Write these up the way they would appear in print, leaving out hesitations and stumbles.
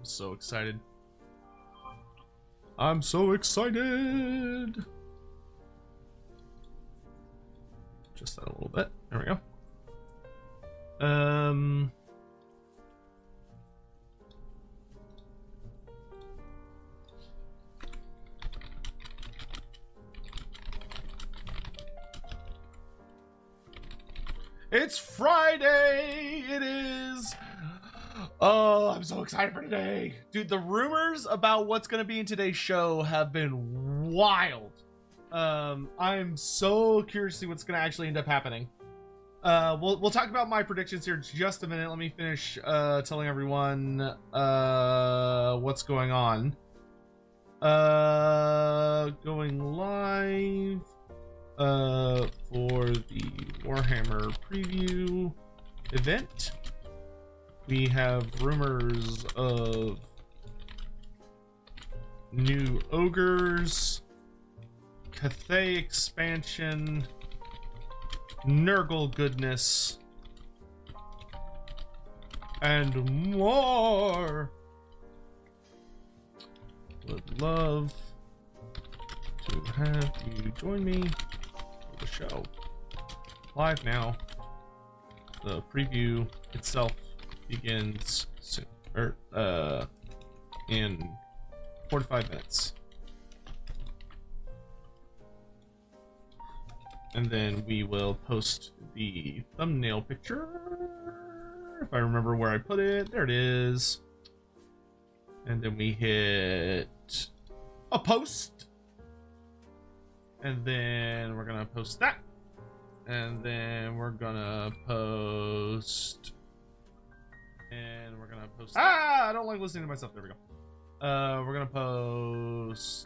so excited. I'm so excited. Just that a little bit. There we go. It's Friday! It is! Oh, I'm so excited for today. Dude, the rumors about what's going to be in today's show have been wild. I'm so curious to see what's going to actually end up happening. We'll talk about my predictions here in just a minute. Let me finish telling everyone what's going on. Going live for the Warhammer preview event. We have rumors of new Ogres, Cathay expansion, Nurgle goodness, and more. Would love to have you join me for the show. Live now. The preview itself begins soon, in 45 minutes. And then we will post the thumbnail picture, if I remember where I put it. There it is. And then we hit a post. And then we're gonna post that. And then we're gonna post. And we're gonna post. I don't like listening to myself. There we go. We're gonna post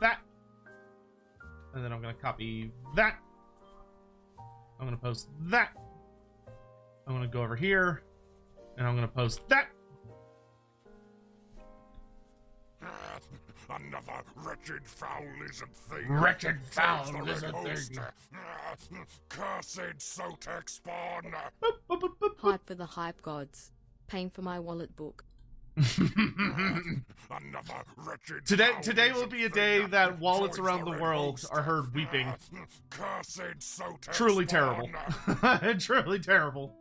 that. And then I'm gonna copy that. I'm gonna post that. I'm gonna go over here. And I'm gonna post that. Another wretched foul lizard thing. Wretched foul lizard thing. Cursed Sotek spawn. Hype for the hype gods. Paying for my wallet book. Another wretched Today will be a day that wallets around the world are heard weeping. Cursed Sotek Truly spawn. terrible. Truly terrible.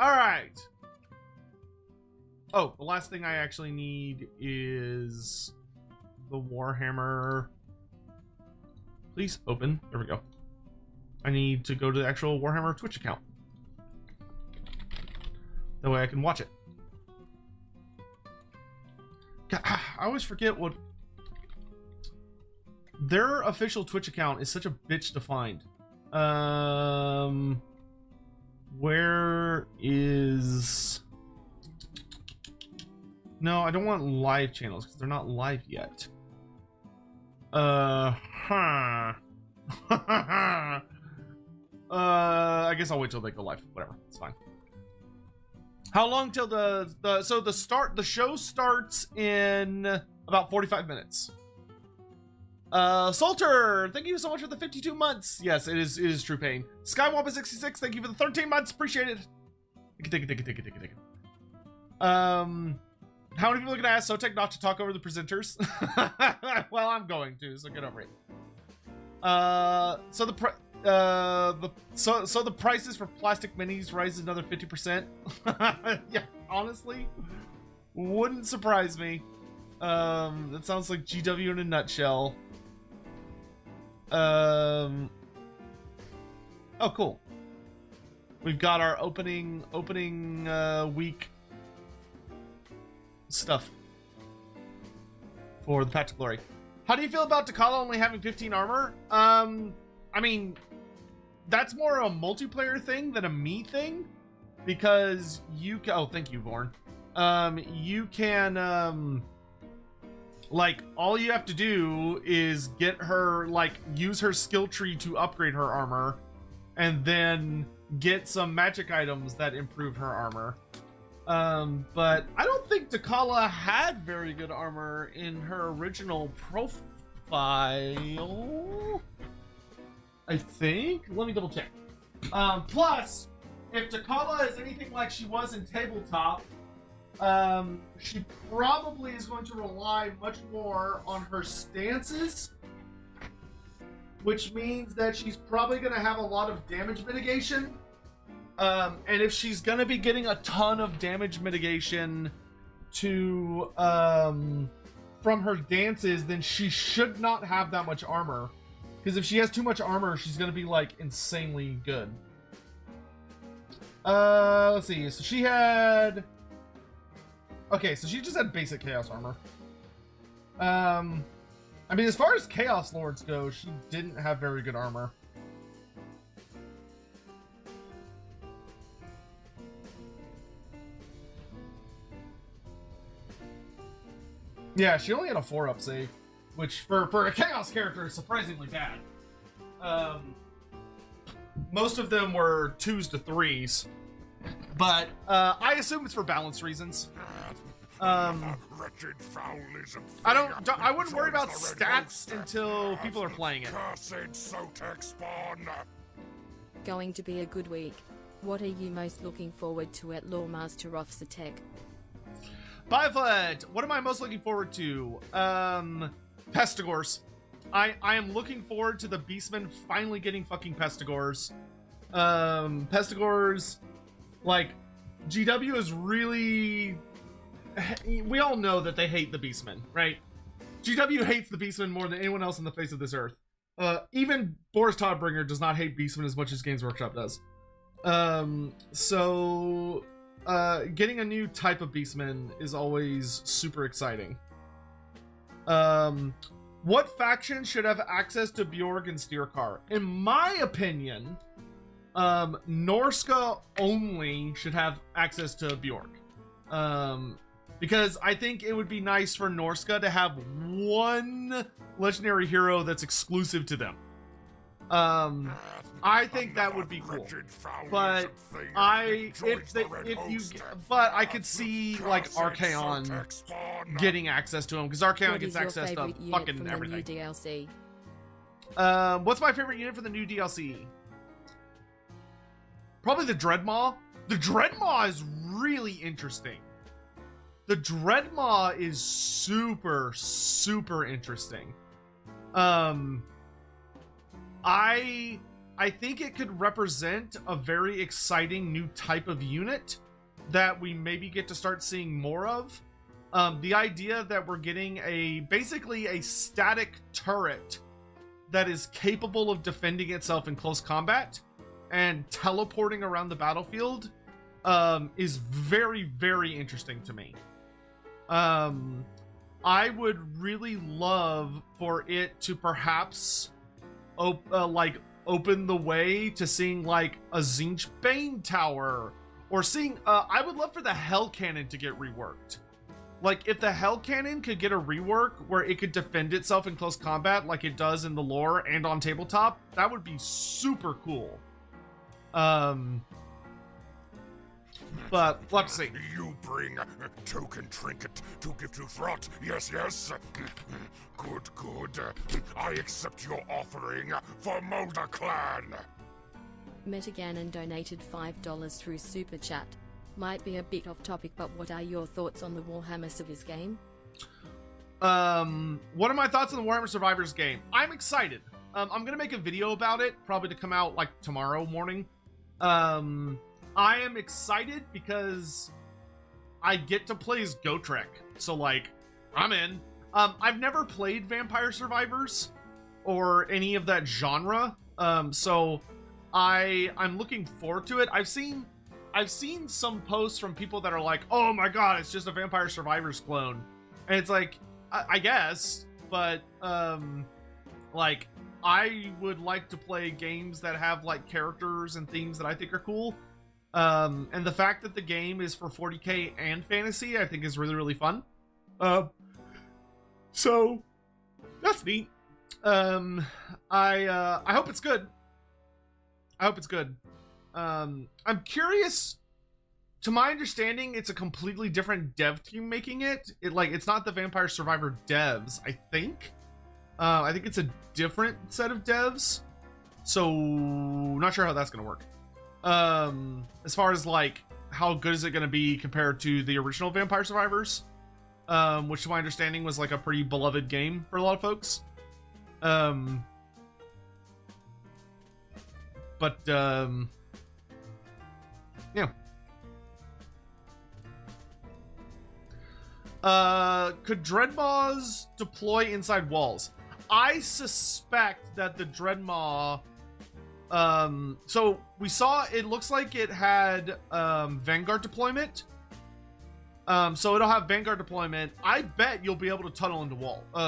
Alright. Oh, the last thing I actually need is the Warhammer. Please open. There we go. I need to go to the actual Warhammer Twitch account. That way I can watch it. God, I always forget what... Their official Twitch account is such a bitch to find. Where is... No, I don't want live channels because they're not live yet. I guess I'll wait till they go live. Whatever, it's fine. How long till the show starts in about 45 minutes. Salter, thank you so much for the 52 months. Yes, it is true pain. Skywampa 66, thank you for the 13 months. Appreciate it. Take it. How many people are going to ask Sotek not to talk over the presenters? Well, I'm going to, so get over it. So the prices for plastic minis rise another 50%. Yeah, honestly, wouldn't surprise me. That sounds like GW in a nutshell. Oh, cool. We've got our opening week stuff for the Patch of Glory. How do you feel about Takala only having 15 armor? I mean, that's more a multiplayer thing than a me thing, because you can... Oh, thank you, Vorn. You can, like, all you have to do is get her, like, use her skill tree to upgrade her armor, and then get some magic items that improve her armor. But I don't think Takala had very good armor in her original profile. I think. Let me double check. Plus, if Takala is anything like she was in Tabletop, she probably is going to rely much more on her stances, which means that she's probably going to have a lot of damage mitigation. And if she's going to be getting a ton of damage mitigation to from her dances, then she should not have that much armor. Because if she has too much armor, she's going to be, like, insanely good. Let's see. So she had... Okay, so she just had basic Chaos armor. I mean, as far as Chaos Lords go, she didn't have very good armor. Yeah, she only had a 4-up save, which for a Chaos character is surprisingly bad. Most of them were 2s to 3s, but I assume it's for balance reasons. I wouldn't worry about stats until people are playing it. Going to be a good week. What are you most looking forward to at Loremaster of Sotek? Biflet, what am I most looking forward to? Pestigors. I am looking forward to the Beastmen finally getting fucking Pestigors. Pestigors, like, GW is really... We all know that they hate the Beastmen, right? GW hates the Beastmen more than anyone else on the face of this earth. Even Boris Todbringer does not hate Beastmen as much as Games Workshop does. Getting a new type of Beastman is always super exciting. What faction should have access to Bjorg and Steerkar? In my opinion, Norska only should have access to Bjorg. Because I think it would be nice for Norska to have one legendary hero that's exclusive to them. I think that would be cool, but I could see like Archaon getting access to him because Archaon gets access to fucking everything. DLC? What's my favorite unit for the new DLC? Probably the Dreadmaw. The Dreadmaw is really interesting. The Dreadmaw is super interesting. I think it could represent a very exciting new type of unit that we maybe get to start seeing more of. The idea that we're getting basically a static turret that is capable of defending itself in close combat and teleporting around the battlefield is very interesting to me. I would really love for it to perhaps open the way to seeing like a Zinch Bane Tower, or seeing I would love for the Hell Cannon to get reworked. Like if the Hell Cannon could get a rework where it could defend itself in close combat like it does in the lore and on tabletop, that would be super cool. But let's see. You bring token trinket to give to Throt. Yes. Good. I accept your offering for Molder Clan. Metaganon donated $5 through Super Chat. Might be a bit off topic, but what are your thoughts on the Warhammer Survivors game? What are my thoughts on the Warhammer Survivors game? I'm excited. I'm gonna make a video about it, probably to come out like tomorrow morning. I am excited because I get to play as Gotrek, so like, I'm in. I've never played Vampire Survivors or any of that genre, so I'm looking forward to it. I've seen some posts from people that are like, "Oh my god, it's just a Vampire Survivors clone," and it's like, I guess, but like, I would like to play games that have like characters and themes that I think are cool. And the fact that the game is for 40k and fantasy, I think is really fun. So that's neat. I hope it's good. I'm curious. To my understanding, it's a completely different dev team making it. It's not the Vampire Survivor devs, I think. I think it's a different set of devs. So not sure how that's gonna work. As far as like how good is it going to be compared to the original Vampire Survivors, which to my understanding was like a pretty beloved game for a lot of folks. Yeah. Could Dreadmaws deploy inside walls? I suspect that the Dreadmaw, so we saw, it looks like it had, Vanguard deployment. So it'll have Vanguard deployment. I bet you'll be able to tunnel into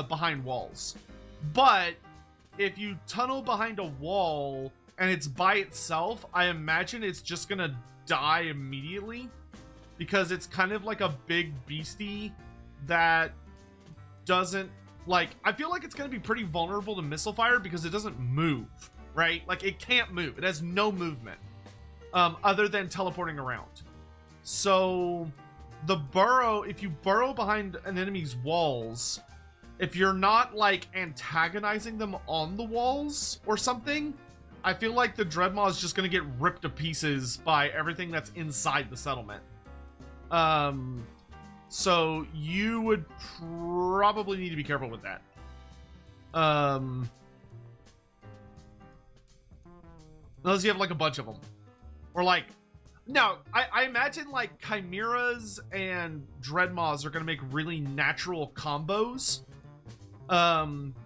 behind walls. But if you tunnel behind a wall and it's by itself, I imagine it's just gonna die immediately, because it's kind of like a big beastie that doesn't, like, I feel like it's gonna be pretty vulnerable to missile fire because it doesn't move, right? Like, it can't move. It has no movement other than teleporting around. So the burrow, if you burrow behind an enemy's walls, if you're not like antagonizing them on the walls or something, I feel like the Dreadmaw is just going to get ripped to pieces by everything that's inside the settlement. So you would probably need to be careful with that. Unless you have like a bunch of them. Or like, no, I imagine like Chimeras and Dreadmaws are going to make really natural combos.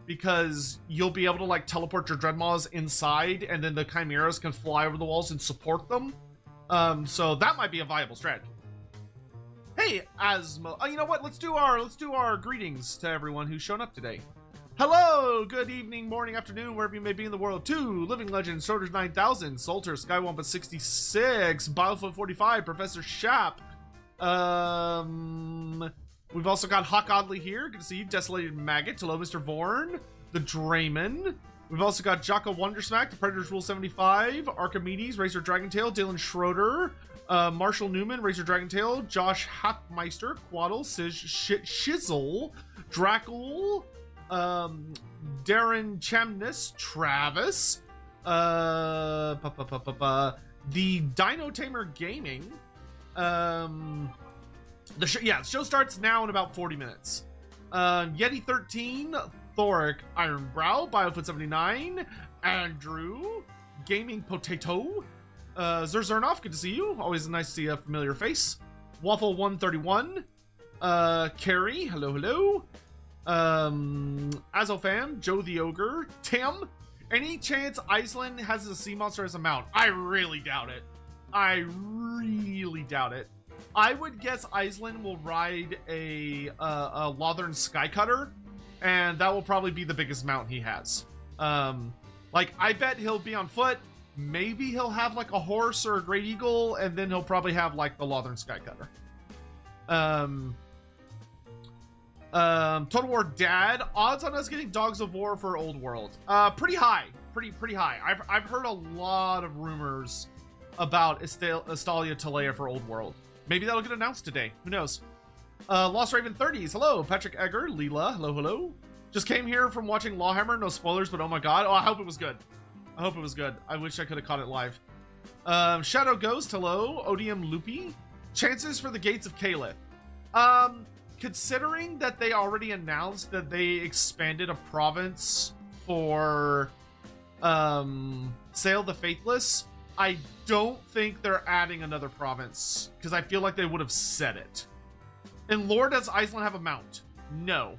Because you'll be able to like teleport your Dreadmaws inside, and then the Chimeras can fly over the walls and support them. So that might be a viable strategy. Hey, Asmo. Oh, you know what? Let's do our greetings to everyone who's shown up today. Hello, good evening, morning, afternoon, wherever you may be in the world. To Living Legend, Sorters 9000, Salter, Skywampa 66, Biofoot 45, Professor Shap. We've also got Hawk Oddly here. Good to see you. Desolated Maggot. Hello, Mr. Vorn. The Drayman. We've also got Jocko Wondersmack, The Predators Rule 75, Archimedes, Racer Dragentail, Dylan Schroeder, Marshall Newman, Racer Dragentail, Josh Hackmeister, Quaddle, Shizzle, Drackle, Darren Chamness, Travis, the Dino Tamer Gaming, the show starts now in about 40 minutes. Yeti 13, Thoric Ironbrow, Biofoot 79, Andrew, Gaming Potato, Zerzernov, good to see you. Always nice to see a familiar face. Waffle 131, Carrie, hello. Azofam, Joe the Ogre, Tim. Any chance Iceland has a sea monster as a mount? I really doubt it. I would guess Iceland will ride a Lothern Skycutter, and that will probably be the biggest mount he has. Like, I bet he'll be on foot. Maybe he'll have like a horse or a Great Eagle, and then he'll probably have like the Lothern Skycutter. Total War Dad, odds on us getting Dogs of War for Old World. Pretty high. Pretty high. I've heard a lot of rumors about Estalia Talea for Old World. Maybe that'll get announced today. Who knows? Lost Raven 30s. Hello, Patrick Egger, Leela. Hello. Just came here from watching Lawhammer. No spoilers, but oh my god. Oh, I hope it was good. I wish I could have caught it live. Shadow Ghost. Hello. Odium Loopy. Chances for the Gates of Caliph. Considering that they already announced that they expanded a province for Sail the Faithless, I don't think they're adding another province, because I feel like they would have said it. And lore, does Iceland have a mount? No.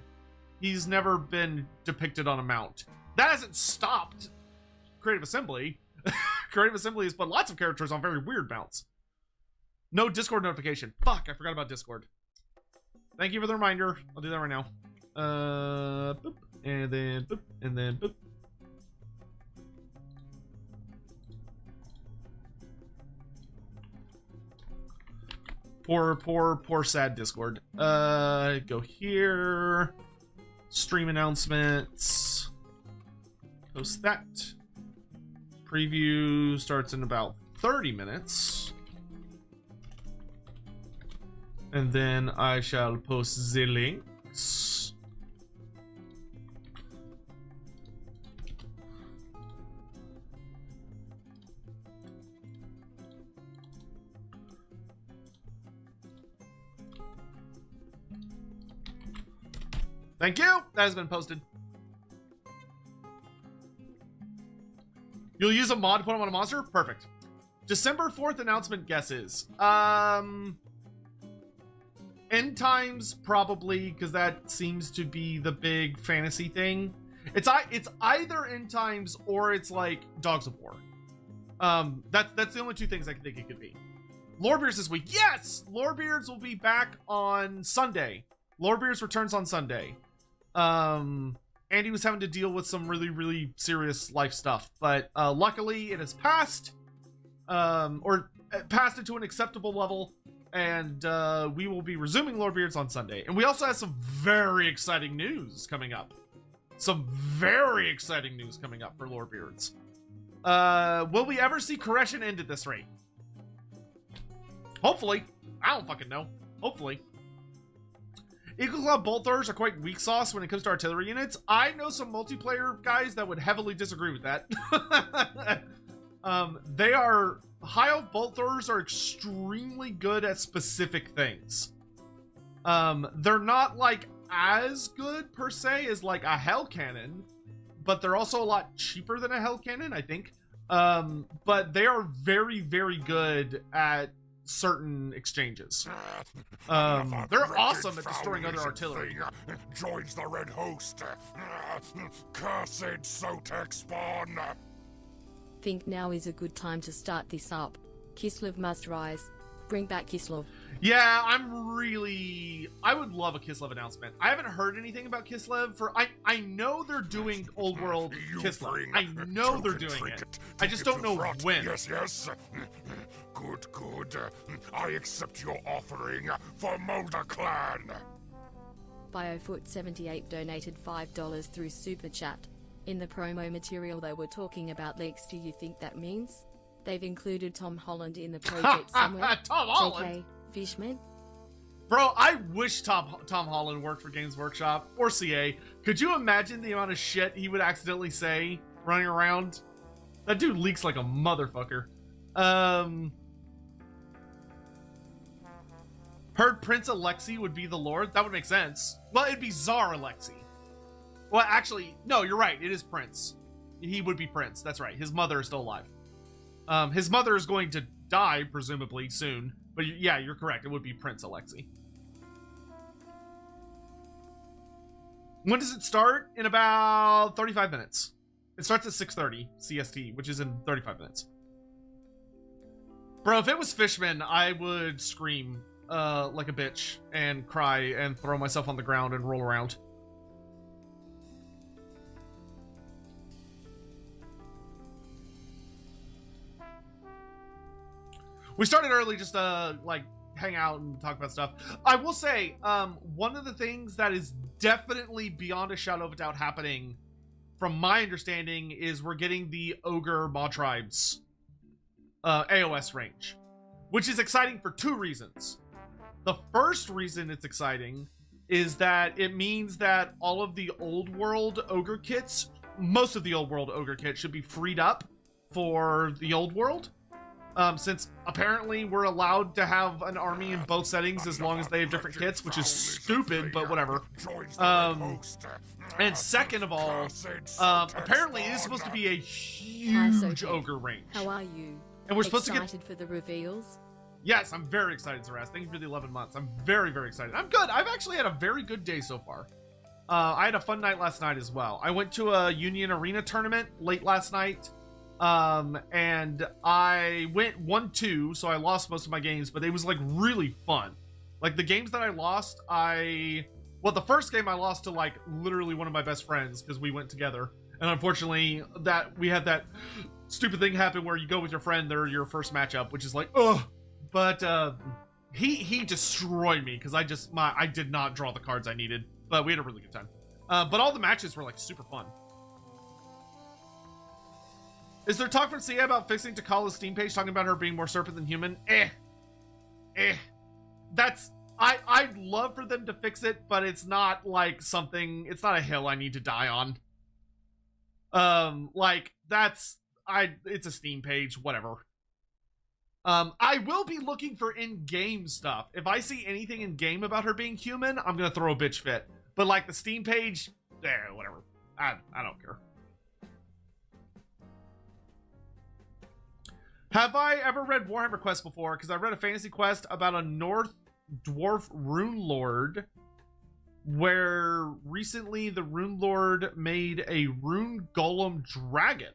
He's never been depicted on a mount. That hasn't stopped Creative Assembly. Creative Assembly has put lots of characters on very weird mounts. No Discord notification. Fuck, I forgot about Discord. Thank you for the reminder. I'll do that right now. Boop, and then boop, and then boop. Poor sad Discord. Go here. Stream announcements. Post that. Preview starts in about 30 minutes. And then I shall post the links. Thank you. That has been posted. You'll use a mod to put him on a monster? Perfect. December 4th announcement guesses. End times, probably, because that seems to be the big fantasy thing. It's either end times or it's like Dogs of War. That's the only two things I can think it could be. Lorebeards this week. Yes! Lorebeards will be back on Sunday. Lorebeards returns on Sunday. Andy was having to deal with some really, really serious life stuff, but luckily it has passed, or passed it to an acceptable level, and we will be resuming Lorebeards on Sunday. And we also have some very exciting news coming up. Some very exciting news coming up for Lorebeards. Will we ever see Koreshin end at this rate? Hopefully. I don't fucking know. Hopefully. Eagle Claw Bolt Throwers are quite weak sauce when it comes to artillery units. I know some multiplayer guys that would heavily disagree with that. They are... High Elf Bolt Throwers are extremely good at specific things. They're not, like, as good, per se, as, like, a Hell Cannon. But they're also a lot cheaper than a Hell Cannon, I think. But they are very, very good at certain exchanges. They're awesome at destroying other artillery. Joins the Red Host. Cursed Sotek spawn. Think now is a good time to start this up. Kislev must rise. Bring back Kislev. Yeah, I would love a Kislev announcement. I haven't heard anything about Kislev for... I know they're doing Old World Kislev. I know they're doing it. I just don't know when. Yes, yes. Good, good. I accept your offering for Molder Clan. BioFoot78 donated $5 through Super Chat. In the promo material they were talking about leaks. Do you think that means they've included Tom Holland in the project somewhere? Tom Holland? JK, Fishman? Bro, I wish Tom Holland worked for Games Workshop or CA. Could you imagine the amount of shit he would accidentally say running around? That dude leaks like a motherfucker. Heard Prince Alexei would be the Lord? That would make sense. Well, it'd be Tsar Alexei. Well, actually, no, you're right. It is Prince. He would be Prince. That's right. His mother is still alive. His mother is going to die, presumably, soon. But yeah, you're correct. It would be Prince Alexei. When does it start? In about 35 minutes. It starts at 6:30 CST, which is in 35 minutes. Bro, if it was Fishman, I would scream like a bitch and cry and throw myself on the ground and roll around. We started early just to, like, hang out and talk about stuff. I will say, one of the things that is definitely beyond a shadow of a doubt happening, from my understanding, is we're getting the Ogre Maw Tribes AOS range, which is exciting for two reasons. The first reason it's exciting is that it means that all of the old world Ogre kits, most of the old world Ogre kits, should be freed up for the old world. Since apparently we're allowed to have an army in both settings as long as they have different kits, which is stupid, but whatever. And second of all, apparently it is supposed to be a huge ogre range. How are you? And we're supposed to get excited for the reveals? Yes, I'm very excited, Zaraz. Thank you for the 11 months. I'm very, very excited. I'm good. I've actually had a very good day so far. I had a fun night last night as well. I went to a Union Arena tournament late last night. And I went 1-2, so I lost most of my games, but it was like really fun. Like the games that I lost, well, the first game I lost to like literally one of my best friends because we went together. And unfortunately that we had that stupid thing happen where you go with your friend, they're your first matchup, which is like, ugh. But, he destroyed me because I did not draw the cards I needed, but we had a really good time. But all the matches were like super fun. Is there talk from CA about fixing Takala's Steam page, talking about her being more serpent than human? That's... I'd love for them to fix it, but it's not like something... It's not a hill I need to die on. Like, that's... It's a Steam page, whatever. I will be looking for in-game stuff. If I see anything in-game about her being human, I'm gonna throw a bitch fit. But like the Steam page, whatever. I don't care. Have I ever read Warhammer Quest before? Because I read a fantasy quest about a North Dwarf Rune Lord, where recently the Rune Lord made a Rune Golem Dragon.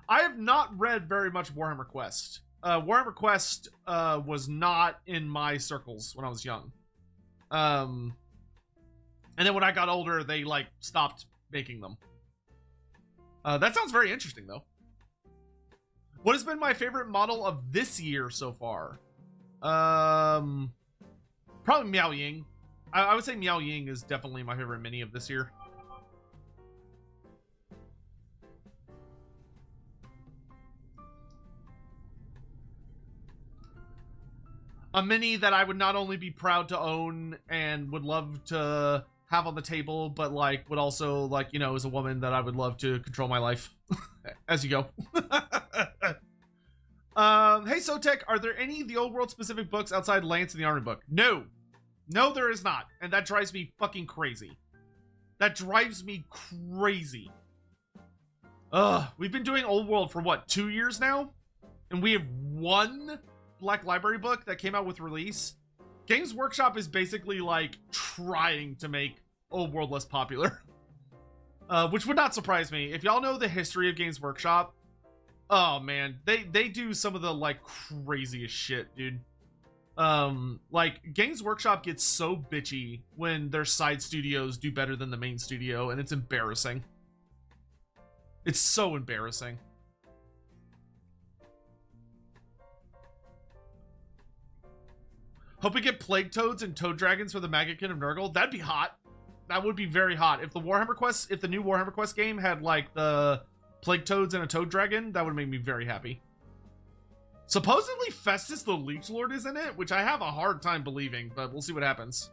I have not read very much Warhammer Quest. Warhammer Quest was not in my circles when I was young. And then when I got older, they like stopped making them. That sounds very interesting though. What has been my favorite model of this year so far? Probably Miao Ying. I would say Miao Ying is definitely my favorite mini of this year. A mini that I would not only be proud to own and would love to have on the table, but like would also like, you know, as a woman that I would love to control my life as you go. Hey Sotek, are there any of the old world specific books outside Lance and the Army book? No, there is not, and that drives me fucking crazy. That drives me crazy. We've been doing old world for what, 2 years now, and we have one Black Library book that came out with release. Games Workshop is basically like trying to make old world less popular. Which would not surprise me. If y'all know the history of Games Workshop, oh man, they do some of the like craziest shit, dude. Like Games Workshop gets so bitchy when their side studios do better than the main studio, and it's embarrassing. It's so embarrassing. Hope we get Plague Toads and Toad Dragons for the Maggotkin of Nurgle. That'd be hot. That would be very hot. If the new Warhammer Quest game had like the Plague Toads and a Toad Dragon, that would make me very happy. Supposedly Festus the Leech Lord is in it, which I have a hard time believing, but we'll see what happens.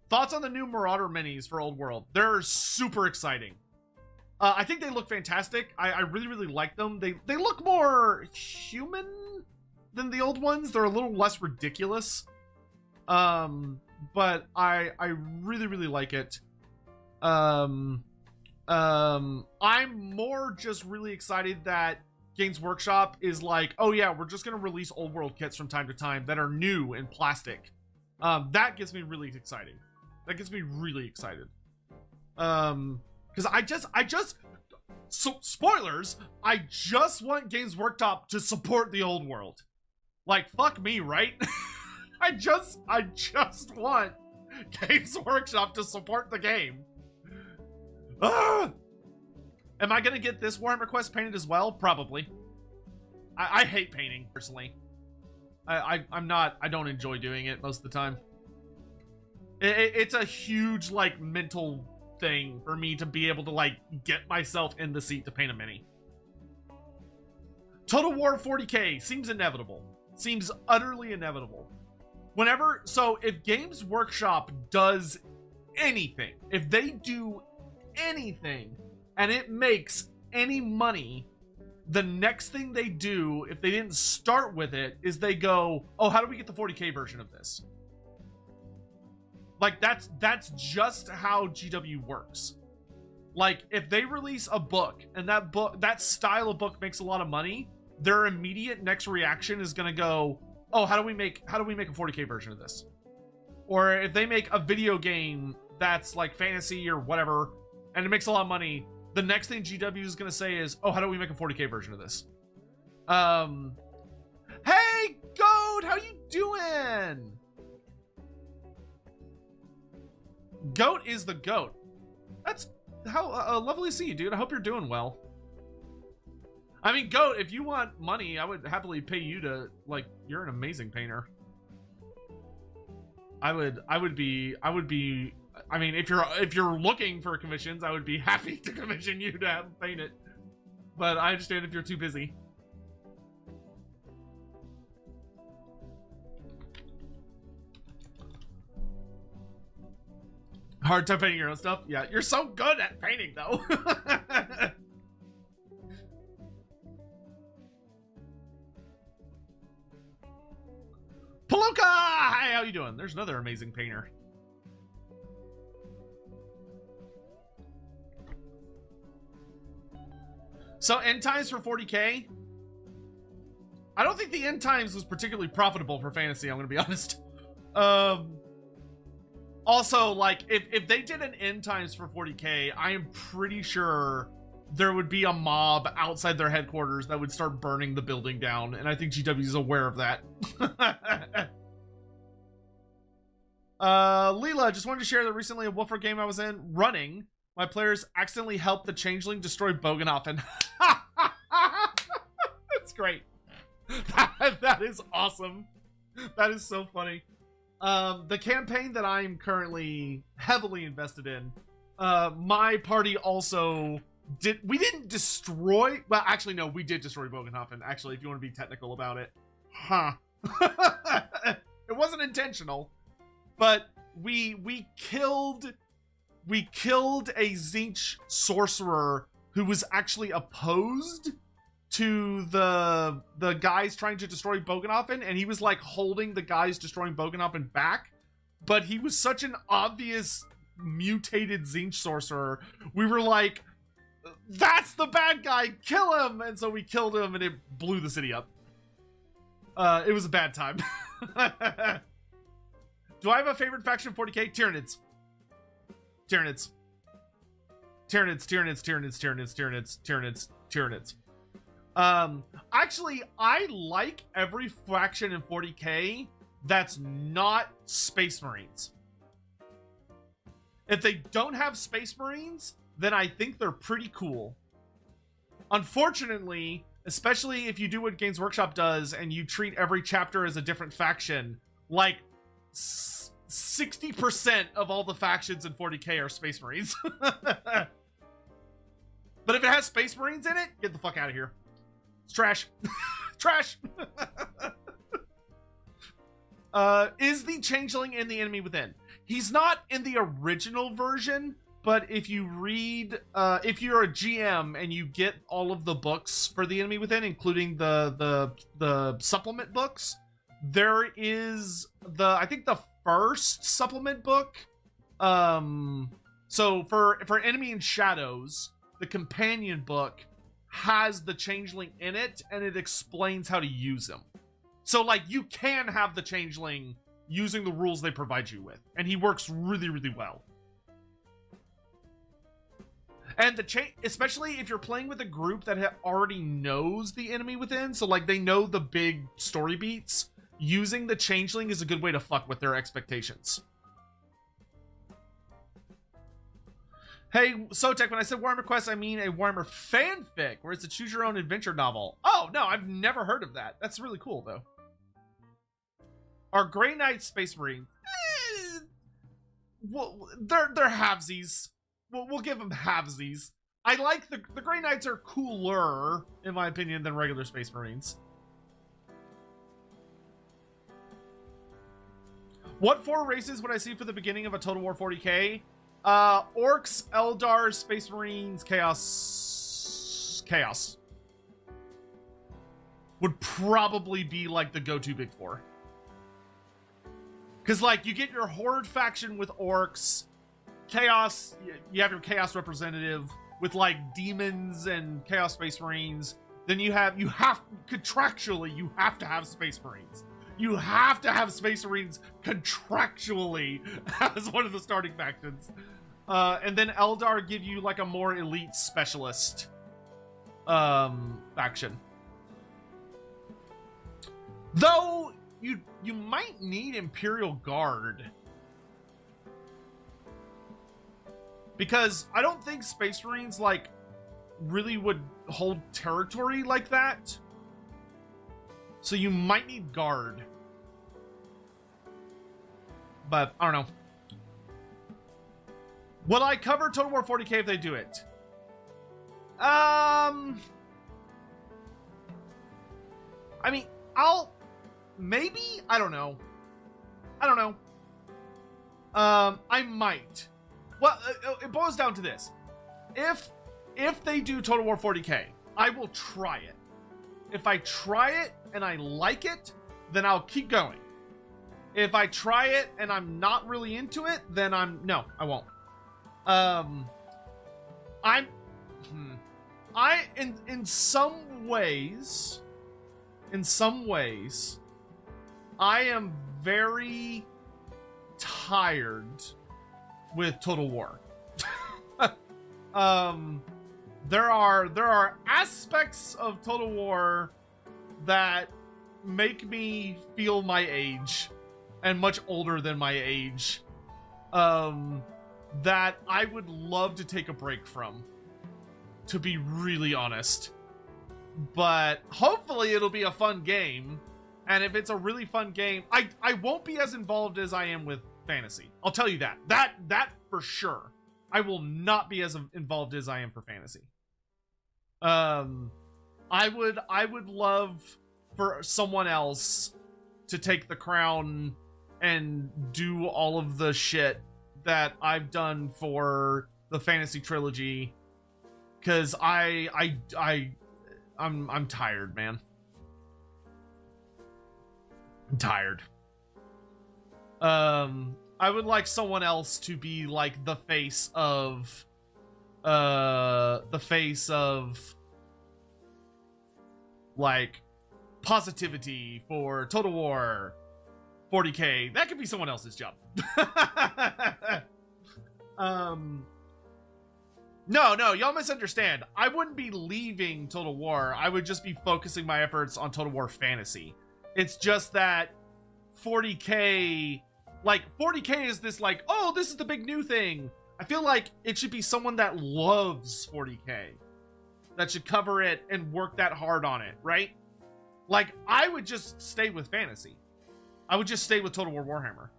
Thoughts on the new Marauder minis for Old World? They're super exciting. I think they look fantastic. I really, really like them. They look more human than the old ones. They're a little less ridiculous. But I really, really like it. I'm more just really excited that Games Workshop is like, oh yeah, we're just gonna release old world kits from time to time that are new and plastic. That gets me really excited. That gets me really excited. Because so spoilers, I just want Games Workshop to support the old world. Like, fuck me, right? I just want Games Workshop to support the game. Ah! Am I gonna get this Warhammer Quest painted as well? Probably. I hate painting, personally. I don't enjoy doing it most of the time. It's a huge, like, mental thing for me to be able to, like, get myself in the seat to paint a mini. Total War 40k seems inevitable. Seems utterly inevitable. So if Games Workshop does anything, if they do anything and it makes any money, the next thing they do, if they didn't start with it, is they go, oh, how do we get the 40k version of this? Like, that's just how GW works. Like, if they release a book and that style of book makes a lot of money, their immediate next reaction is gonna go, oh, how do we make a 40k version of this? Or if they make a video game that's like fantasy or whatever, and it makes a lot of money, the next thing GW is gonna say is, oh, how do we make a 40k version of this? Hey, Goat, how you doing? Goat is the goat. That's how lovely to see you, dude. I hope you're doing well. I mean, Goat, if you want money, I would happily pay you to, like, you're an amazing painter. I mean, if you're looking for commissions, I would be happy to commission you to have paint it. But I understand if you're too busy. Hard time painting your own stuff? Yeah, you're so good at painting, though. Palooka! Hi, how you doing? There's another amazing painter. So end times for 40k? I don't think the end times was particularly profitable for fantasy, I'm gonna be honest. Also, like, if they did an end times for 40k, I am pretty sure there would be a mob outside their headquarters that would start burning the building down, and I think GW is aware of that. Leela, just wanted to share that recently a Wolfer game I was in, running, my players accidentally helped the Changeling destroy Bogenhofen. That's great. That is awesome. That is so funny. The campaign that I'm currently heavily invested in, my party also we didn't destroy, well, actually, no, we did destroy Bogenhofen, actually, if you want to be technical about it. Huh. It wasn't intentional, but we killed a Tzeentch sorcerer who was actually opposed to the guys trying to destroy Bogenhofen, and he was like holding the guys destroying Bogenhofen back, but he was such an obvious mutated Tzeentch sorcerer. We were like, that's the bad guy, kill him! And so we killed him and it blew the city up. It was a bad time. Do I have a favorite faction in 40k? Tyranids. Tyranids. Tyranids, Tyranids, Tyranids, Tyranids, Tyranids, Tyranids, Tyranids. Actually, I like every faction in 40k that's not Space Marines. If they don't have Space Marines, then I think they're pretty cool. Unfortunately, especially if you do what Games Workshop does and you treat every chapter as a different faction, like 60% of all the factions in 40k are Space Marines. But if it has Space Marines in it, get the fuck out of here. It's trash. Trash. Is the Changeling in the Enemy Within? He's not in the original version, but if you read, if you're a GM and you get all of the books for the Enemy Within, including the supplement books, there is I think the first supplement book. So for Enemy in Shadows, the companion book has the Changeling in it, and it explains how to use him. So, like, you can have the Changeling using the rules they provide you with, and he works really, really well. And especially if you're playing with a group that already knows the Enemy Within, so, like, they know the big story beats, using the Changeling is a good way to fuck with their expectations. Hey, Sotek, when I said Warhammer Quest, I mean a Warhammer fanfic, where it's a choose-your-own-adventure novel. Oh, no, I've never heard of that. That's really cool, though. Are Grey Knights Space Marines? Well, they're halvesies. We'll give them halvesies. I like the Grey Knights are cooler, in my opinion, than regular Space Marines. What 4 races would I see for the beginning of a Total War 40k? Orcs, Eldar, Space Marines, Chaos. Would probably be like the go-to big 4. Because, like, you get your Horde faction with Orcs, Chaos, you have your Chaos representative with, like, Demons and Chaos Space Marines. Then contractually, you have to have Space Marines. You have to have Space Marines contractually as one of the starting factions. And then Eldar give you like a more elite specialist faction. Though you might need Imperial Guard. Because I don't think Space Marines like really would hold territory like that. So you might need Guard. But I don't know. Will I cover Total War 40k if they do it? I mean, maybe? I don't know. I might. Well, it boils down to this. If they do Total War 40k, I will try it. If I try it and I like it, then I'll keep going. If I try it and I'm not really into it, then no, I won't. in some ways, I am very tired with Total War. There are aspects of Total War that make me feel my age and much older than my age, that I would love to take a break from, to be really honest. But hopefully it'll be a fun game, and if it's a really fun game, I won't be as involved as I am with fantasy. I'll tell you that for sure. I will not be as involved as I am for fantasy. I would love for someone else to take the crown and do all of the shit that I've done for the fantasy trilogy, because I'm tired, man. I'm tired. I would like someone else to be like the face of like positivity for Total War 40K. That could be someone else's job. No, y'all misunderstand. I wouldn't be leaving Total War. I would just be focusing my efforts on Total War Fantasy. It's just that 40K, like 40K is this like, oh, this is the big new thing. I feel like it should be someone that loves 40K that should cover it and work that hard on it, right? Like, I would just stay with fantasy. I would just stay with Total War Warhammer.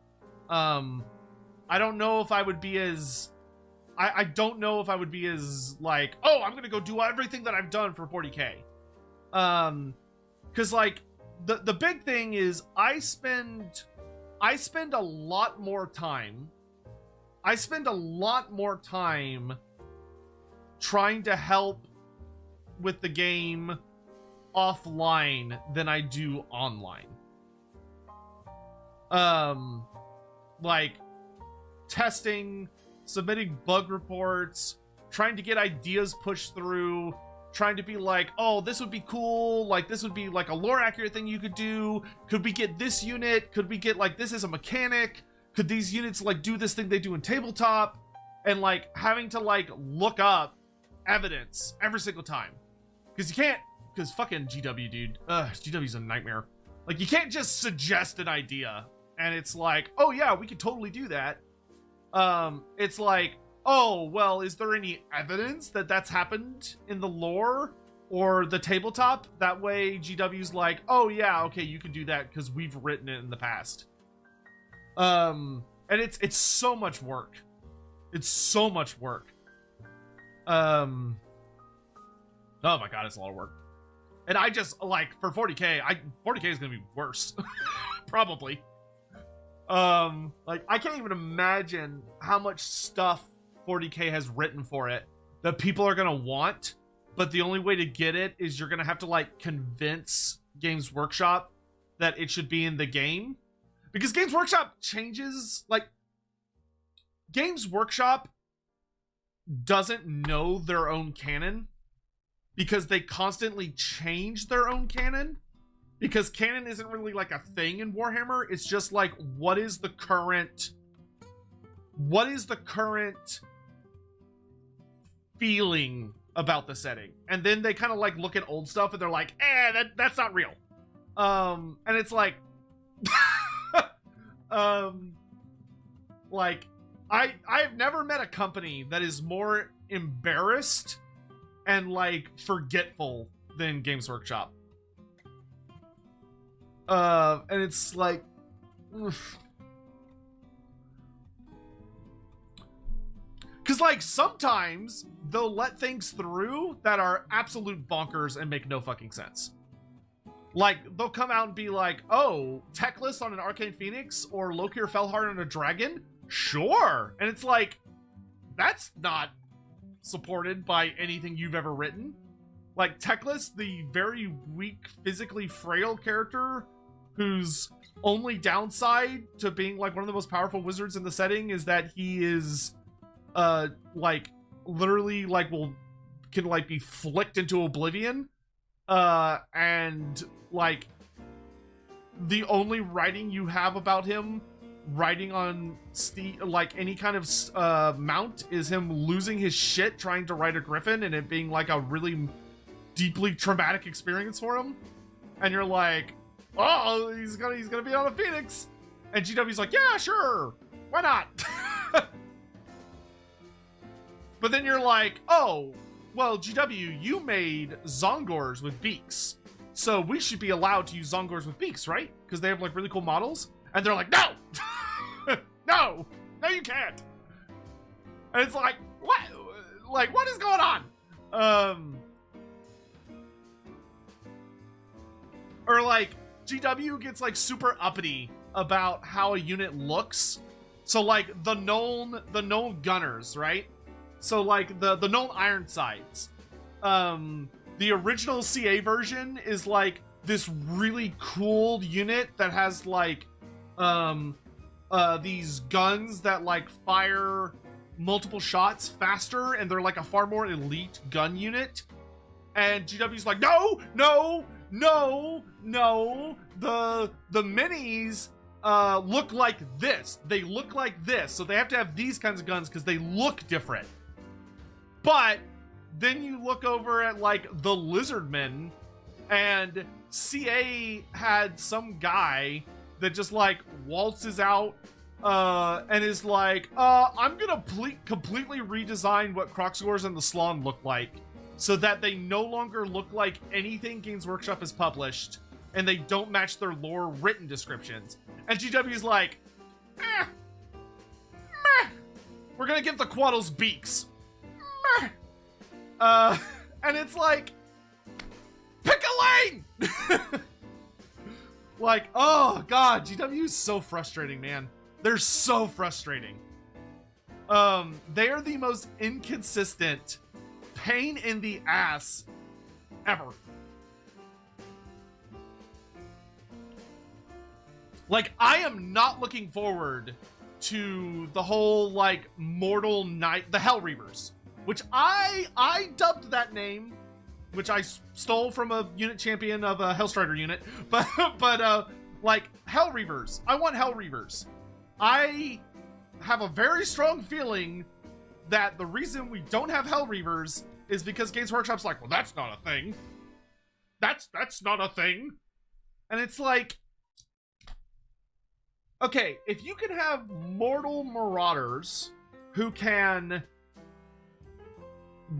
I don't know if I would be as... I don't know if I would be as, like, oh, I'm gonna go do everything that I've done for 40K. Because, like, the big thing is I spend a lot more time... I spend a lot more time trying to help with the game offline than I do online. Like testing, submitting bug reports, trying to get ideas pushed through, trying to be like, oh, this would be cool, like this would be like a lore accurate thing you could do. Could we get this unit? Could we get like this as a mechanic? Could these units like do this thing they do in tabletop? And like having to like look up evidence every single time. Because you can't, because fucking GW, dude. GW's a nightmare. Like, you can't just suggest an idea and it's like, oh yeah, we could totally do that. It's like, oh, well, is there any evidence that that's happened in the lore or the tabletop? That way GW's like, oh yeah, okay, you can do that because we've written it in the past. And it's so much work. It's so much work. Oh my god, it's a lot of work. And I just, like, for 40K, 40K is gonna be worse. Probably. Like, I can't even imagine how much stuff 40K has written for it that people are gonna want, but the only way to get it is you're gonna have to, like, convince Games Workshop that it should be in the game. Because Games Workshop changes, like, Games Workshop doesn't know their own canon because they constantly change their own canon, because canon isn't really like a thing in Warhammer. It's just like, what is the current feeling about the setting? And then they kind of like look at old stuff and they're like, that's not real. And it's like, like, I've never met a company that is more embarrassed and like forgetful than Games Workshop. And it's like, because like sometimes they'll let things through that are absolute bonkers and make no fucking sense. Like, they'll come out and be like, oh, Techless on an Arcane Phoenix or Lokir Felhard on a Dragon? Sure. And it's like, that's not supported by anything you've ever written. Like, Techless, the very weak, physically frail character whose only downside to being, like, one of the most powerful wizards in the setting is that he is, like, literally, like, will can like be flicked into oblivion, and like the only writing you have about him riding on like any kind of mount is him losing his shit trying to ride a griffin and it being like a really deeply traumatic experience for him. And you're like, oh, he's gonna be on a phoenix, and GW's like, yeah, sure, why not? But then you're like, oh, well, GW, you made Zongors with beaks, so we should be allowed to use Zongors with beaks, right? Because they have like really cool models. And they're like, no, no, you can't. And it's like, what? Like, what is going on? Or like GW gets like super uppity about how a unit looks. So like the known gunners, right? So like the known Ironsides. The original CA version is like this really cool unit that has like these guns that like fire multiple shots faster, and they're like a far more elite gun unit. And GW's like, no, the minis look like this. They look like this, so they have to have these kinds of guns because they look different. But then you look over at like the Lizardmen, and CA had some guy that just like waltzes out and is like, I'm gonna completely redesign what Kroxigors and the Slawn look like so that they no longer look like anything Games Workshop has published, and they don't match their lore written descriptions. And GW's like, meh. We're gonna give the Quaddles beaks. Meh. And it's like, pick a lane! Like, oh god, GW is so frustrating, man. They're so frustrating. They are the most inconsistent pain in the ass ever. Like, I am not looking forward to the whole like Mortal Knight, the Hell Reavers, which I dubbed that name, which I stole from a unit champion of a Hellstrider unit, but like Hell Reavers. I want Hell Reavers. I have a very strong feeling that the reason we don't have Hell Reavers is because Games Workshop's like, well, that's not a thing. That's not a thing. And it's like, okay, if you can have mortal marauders who can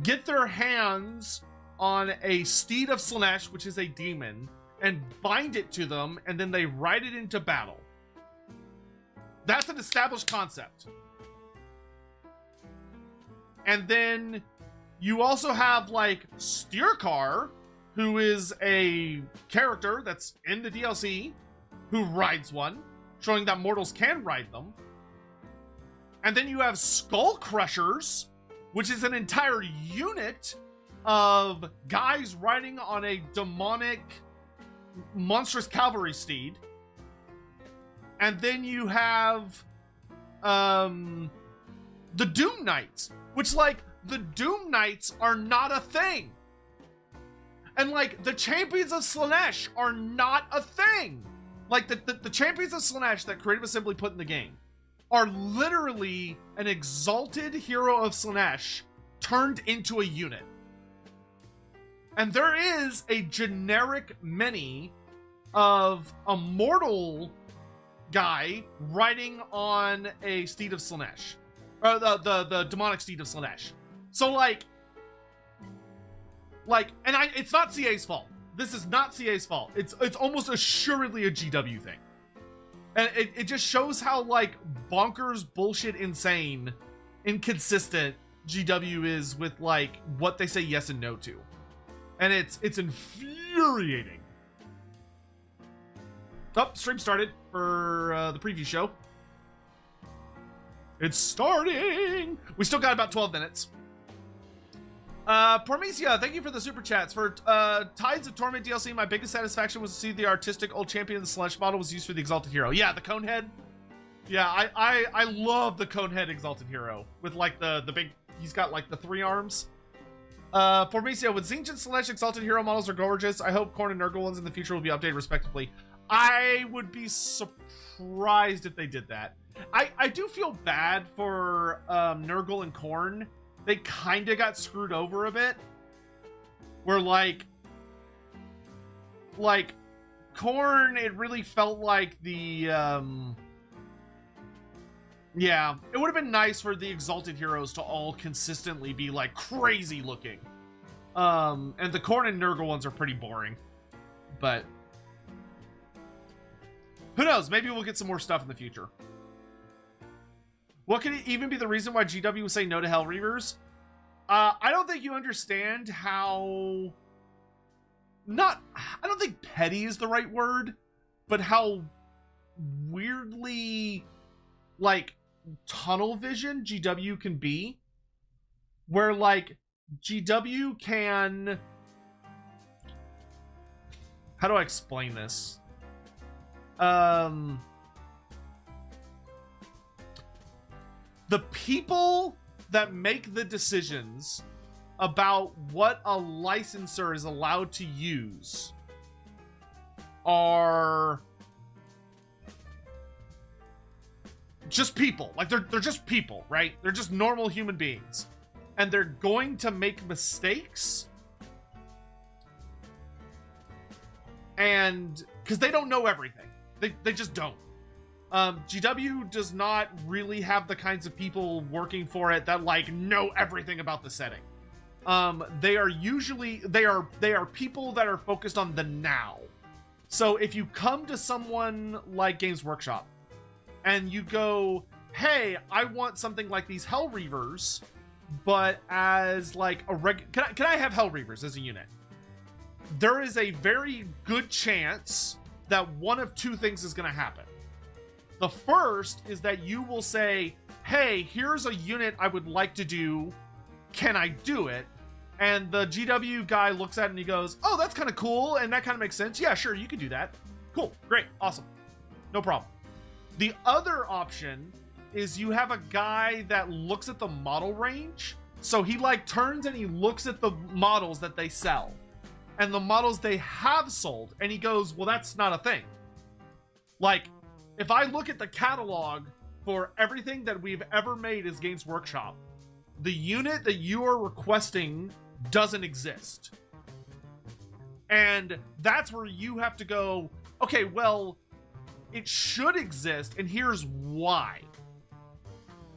get their hands on a Steed of Slaanesh, which is a demon, and bind it to them, and then they ride it into battle. That's an established concept. And then you also have like Steercar, who is a character that's in the DLC, who rides one, showing that mortals can ride them. And then you have Skull Crushers, which is an entire unit of guys riding on a demonic monstrous cavalry steed. And then you have the Doom Knights, which like the Doom Knights are not a thing. And like the Champions of Slaanesh are not a thing. Like the Champions of Slaanesh that Creative Assembly put in the game are literally an exalted hero of Slaanesh turned into a unit. And there is a generic mini of a mortal guy riding on a Steed of Slaanesh. Or the demonic Steed of Slaanesh. So like, and it's not CA's fault. This is not CA's fault. It's almost assuredly a GW thing. And it just shows how like bonkers, bullshit, insane, inconsistent GW is with like what they say yes and no to. And it's infuriating. Oh, stream started for the preview show. It's starting! We still got about 12 minutes. Parmesia, thank you for the super chats. For Tides of Torment DLC, my biggest satisfaction was to see the artistic old champion of the Slaanesh model was used for the Exalted Hero. Yeah, the Conehead. Yeah, I love the Conehead Exalted Hero with like the big, he's got like the 3 arms. Formicio, with Zinjan Slash Exalted Hero models are gorgeous. I hope Korn and Nurgle ones in the future will be updated respectively. I would be surprised if they did that. I do feel bad for Nurgle and Korn. They kind of got screwed over a bit. Where like Korn, it really felt like the yeah, it would have been nice for the Exalted Heroes to all consistently be like crazy looking. And the Korn and Nurgle ones are pretty boring. But who knows? Maybe we'll get some more stuff in the future. What could even be the reason why GW would say no to Hell Reavers? I don't think you understand how... I don't think petty is the right word, but how weirdly, like, tunnel vision GW can be. Where, like, GW can... How do I explain this? The people that make the decisions about what a licensor is allowed to use are just people. Like, they're just people, right? They're just normal human beings. And they're going to make mistakes. And because they don't know everything. They just don't. GW does not really have the kinds of people working for it that like know everything about the setting. They are usually they are people that are focused on the now. So if you come to someone like Games Workshop and you go, "Hey, I want something like these Hell Reavers, but as like a can I have Hell Reavers as a unit?" There is a very good chance that one of two things is going to happen. The first is that you will say, "Hey, here's a unit I would like to do. Can I do it?" And the GW guy looks at it and he goes, "Oh, that's kind of cool. And that kind of makes sense. Yeah, sure. You can do that. Cool. Great. Awesome. No problem." The other option is you have a guy that looks at the model range. So he like turns and he looks at the models that they sell and the models they have sold. And he goes, "Well, that's not a thing." Like, if I look at the catalog for everything that we've ever made as Games Workshop, the unit that you are requesting doesn't exist. And that's where you have to go, okay, well, it should exist, and here's why.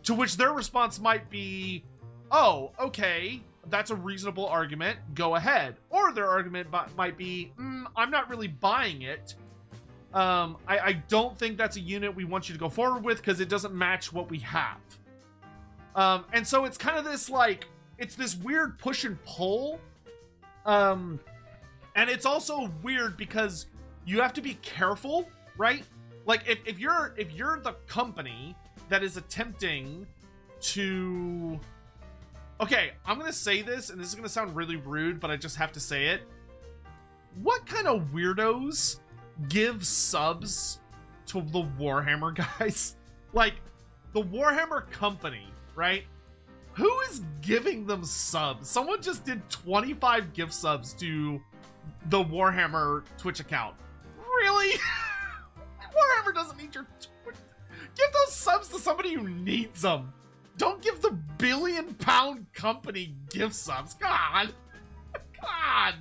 To which their response might be, "Oh, okay, that's a reasonable argument, go ahead." Or their argument might be, "I'm not really buying it. I don't think that's a unit we want you to go forward with because it doesn't match what we have." And so it's kind of this like, it's this weird push and pull. And it's also weird because you have to be careful, right? Like if you're the company that is attempting to, okay, I'm going to say this and this is going to sound really rude, but I just have to say it. What kind of weirdos give subs to the Warhammer guys? Like, the Warhammer company, right? Who is giving them subs? Someone just did 25 gift subs to the Warhammer Twitch account. Really? Warhammer doesn't need your Twitch. Give those subs to somebody who needs them. Don't give the billion-pound company gift subs. God. God.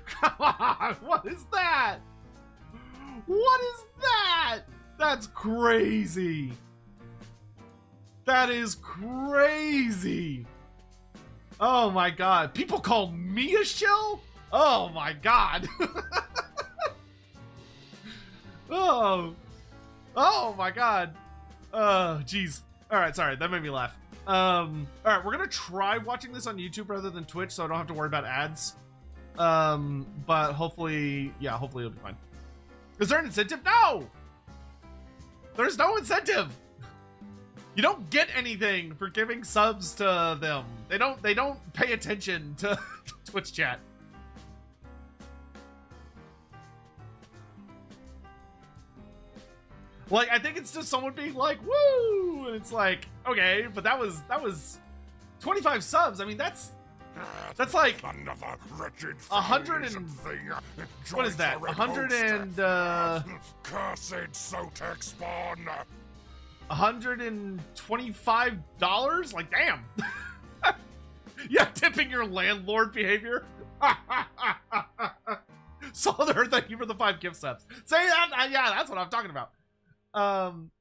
Come on, what is that? What is that? That's crazy. That is crazy. Oh my god. People call me a shill? Oh my god. Oh my god. Jeez. Alright, sorry, that made me laugh. Alright, we're gonna try watching this on YouTube rather than Twitch so I don't have to worry about ads. But hopefully, yeah, hopefully it'll be fine. Is there an incentive? No! There's no incentive! You don't get anything for giving subs to them. They don't pay attention to Twitch chat. Like, I think it's just someone being like, "Woo!" And it's like, okay, but that was 25 subs. I mean, that's like another wretched 100 and thing. what is that? 100 and cursed Sotek spawn. $125? Like, damn. Yeah, tipping your landlord behavior. Solder, thank you for the 5 gift subs. Say that, yeah, that's what I'm talking about.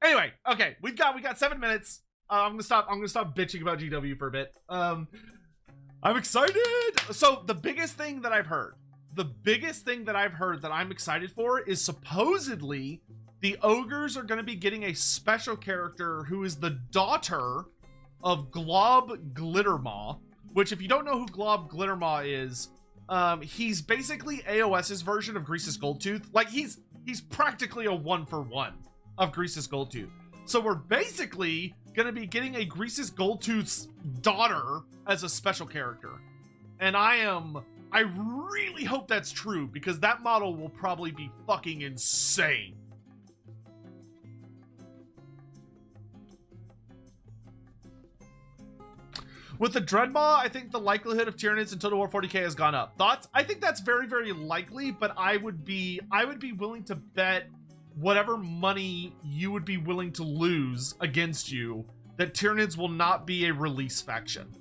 Anyway, okay, we got 7 minutes. I'm gonna stop bitching about GW for a bit. I'm excited. So the biggest thing that I've heard that I'm excited for is supposedly the Ogres are gonna be getting a special character who is the daughter of Glob Glittermaw, which, if you don't know who Glob Glittermaw is, he's basically AOS's version of Grease's Goldtooth. Like, he's practically a 1-for-1 of Grease's Goldtooth. So we're basically gonna be getting a Grease's Goldtooth's daughter as a special character. And I really hope that's true, because that model will probably be fucking insane. With the Dreadmaw, I think the likelihood of Tyranids in Total War 40k has gone up. Thoughts? I think that's very, very likely, but I would be willing to bet whatever money you would be willing to lose against you that Tyranids will not be a release faction.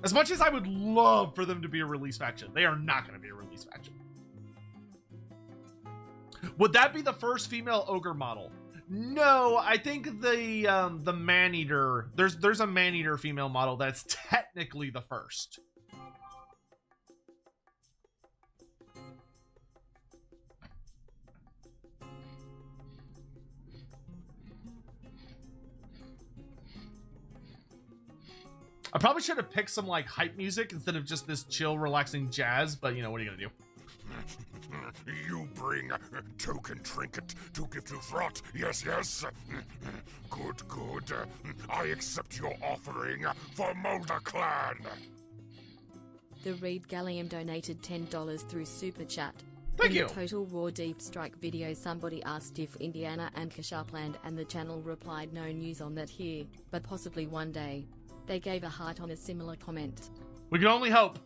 As much as I would love for them to be a release faction, they are not going to be a release faction. Would that be the first female ogre model? No, I think the Maneater, there's a Maneater female model that's technically the first. I probably should have picked some like hype music instead of just this chill, relaxing jazz, but you know, what are you gonna do? You bring token trinket to give to Throt. Yes, yes. Good, good. I accept your offering for Molder Clan. The Reed Gallium donated $10 through Super Chat. Thank In you. the Total War Deep Strike video, somebody asked if Indiana and Kasharpland, and the channel replied, no news on that here, but possibly one day. They gave a heart on a similar comment. We can only hope.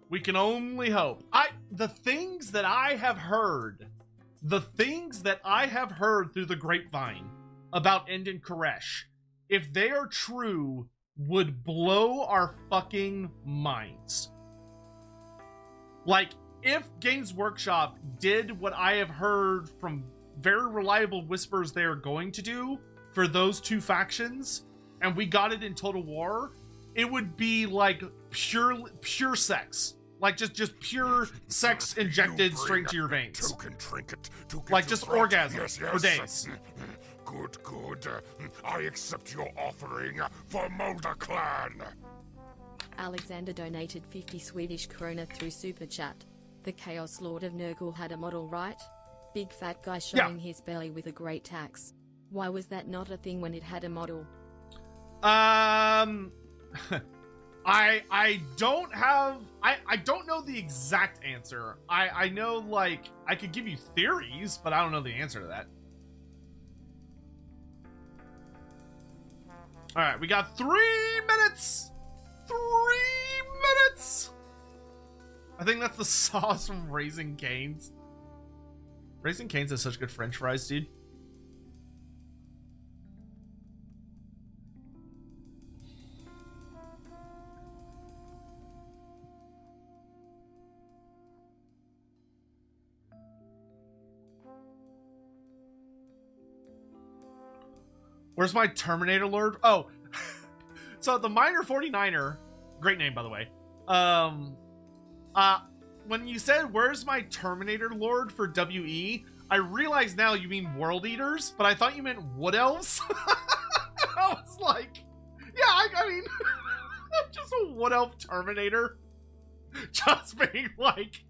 We can only hope. The things that I have heard through the grapevine about Endin Koresh, if they are true, would blow our fucking minds. Like, if Games Workshop did what I have heard from very reliable whispers they are going to do for those two factions, and we got it in Total War, it would be like pure sex. Like just pure sex injected straight to your veins. Token trinket to give Like to just Throt. orgasm Yes, yes. for days. Good, good. I accept your offering for Molder Clan. Alexander donated 50 Swedish krona through Super Chat. The Chaos Lord of Nurgle had a model, right? Big fat guy showing his belly with a great tax. Why was that not a thing when it had a model? I don't have I don't know the exact answer. I know, like, I could give you theories, but I don't know the answer to that. All right, we got 3 minutes. 3 minutes. I think that's the sauce from Raising Cane's. Raising Cane's is such good French fries, dude. Where's my Terminator Lord? Oh, so the Miner 49er, great name, by the way. When you said, where's my Terminator Lord for WE, I realize now you mean World Eaters, but I thought you meant Wood Elves. I was like, yeah, I mean, just a Wood Elf Terminator. Just being like,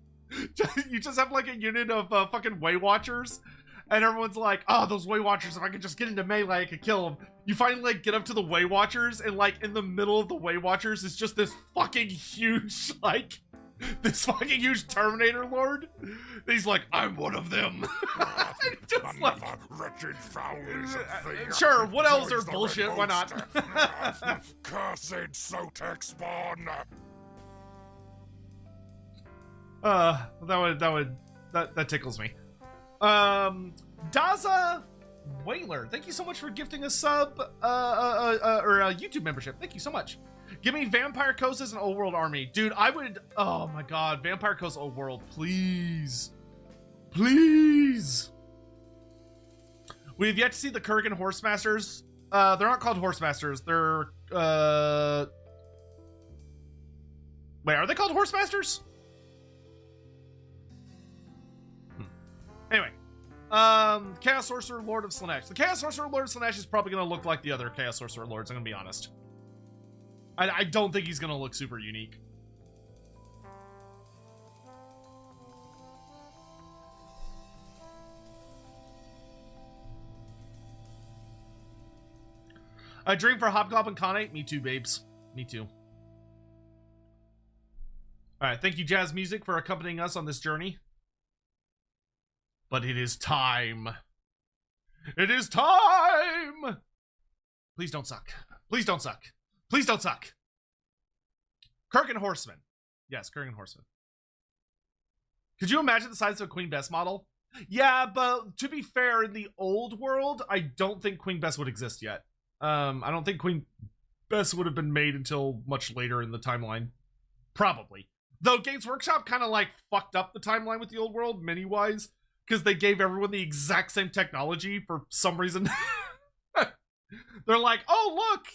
you just have like a unit of fucking Way Watchers. And everyone's like, oh, those Way Watchers, if I could just get into melee, I could kill them. You finally, like, get up to the Way Watchers, and, like, in the middle of the Way Watchers is just this fucking huge, like, This fucking huge Terminator lord. He's like, I'm one of them. Just like, Another wretched foul lizard thing. sure, what else Joins are the bullshit? red Why not? host. Cursed Sotek spawn. That tickles me. Daza Whaler, thank you so much for gifting a sub, or a YouTube membership. Thank you so much. Give me Vampire Coast as an old world army. Dude, I would, oh my god, Vampire Coast old world, please. Please. We have yet to see the Kurgan Horsemasters. They're not called Horsemasters. They're, wait, are they called Horsemasters? Anyway, Chaos Sorcerer Lord of Slaanesh. The Chaos Sorcerer Lord of Slaanesh is probably going to look like the other Chaos Sorcerer Lords, I'm going to be honest. I don't think he's going to look super unique. A dream for Hobgoblin Khanate? Me too, babes. Me too. Alright, thank you, Jazz Music, for accompanying us on this journey. But it is time. It is time! Please don't suck. Please don't suck. Please don't suck. Kurgan Horseman. Yes, Kurgan Horseman. Could you imagine the size of a Queen Bess model? Yeah, but to be fair, in the old world, I don't think Queen Bess would exist yet. I don't think Queen Bess would have been made until much later in the timeline. Probably. Though Games Workshop kind of like fucked up the timeline with the old world, many-wise, because they gave everyone the exact same technology for some reason. They're like, oh, look,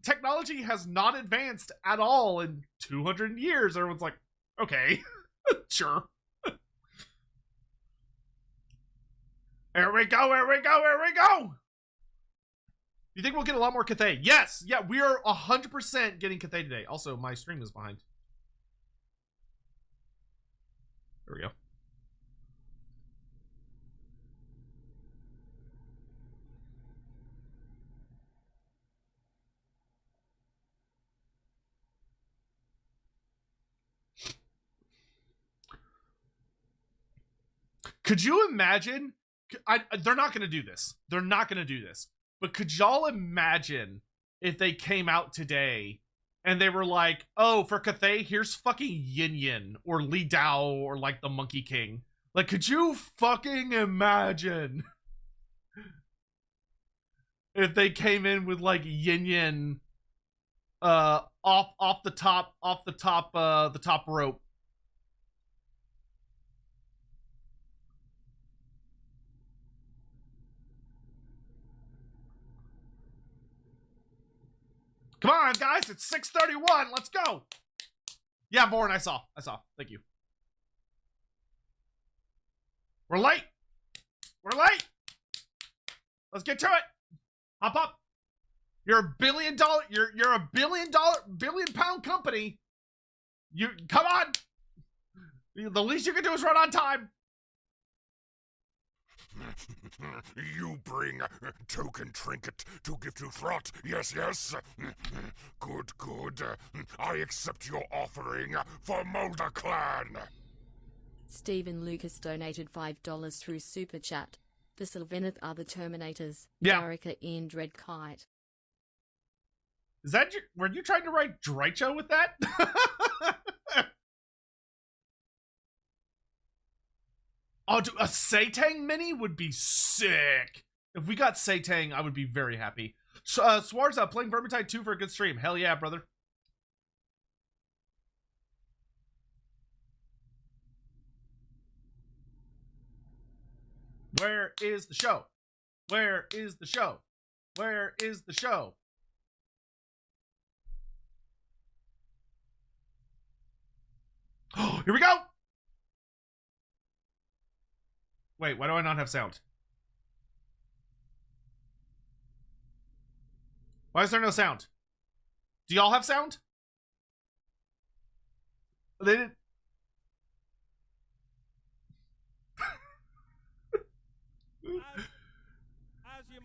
technology has not advanced at all in 200 years. Everyone's like, okay, sure. Here we go, here we go, here we go! You think we'll get a lot more Cathay? Yes! Yeah, we are 100% getting Cathay today. Also, my stream is behind. There we go. Could you imagine? They're not going to do this. They're not going to do this. But could y'all imagine if they came out today and they were like, oh, for Cathay, here's fucking Yin Yin or Li Dao or like the Monkey King. Like, could you fucking imagine if they came in with like Yin Yin off the top rope? Come on, guys, it's 6:31. Let's go. Yeah, Born, I saw. Thank you. We're late. We're late. Let's get to it. Hop up. You're a $1 billion. You're a billion pound company. You come on. The least you can do is run on time. You bring token trinket to give to Throt. Yes, yes. Good, good. I accept your offering for Molder Clan. Stephen Lucas donated $5 through Super Chat. The Sylvaneth are the Terminators. Yeah. Darika Ian Dreadkite. Is that were you trying to write Drycho with that? Oh, dude, a Satang mini would be sick. If we got Satang, I would be very happy. Swarza, playing Vermintide 2 for a good stream. Hell yeah, brother. Where is the show? Where is the show? Where is the show? Oh, here we go! Wait, why do I not have sound? Why is there no sound? Do y'all have sound? They didn't.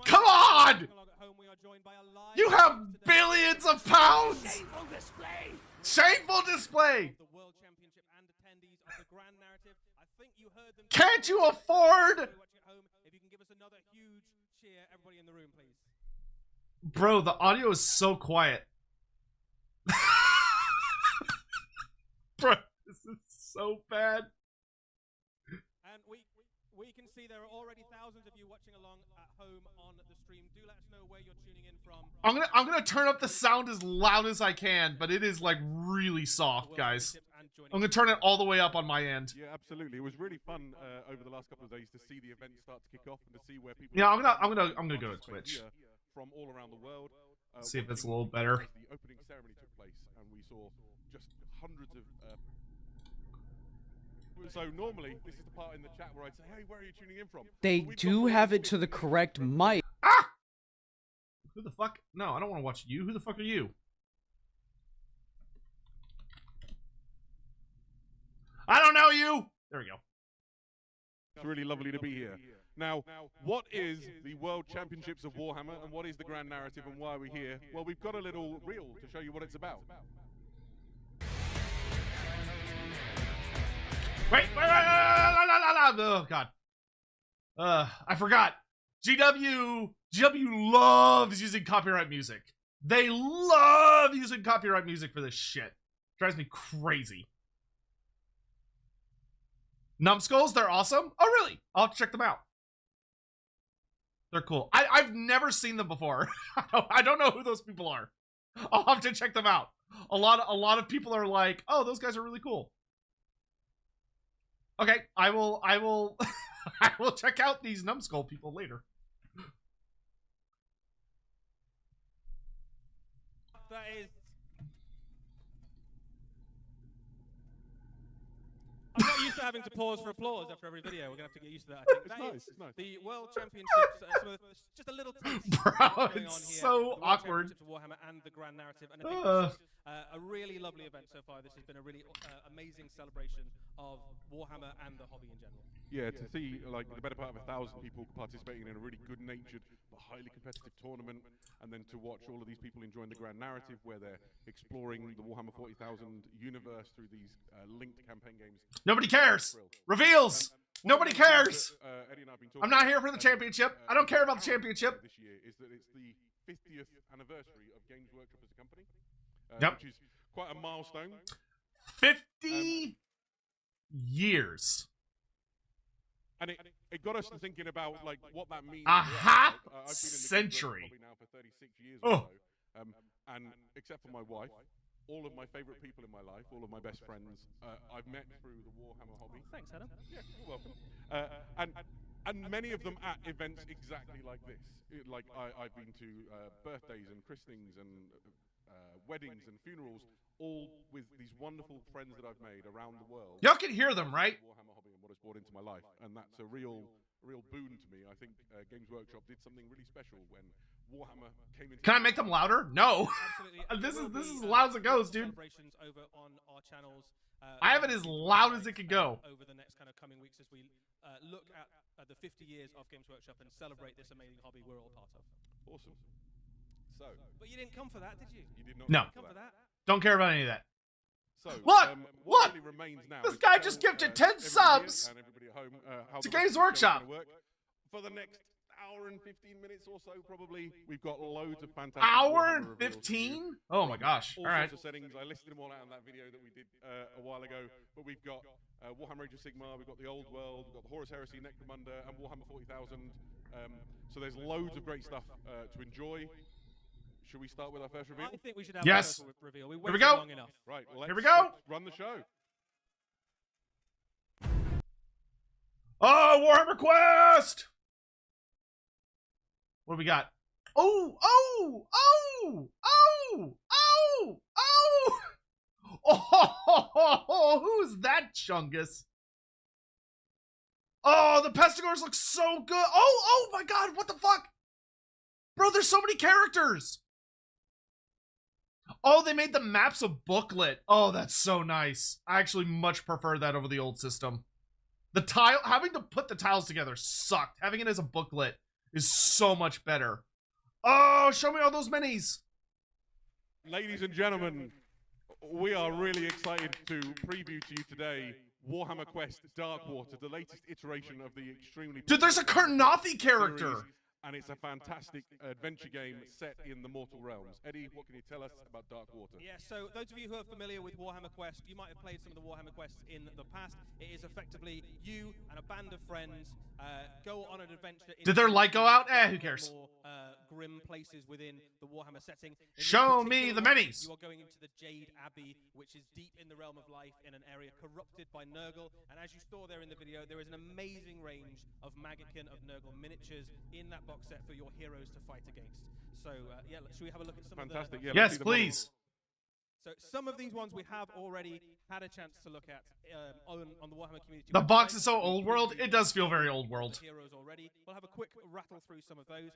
Come on! You have billions of pounds! Shameful display! Shameful display! The World Championship and think you heard them. Can't you afford? Watching at home, if you can give us another huge cheer, everybody in the room, please. Bro, the audio is so quiet. Bro, this is so bad. And we can see there are already thousands of you watching along at home on the stream. Do let us know where you're tuning in from. I'm gonna turn up the sound as loud as I can, but it is like really soft, guys. I'm gonna turn it all the way up on my end. Yeah, absolutely. It was really fun over the last couple of days to see the event start to kick off and to see where people. Yeah, I'm gonna go to Twitch. From all around the world. See if it's a little better. The opening ceremony took place, and we saw just hundreds of. So normally, this is the part in the chat where I'd say, "Hey, where are you tuning in from?" They do have it to the correct mic. Ah! Who the fuck? No, I don't want to watch you. Who the fuck are you? I don't know you! There we go. It's really lovely to be here. Now, what is the World Championships of Warhammer, and what is the grand narrative, and why are we here? Well, we've got a little reel to show you what it's about. Wait, oh god. I forgot. GW loves using copyright music. They love using copyright music for this shit. Drives me crazy. Numbskulls, they're awesome. Oh really? I'll have to check them out. They're cool. I've never seen them before. I don't know who those people are. I'll have to check them out. A lot of people are like, oh, those guys are really cool. Okay, I will I will check out these numbskull people later. That is. I'm not used to having to pause for applause after every video. We're gonna have to get used to that. I think It's that nice, is it's nice. The World Championships. Just a little taste. Bro, going it's on here. so The World awkward. Championships of Warhammer and the grand narrative, and I think this is a really lovely event so far. This has been a really amazing celebration of Warhammer and the hobby in general. Yeah, to see like the better part of 1,000 people participating in a really good-natured but highly competitive tournament, and then to watch all of these people enjoying the grand narrative where they're exploring the Warhammer 40,000 universe through these linked campaign games. Nobody cares. Reveals. Nobody cares. I'm not here for the championship. I don't care about the championship. This year is that it's the 50th anniversary of Games Workshop as a company, Yep. which is quite a milestone. 50 years. And it got us to thinking about like what that means. A for us. half Like, I've been in the century. hobby now for 36 years Oh. or so, and except for my wife, all of my favourite people in my life, all of my best friends, I've met through the Warhammer hobby. Thanks, Adam. Yeah, you're welcome. And many of them at events exactly like this. I've been to birthdays and christenings and weddings and funerals, all with these wonderful friends that I've made around the world. Y'all can hear them, right? Warhammer hobby and what it's brought into my life, and that's a real boon to me. I think Games Workshop did something really special when Warhammer came into. Can I make them louder? No. Absolutely. This There will is be, as loud as it goes, dude. Celebrations over on our channels. I have it as loud as it could go. Over the next kind of coming weeks as we look at the 50 years of Games Workshop and celebrate this amazing hobby we're all part of. Awesome. So. But you didn't come for that, did you? You did not. No. Come for that. Don't care about any of that. So, Look! what Look! really remains now This is guy to just tell, gifted 10 everybody here subs and everybody at home, how to the rest Games of the show's Workshop. gonna work. For the next hour and 15 minutes or so, probably, we've got loads of fantastic Hour Warhammer and reveals to you. 15? Oh my gosh. All All right. sorts of settings. I listed them all out in that video that we did a while ago. But we've got Warhammer Age of Sigmar, we've got the Old World, we've got the Horus Heresy, Necromunda, and Warhammer 40,000. So there's loads of great stuff to enjoy. Should we start with our first reveal? I think we should have Yes. a first reveal. We Here we waited go. long enough. Right. Well, Here we go. let's run the show. Oh, Warhammer Quest! What do we got? Oh, oh, oh, oh, oh, oh! Oh, who's that Chungus? Oh, the Pestigors look so good. Oh my god, what the fuck? Bro, there's so many characters. Oh, they made the maps a booklet. Oh, that's so nice. I actually much prefer that over the old system. The tile, having to put the tiles together sucked. Having it as a booklet is so much better. Oh, show me all those minis. Ladies and gentlemen, we are really excited to preview to you today Warhammer Quest Darkwater, the latest iteration of the extremely... Dude, there's a Karnathi character! series, and it's a fantastic adventure game set in the mortal realms. Eddie, what can you tell us about Darkwater? Yeah, so those of you who are familiar with Warhammer Quest, you might have played some of the Warhammer Quests in the past. It is effectively you and a band of friends go on an adventure. Did their light go out? Who cares? More, grim places within the Warhammer setting. Show me the minis! You are going into the Jade Abbey, which is deep in the realm of life in an area corrupted by Nurgle. And as you saw there in the video, there is an amazing range of Magican of Nurgle miniatures in that box set for your heroes to fight against. So, yeah, should we have a look at some Fantastic. of the... Yeah, Yes, please. So some of these ones we have already had a chance to look at on the Warhammer community. The box website. is so old world, it does feel very old world. Heroes already. We'll have a quick rattle through some of those.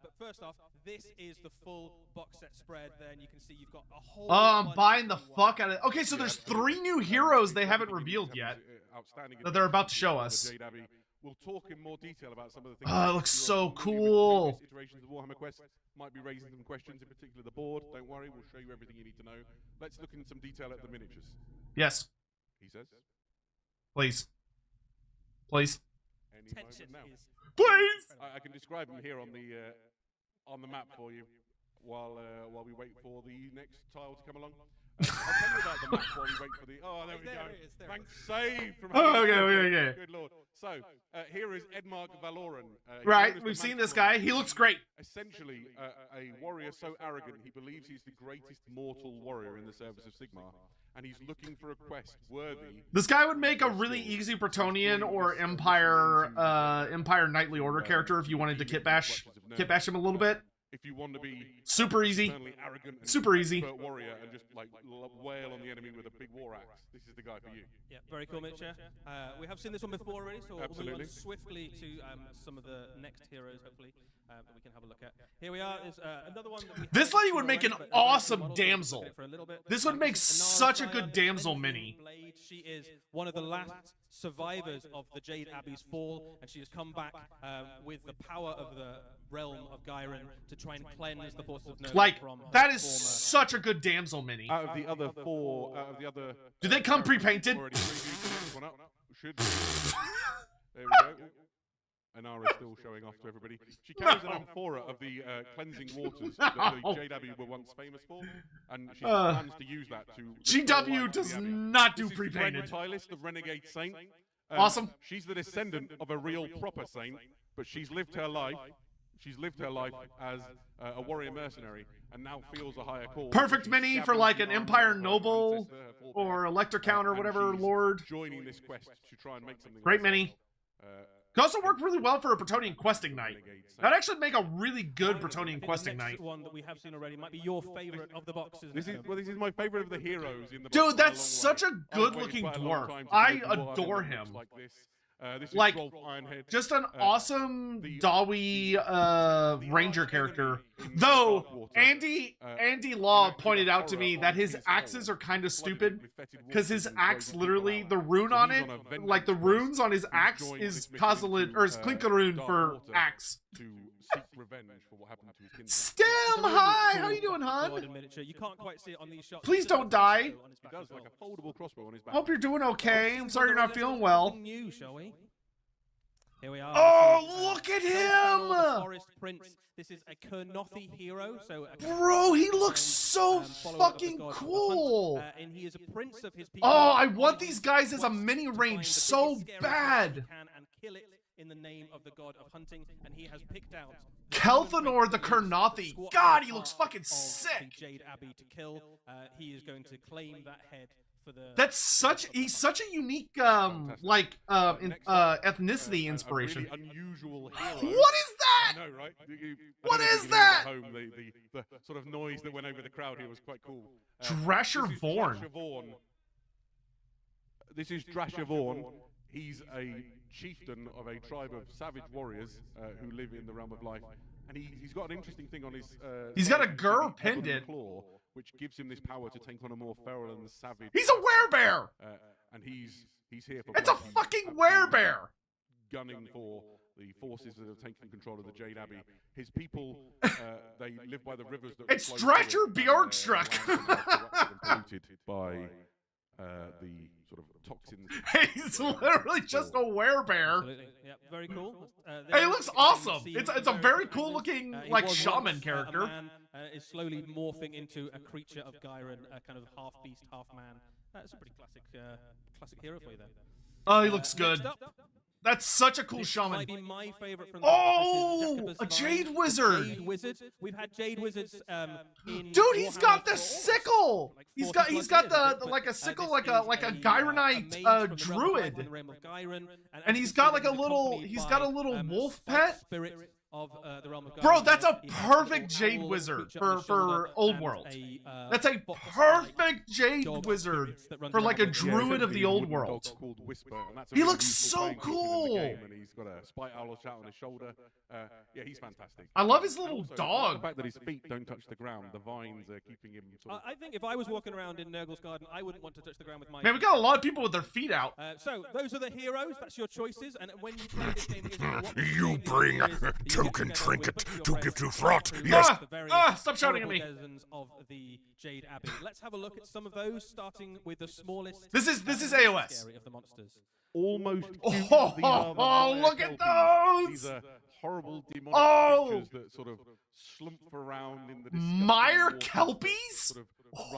But first off, this is the full box set spread. There, and you can see you've got a whole. I'm bunch buying the of fuck out of it. Okay, so there's 3 new heroes they haven't revealed yet Outstanding that they're about to show of us. Jade Abbey. We'll talk in more detail about some of the things. Oh, it looks you so are familiar with. cool. Previous iterations of Warhammer Quest might be raising some questions, in particular the board. Don't worry, we'll show you everything you need to know. Let's look in some detail at the miniatures. Yes, He says. please. Please. Any Tension moment now. is. Please! I can describe them here on the map for you while we wait for the next tile to come along. I'll tell you about the map while we wait for the. Oh, there we There go. it is, there it Thanks, save from. Oh, okay. Good lord. So here is Edmark Valoran. He's Right, known as we've the seen this Manticore. guy. He looks great. Essentially, a warrior so arrogant he believes he's the greatest mortal warrior in the service of Sigmar, and he's looking for a quest worthy. This guy would make a really easy Bretonian or Empire Knightly Order character if you wanted to kit bash him a little bit. If you want to be Super easy. eternally arrogant and Super easy. expert warrior and just like wail on the enemy with a big war axe, this is the guy for you. Yeah, very cool miniature. We have seen this one before already, so we'll move Absolutely. on swiftly to some of the next heroes, hopefully, that we can have a look at. Here we are. There's another one that we This haven't lady seen would make already, an but a very awesome cool model, so we'll damsel. look at it for a little bit. This would make This is Anara such a Sire, good damsel Cleansing mini. Blade. She is one of the last survivors of the Jade Abbey's fall, and she has come back with the power of the realm of Gyron to try and cleanse the forces of Nurgle Like, from that her is former such a good damsel mini. Out of the other four, Do they come pre-painted? already previewed, this one up. Should. There we go. Anara's still showing off to everybody. She carries an amphora of the cleansing waters that the Jade Abbey were once famous for, and she plans to use that to. GW does not do This is pre-painted. Tylis, the renegade saint. Awesome. She's the descendant of a real proper saint, but she's lived her life. She's lived her life as a warrior mercenary, and now feels a higher call. Perfect She's mini for scavenged like the an armor Empire of her Noble ancestor, her forebear, or Elector Count or and whatever she's lord. joining this quest to try and make something. of Great herself. mini. Could also work really well for a Bretonian questing knight. That'd actually make a really good Bretonian The questing next knight. one that we have seen already might be your favorite of the boxes. This is my favorite of the heroes in the box Dude, by a that's long such way. a I've waited good-looking quite a long dwarf. time to I see a dwarf adore that looks him. Like this. This is Like, Rolf Ironhead. Just an awesome the- Dawi Ranger character. Though Andy Law pointed out to me that his axes are kind of stupid because his axe literally the rune on it, like the runes on his axe is Kozilin or is Klinkarune for axe. To seek revenge for what happened to his kinsman. Stem, hi, how you doing, Sword hon? and miniature. You can't quite see it on these shots. Please don't die. He does like a foldable crossbow on his back. Hope you're doing okay. I'm sorry you're not feeling well. Something new, shall we? Here we are. Oh, This is, look at Felfel, the him! Forest Prince. This is a Kurnothi hero. So Bro, he looks so follower of the fucking god of the cool. hunt, and he is a prince of his people. Oh, I He want these guys as a wants mini to range find the so biggest, scariest bad. creature he can and kill it in the name of the god of hunting, and he has picked out Kelthanor the Kurnothi. God, he looks fucking of sick. the Jade Abbey to kill. He is going to claim that head for the. That's such he's such a unique ethnicity inspiration. A really unusual hero. What is that? I know, right? What I don't know if is you can hear that? at home, the sort of noise that went over the crowd here was quite cool. Drasher This is Vorn. Drasher Vorn. This is Drasher Vorn. He's a chieftain of a tribe of savage warriors who live in the realm of life, and he's got an interesting thing on his. He's got a side, gur the ebon pendant. claw, which gives him this power to take on a more feral and savage. He's a werebear. And he's here for. It's a blood. He's fucking absolutely werebear. gunning for the forces that have taken control of the Jade Abbey. His people, they live by the rivers that. It's flow through Dratcher it, and, Bjorkstruck. lands are now corrupted and polluted by the sort of toxins. He's literally just a werebear. Absolutely. Yeah, very cool. Hey, he looks awesome. See It's a very cool looking he like was shaman once, character. A man, is slowly morphing into a creature of Gyron, a kind of half beast, half man. It's a pretty classic hero for you there. Oh, he looks good. Next up, That's such a cool this shaman. might be my favorite from Oh, this is a Jacobus Jade Vine, Wizard. Jade Wizard. We've had Jade Wizards in Dude, he's Warhammer got the for sickle. like He's 40 got plus the years, I think, like a but, sickle, this like a is Gyronite mage from the realm of druid. life in the realm of Gyron, And as he's you got can like see, a he's little accompanied he's by, got a little wolf Spike pet. Spirit of the realm of Gyron. Bro, that's a He has a perfect little Jade owl Wizard creature on his for shoulder Old and World. a, That's a box-like perfect Jade dog Wizard spirits that runs for like a around with him. druid of the essentially a Old wooden World. dog called Whisper, and that's a He really looks useful so playing feature in the cool. game, and he's got a spite owl shout on his shoulder. Yeah, he's fantastic. I love his And little also, dog. The fact that his feet don't touch the ground, the vines are keeping him sort of. I think if I was walking around in Nurgle's garden, I wouldn't want to touch the ground with my Man, we feet. got a lot of people with their feet out. So those are the heroes. That's your choices. And when you play this game, what You bring is that you get token together trinket with your to friends give to and Throt. through Yes. the various Stop shouting at horrible me. denizens of the Jade Abbey. Let's have a look at some of those, starting with the smallest. This is and AOS. scary of the monsters. Almost. Oh, cute. oh, These are the oh, Maya look at kelpies. those! These are horrible demonic Oh! creatures that sort of slump around in the Meyer disgusting Kelpies? sort of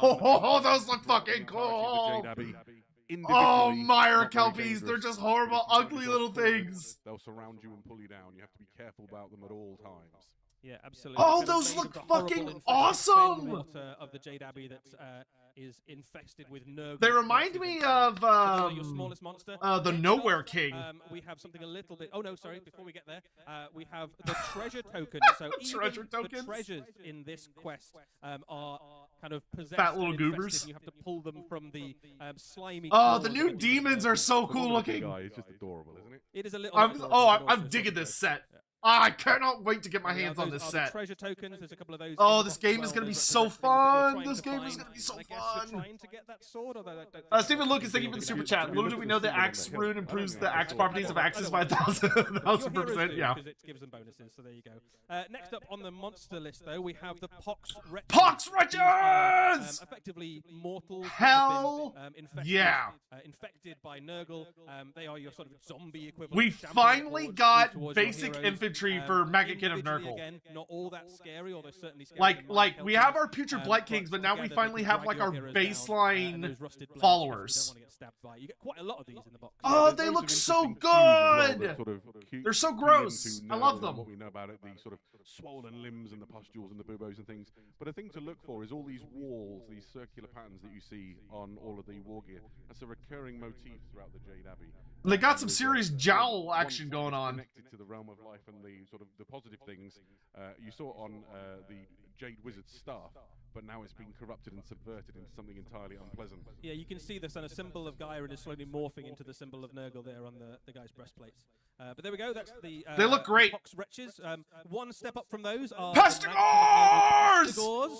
Oh, run those look throughout fucking the entirety of the cool. Jade Abbey. Oh, Individually, Meyer not very Kelpies, they're dangerous, just but horrible, if you find ugly yourself little cornered, things. They'll surround you and pull you down. You have to be careful about them at all times. Yeah, absolutely. Oh, Kind of those made look of the horrible fucking infested awesome! fen water of the Jade Abbey that is infested with Nurgle. They remind me of your smallest monster. the Next Nowhere up, King. We have something a little bit. Oh no, sorry. Before we get there, we have the treasure tokens. So Treasure even tokens? the treasures in this quest are kind of possessed. Fat little and infested, goobers. and you have to pull them from the slimy. Oh, the claws new of demons are so cool looking. Guy is just adorable, isn't it? It is a little. I'm bit adorable, but also digging sort of this good. set. Yeah. I cannot wait to get my Yeah, hands on those this are the set. treasure tokens. There's a couple of those. Oh, in the this box game as is well. gonna be Those so represent things that you're fun. trying This to game is find, gonna be so and I guess fun. You're trying to get that sword, although I don't think Stephen that's Lucas, thank you for the super chat. Little do we know the axe rune improves the axe properties of axes by 1,000%. Yeah. Because it gives them bonuses, so there you go. Next up on the monster list, though, we have the Pox Wretches. Pox These are, Wretches! effectively mortals. Hell that have been, infested, yeah. Infected by Nurgle. They are your sort of zombie equivalent. We Shampoo finally hordes got towards your basic heroes. infantry for Maggot Kid of Individually, Nurgle. Again, not all that scary, although certainly scary. Like we have our Putrid Blight Kings, but now we finally have like our baseline followers. You get quite a lot of these in the box. Oh, There's they loads look of so interesting cues as well good! that sort of They're so key gross. into I love Nurgle them. and what we know about it, the sort of swollen limbs and the pustules and the buboes and things. But a thing to look for is all these walls, these circular patterns that you see on all of the war gear. That's a recurring motif throughout the Jade Abbey. They got some There's serious a- jowl one action thing going on. Connected to the realm of life and the sort of the positive things you saw on the Jade Wizard staff, but now it's been corrupted and subverted into something entirely unpleasant. Yeah, you can see the kind of symbol of Gyron is slowly morphing into the symbol of Nurgle there on the guy's breastplates. But there we go. That's the. They look great. Pox Wretches. One step up from those are Pestigores! Pestigores.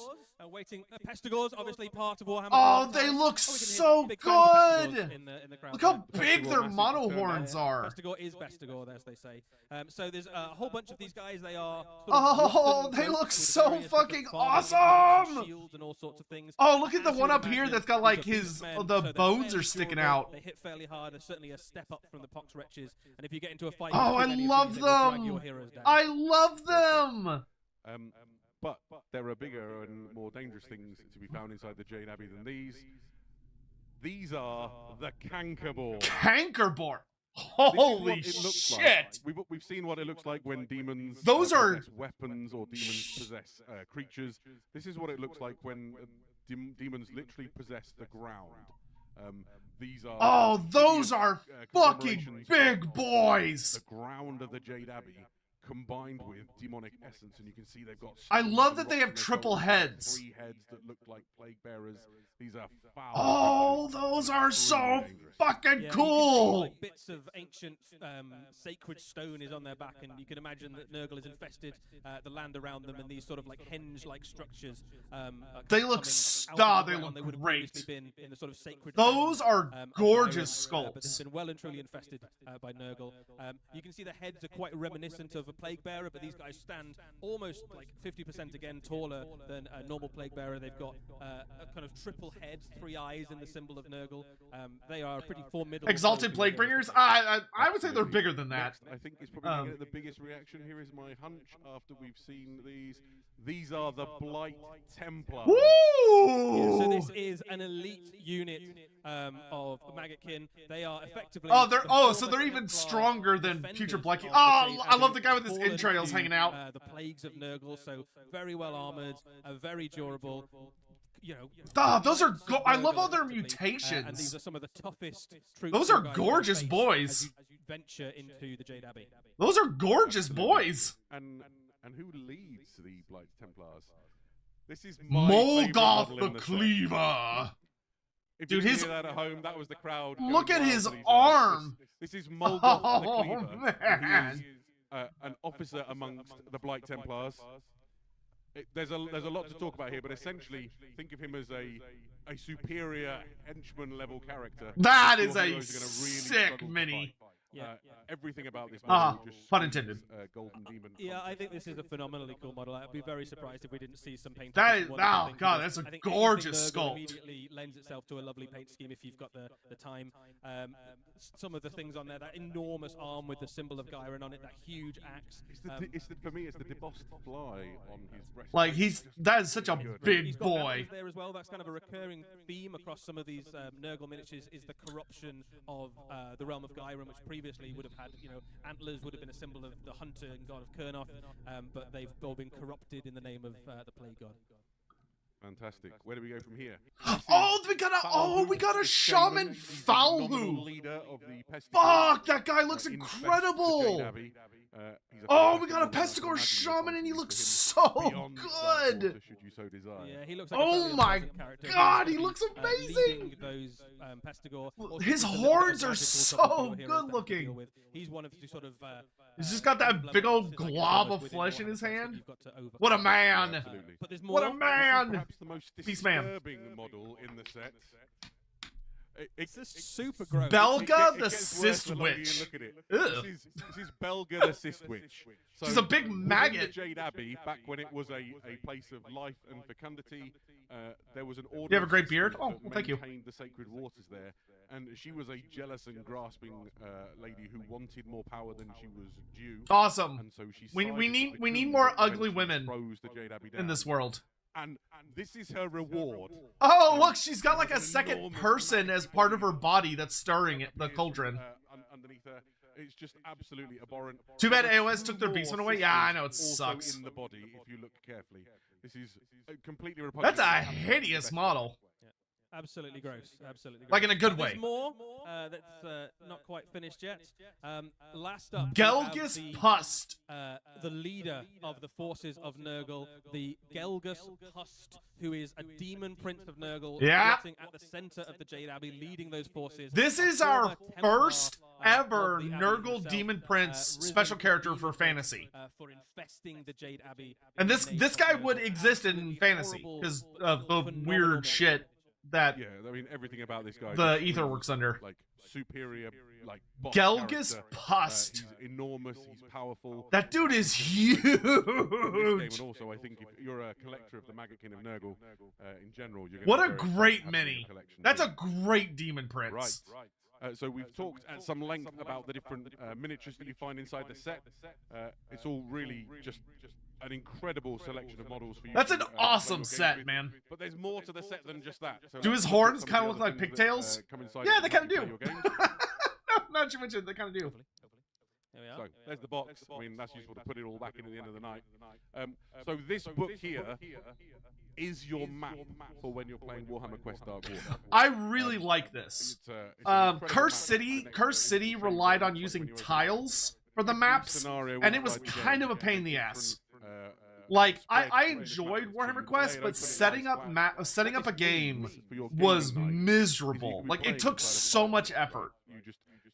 Waiting. Pestigores, obviously part of Warhammer. Oh, for a long they time. look we can hear so big fans of good! Pestigores in the crowd Look how there. big their Pestigore mono massive horns turn. are. Pestigore is Pestigore, as they say. So there's a whole bunch of these guys. They are. Oh, they look so fucking awesome! Shields and all sorts of things. Oh, look at the As you one would up here imagine, that's got these like are his beastmen, the so they're bones fairly are sticking durable. out. They hit fairly hard. There's certainly a step up from the Pox Wretches. And if you get into a fight, Oh, with I too many of love these, they will drag them! your heroes down. I love them! But there are bigger and more dangerous things to be found inside the Jade Abbey than these. These are the Cankerborn. Cankerborn! This is Holy what it looks shit! Like. We've seen what it looks like when demons Those are- possess weapons or demons possess creatures. This is what it looks like when demons literally possess the ground. These are Oh, those are fucking conglomerations big of boys! The ground of the Jade Abbey combined with demonic essence, and you can see they've got. I love scales that and they rocks have on their triple shoulders, heads. 3 heads that look like plague bearers. These are foul. Oh, creatures. those are so Extremely dangerous. fucking Yeah, you can see, cool! like, bits of ancient sacred stone is on their back, and you can imagine that Nurgle has infested the land around them, and these sort of like henge-like structures. Are They look coming out of the they ground. look would have great. previously been in the sort of sacred. Those are of gorgeous Gyron, but they've sculpts. been well and truly infested by Nurgle. You can see the heads are quite reminiscent of Plague Bearer, but these guys stand almost like 50% again taller than a normal Plague Bearer. They've got a kind of triple head, 3 eyes in the symbol of Nurgle. They are pretty formidable. Exalted Plaguebringers? I would say they're bigger than that. Next, I think it's probably going to get the biggest reaction. Here is my hunch after we've seen these. These are the Blight Templars. Woo! Yeah, so this is an elite unit of Maggotkin. They are effectively. So they're even stronger than future Blackie. Oh, I love the guy with his entrails hanging out. The plagues of Nurgle, so very well armored, very durable. You know, those are. I love all their mutations. And these are some of the toughest troops. Those are gorgeous boys. As you venture into the Jade Abbey. Those are gorgeous boys. And who leads the Blight Templars? This is Molgoth the Cleaver. If you hear that at home, that was the crowd. Look at his arm. This is Molgoth the Cleaver. Man. He is an officer amongst the Blight Templars. There's a lot to talk about here, but essentially, think of him as a superior henchman level character. That is a sick mini. Everything about this model just pun intended. Golden Demon. Yeah, I think this is a phenomenally cool model. I'd be very surprised if we didn't see some paint. God, that's a gorgeous sculpt. Immediately lends itself to a lovely paint scheme if you've got the time. Some of the things on there, that enormous arm with the symbol of Gyron on it, that huge axe. For me, it's the debossed fly on his breast. Like that is such a big boy. There as well. That's kind of a recurring theme across some of these Nurgle miniatures. Is the corruption of the realm of Gyron, which previously would have had, antlers would have been a symbol of the hunter and god of Kurnoth, but they've all been corrupted in the name of the plague god. Fantastic. Where do we go from here? We got a shaman Falhu. Leader of the Fuck, that guy looks incredible. We got a Pestigore shaman and he looks so good. Should you so desire. Yeah, he looks like oh my god, he looks amazing. Those Pestigore. His horns are so good looking. He's one of the sort of. He's just got that big old glob of flesh in his hand. What a man! But there's more. What a man! Perhaps the most Beast man. disturbing model in the set. It's just super gross. Belga the Cyst Cistwitch. This is Belga the Cistwitch. So she's a big maggot. In the Jade Abbey, back when it was a place of life and fecundity, there was an order. You have a great beard? Oh, well, thank you. Maintained the sacred waters there, and she was a jealous and grasping lady who wanted more power than she was due. Awesome. And so she we need more ugly women in this world. And this is her reward. Oh, look, she's got like a second person as part of her body that's stirring it, the cauldron. Underneath her, it's just absolutely abhorrent. Too bad AOS took their beastman away. Yeah, I know, it sucks. In the body, if you look carefully, this is completely repugnant. That's a hideous model. Absolutely gross. Absolutely gross. Like in a good way. There's more that's not quite finished yet. Last up, Gelgus Pust. The leader of the forces of Nurgle, the Gelgus Pust, who is a demon prince of Nurgle, sitting at the center of the Jade Abbey, leading those forces. This is our first ever Nurgle demon prince special character for fantasy. For infesting the Jade Abbey. And this guy would exist in fantasy because of the weird shit that I mean everything about this guy. The ether works under. Like superior, like Gelgus Pust. He's enormous. He's powerful. That dude is huge. And also, I think if you're a collector of the Maggotkin of Nurgle, in general, you're what a great mini. That's a great demon prince. Right. So we've talked at some length about the different miniatures that you find inside the set. It's all really just an incredible selection of models for you. That's an awesome set, man. But there's more to the set than just that. So do his horns kind of look like pigtails? Yeah, they kind of do. No, not you mentioned they kind of do. So there's the box. I mean, that's useful to put it all back in at the end of the night. So this book here is your map for when you're playing Warhammer Quest Dark Water. I really like this. Curse City relied on using tiles for the maps, and it was kind of a pain in the ass. Like I enjoyed Warhammer Quest, but setting up a game was miserable. Like it took so much effort.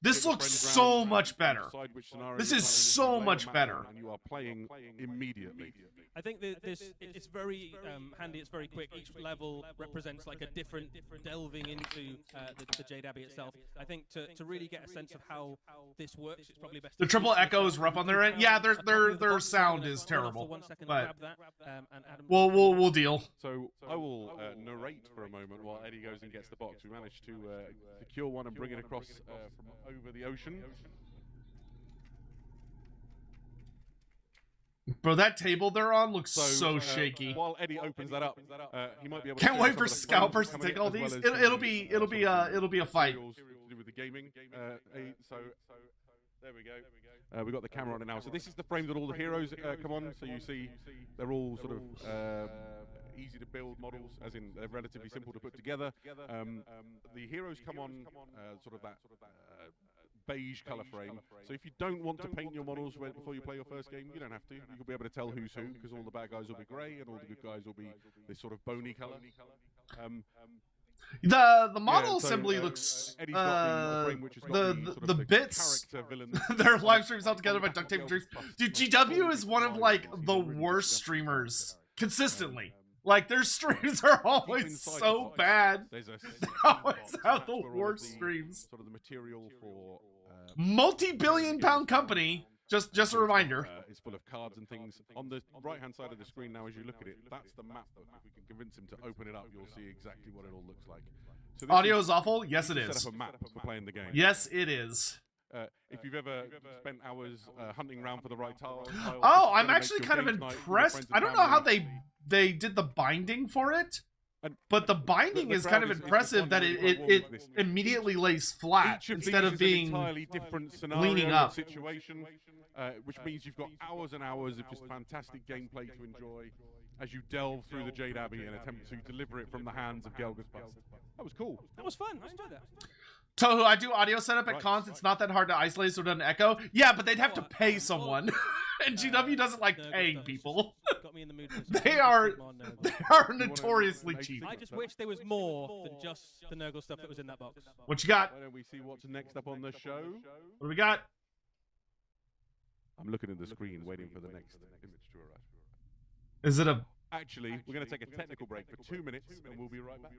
This get your looks friends so round, much better. decide which scenario This you're is playing, so lay a much map better. down, and you are playing immediately. I think it's very handy. It's very quick. Each level represents like a different delving into the Jade Abbey itself. I think to really get a sense of how this works, it's probably best. The triple echo is rough on their end. Yeah, their sound is terrible, but we'll deal. So I will narrate for a moment while Eddie goes and gets the box. We managed to secure one and bring it across from over the ocean. Bro, that table they're on looks so shaky. While Eddie opens that up, he might be able. Can't to wait for Scalpers to take all these. It'll be a fight. To do with the gaming. So there we go. We've got the camera on it now. So this is the frame that all the heroes come on. So you see, they're all sort of easy to build models, as in they're relatively simple to put together. The heroes come on sort of that beige color frame. So if you don't want to paint your models before you play your first game, you don't have to. You'll be able to tell who's who, because all the bad guys will be grey and all the good guys will be this sort of bony color. The model assembly looks Eddie's got the frame, which has got the bits their live streams all together by duct tape streams. Dude, GW is one of like the worst streamers consistently. Like their streams are always so bad. They always have the worst streams. Sort of the material for multi-billion-pound company. Just a reminder. It's full of cards and things. On the right-hand side of the screen now, as you look at it, that's the map. If we can convince him to open it up, you'll see exactly what it all looks like. So audio is awful. Yes, it is. Set up a map for playing the game. Yes, it is. If you've ever spent hours hunting around for the right tile. Oh, I'm actually kind of impressed. I don't know how they did the binding for it. But the binding is kind of impressive that it immediately lays flat instead of being entirely different scenario leaning up. Situation, which means you've got hours and hours of just fantastic gameplay to enjoy as you delve through the Jade Abbey and attempt to deliver it from the hands of Gelga's Bust. That was cool. That was fun. I enjoyed that. Tohu, I do audio setup at cons. It's not that hard to isolate so it doesn't echo. Yeah, but they'd have to pay someone. And GW doesn't like paying people. Got me in the mood they are notoriously cheap. I just wish there was more than just the Nurgle stuff that was in that box. What you got? Why don't we see what's next up on the show? What do we got? I'm looking at the screen waiting for the next image to arrive. Is it a... Actually, we're going to take a technical break for 2 minutes and we'll be right back.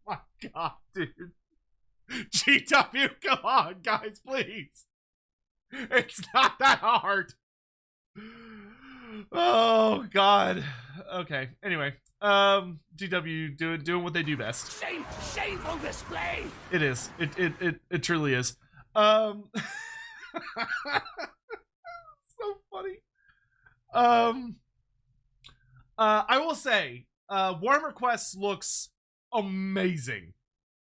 My God, dude. GW, come on, guys, please. It's not that hard. Oh, God. Okay, anyway. GW doing what they do best. Shameful display! It is. It truly is. So funny. I will say, Warhammer Quest looks amazing.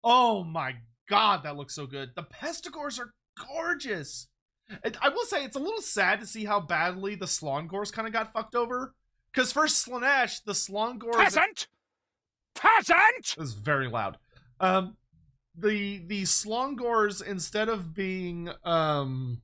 Oh my God, that looks so good. The Pestigors are gorgeous. I will say it's a little sad to see how badly the Slongors kind of got fucked over. Because for Slanesh, the Slongors... Peasant! It was very loud. The Slongors, instead of being the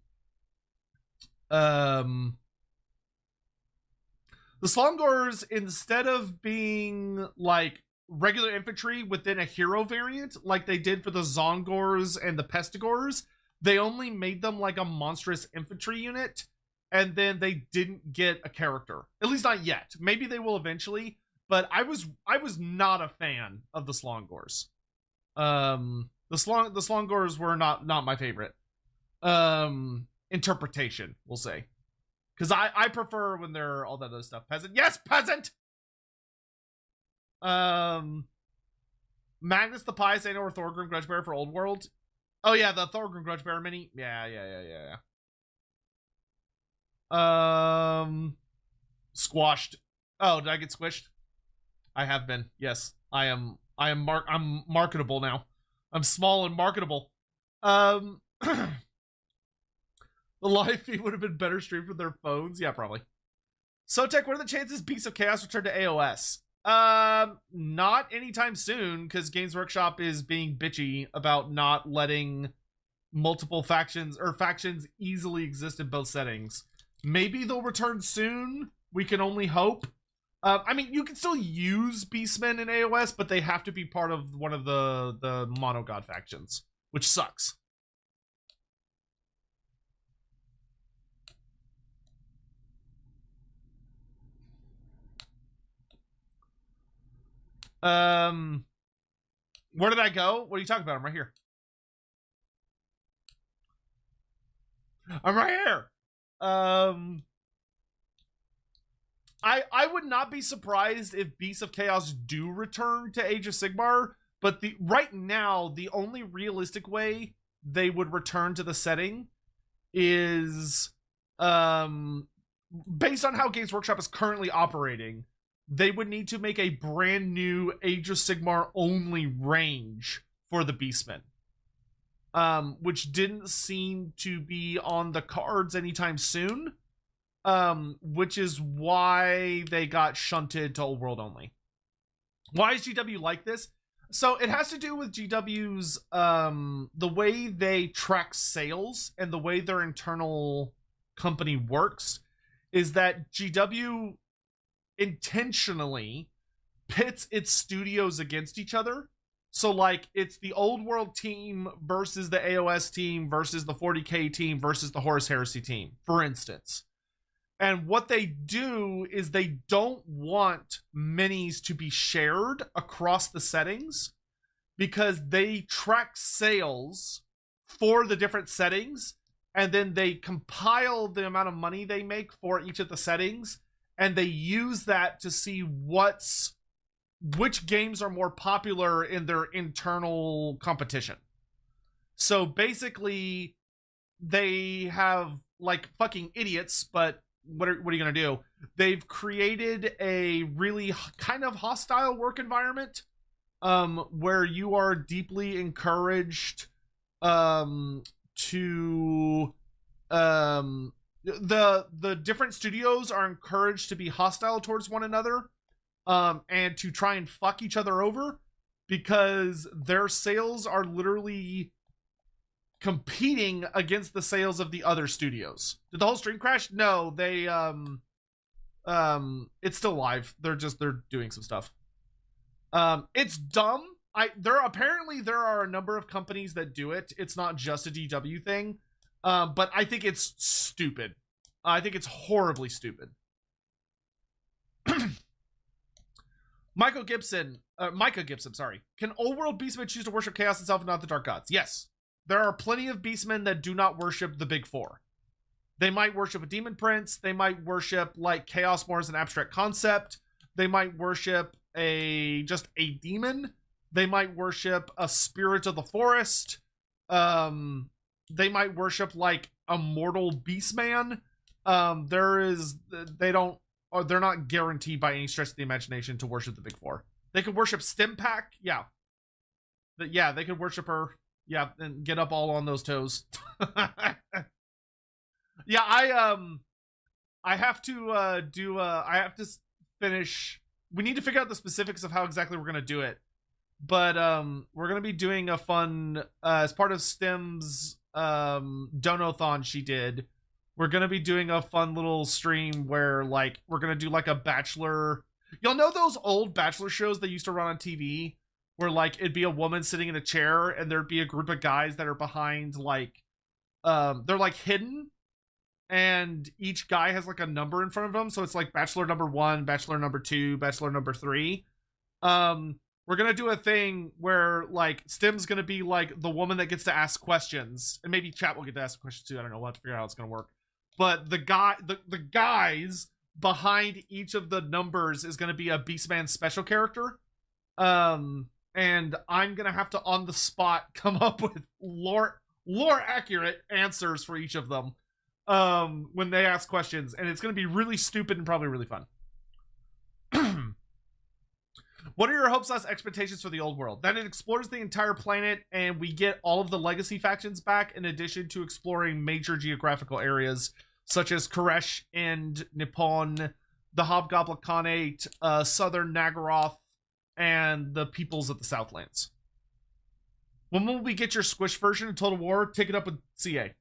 Slongors, instead of being like regular infantry within a hero variant like they did for the Zongors and the Pestigors, they only made them like a monstrous infantry unit, and then they didn't get a character. At least not yet. Maybe they will eventually, but I was not a fan of the Slongors. The Slongors were not my favorite. Interpretation, we'll say. Because I prefer when they're all that other stuff. Peasant. Yes, peasant! Magnus the Pious Anno or Thorgrim Grudgebearer for Old World. Oh yeah, the Thorgrim Grudgebearer mini. Yeah. Squashed. Oh, did I get squished? I have been. Yes. I'm marketable now. I'm small and marketable. The live feed would have been better streamed with their phones. Yeah, probably. Sotek, what are the chances Beasts of Chaos return to AOS? Not anytime soon, because Games Workshop is being bitchy about not letting multiple factions easily exist in both settings. Maybe they'll return soon. We can only hope. I mean, you can still use beastmen in AOS, but they have to be part of one of the mono god factions, which sucks. Where did I go? What are you talking about? I'm right here. I'm right here. I would not be surprised if Beasts of Chaos do return to Age of Sigmar, but right now the only realistic way they would return to the setting is based on how Games Workshop is currently operating. They would need to make a brand new Age of Sigmar only range for the Beastmen, which didn't seem to be on the cards anytime soon, which is why they got shunted to Old World only. Why is GW like this? So it has to do with GW's the way they track sales and the way their internal company works is that GW intentionally pits its studios against each other. So like it's the Old World team versus the AOS team versus the 40K team versus the Horus Heresy team, for instance. And what they do is they don't want minis to be shared across the settings because they track sales for the different settings and then they compile the amount of money they make for each of the settings and they use that to see which games are more popular in their internal competition. So basically they have like fucking idiots, but what are you gonna do? They've created a really kind of hostile work environment where you are deeply encouraged to the different studios are encouraged to be hostile towards one another and to try and fuck each other over because their sales are literally competing against the sales of the other studios. Did the whole stream crash? No, they it's still live. They're doing some stuff. It's dumb. There are a number of companies that do it. It's not just a DW thing. But I think it's stupid. I think it's horribly stupid. Micah Gibson, sorry. Can Old World Beastmen choose to worship Chaos itself and not the Dark Gods? Yes. There are plenty of Beastmen that do not worship the Big Four. They might worship a Demon Prince. They might worship like Chaos more as an abstract concept. They might worship just a demon. They might worship a spirit of the forest. They might worship like a mortal beastman. They're not guaranteed by any stretch of the imagination to worship the Big Four. They could worship Stimpak, yeah. They could worship her, yeah, and get up all on those toes. Yeah, I have to finish. We need to figure out the specifics of how exactly we're gonna do it. But we're gonna be doing a fun as part of Stim's donathon she did. We're gonna be doing a fun little stream where like we're gonna do like a bachelor. Y'all know those old bachelor shows they used to run on TV where like it'd be a woman sitting in a chair and there'd be a group of guys that are behind like they're like hidden and each guy has like a number in front of them, so it's like bachelor number 1, bachelor number 2, bachelor number 3. We're gonna do a thing where like Stim's gonna be like the woman that gets to ask questions, and maybe chat will get to ask questions too. I don't know. We'll have to figure out how it's gonna work. But the guys behind each of the numbers is gonna be a Beastman special character. And I'm gonna have to on the spot come up with lore accurate answers for each of them when they ask questions, and it's gonna be really stupid and probably really fun. What are your hopes / expectations for the Old World? That it explores the entire planet and we get all of the legacy factions back in addition to exploring major geographical areas such as Koresh and Nippon, the Hobgoblin Khanate, Southern Nagaroth, and the peoples of the Southlands. When will we get your squish version of Total War? Take it up with CA.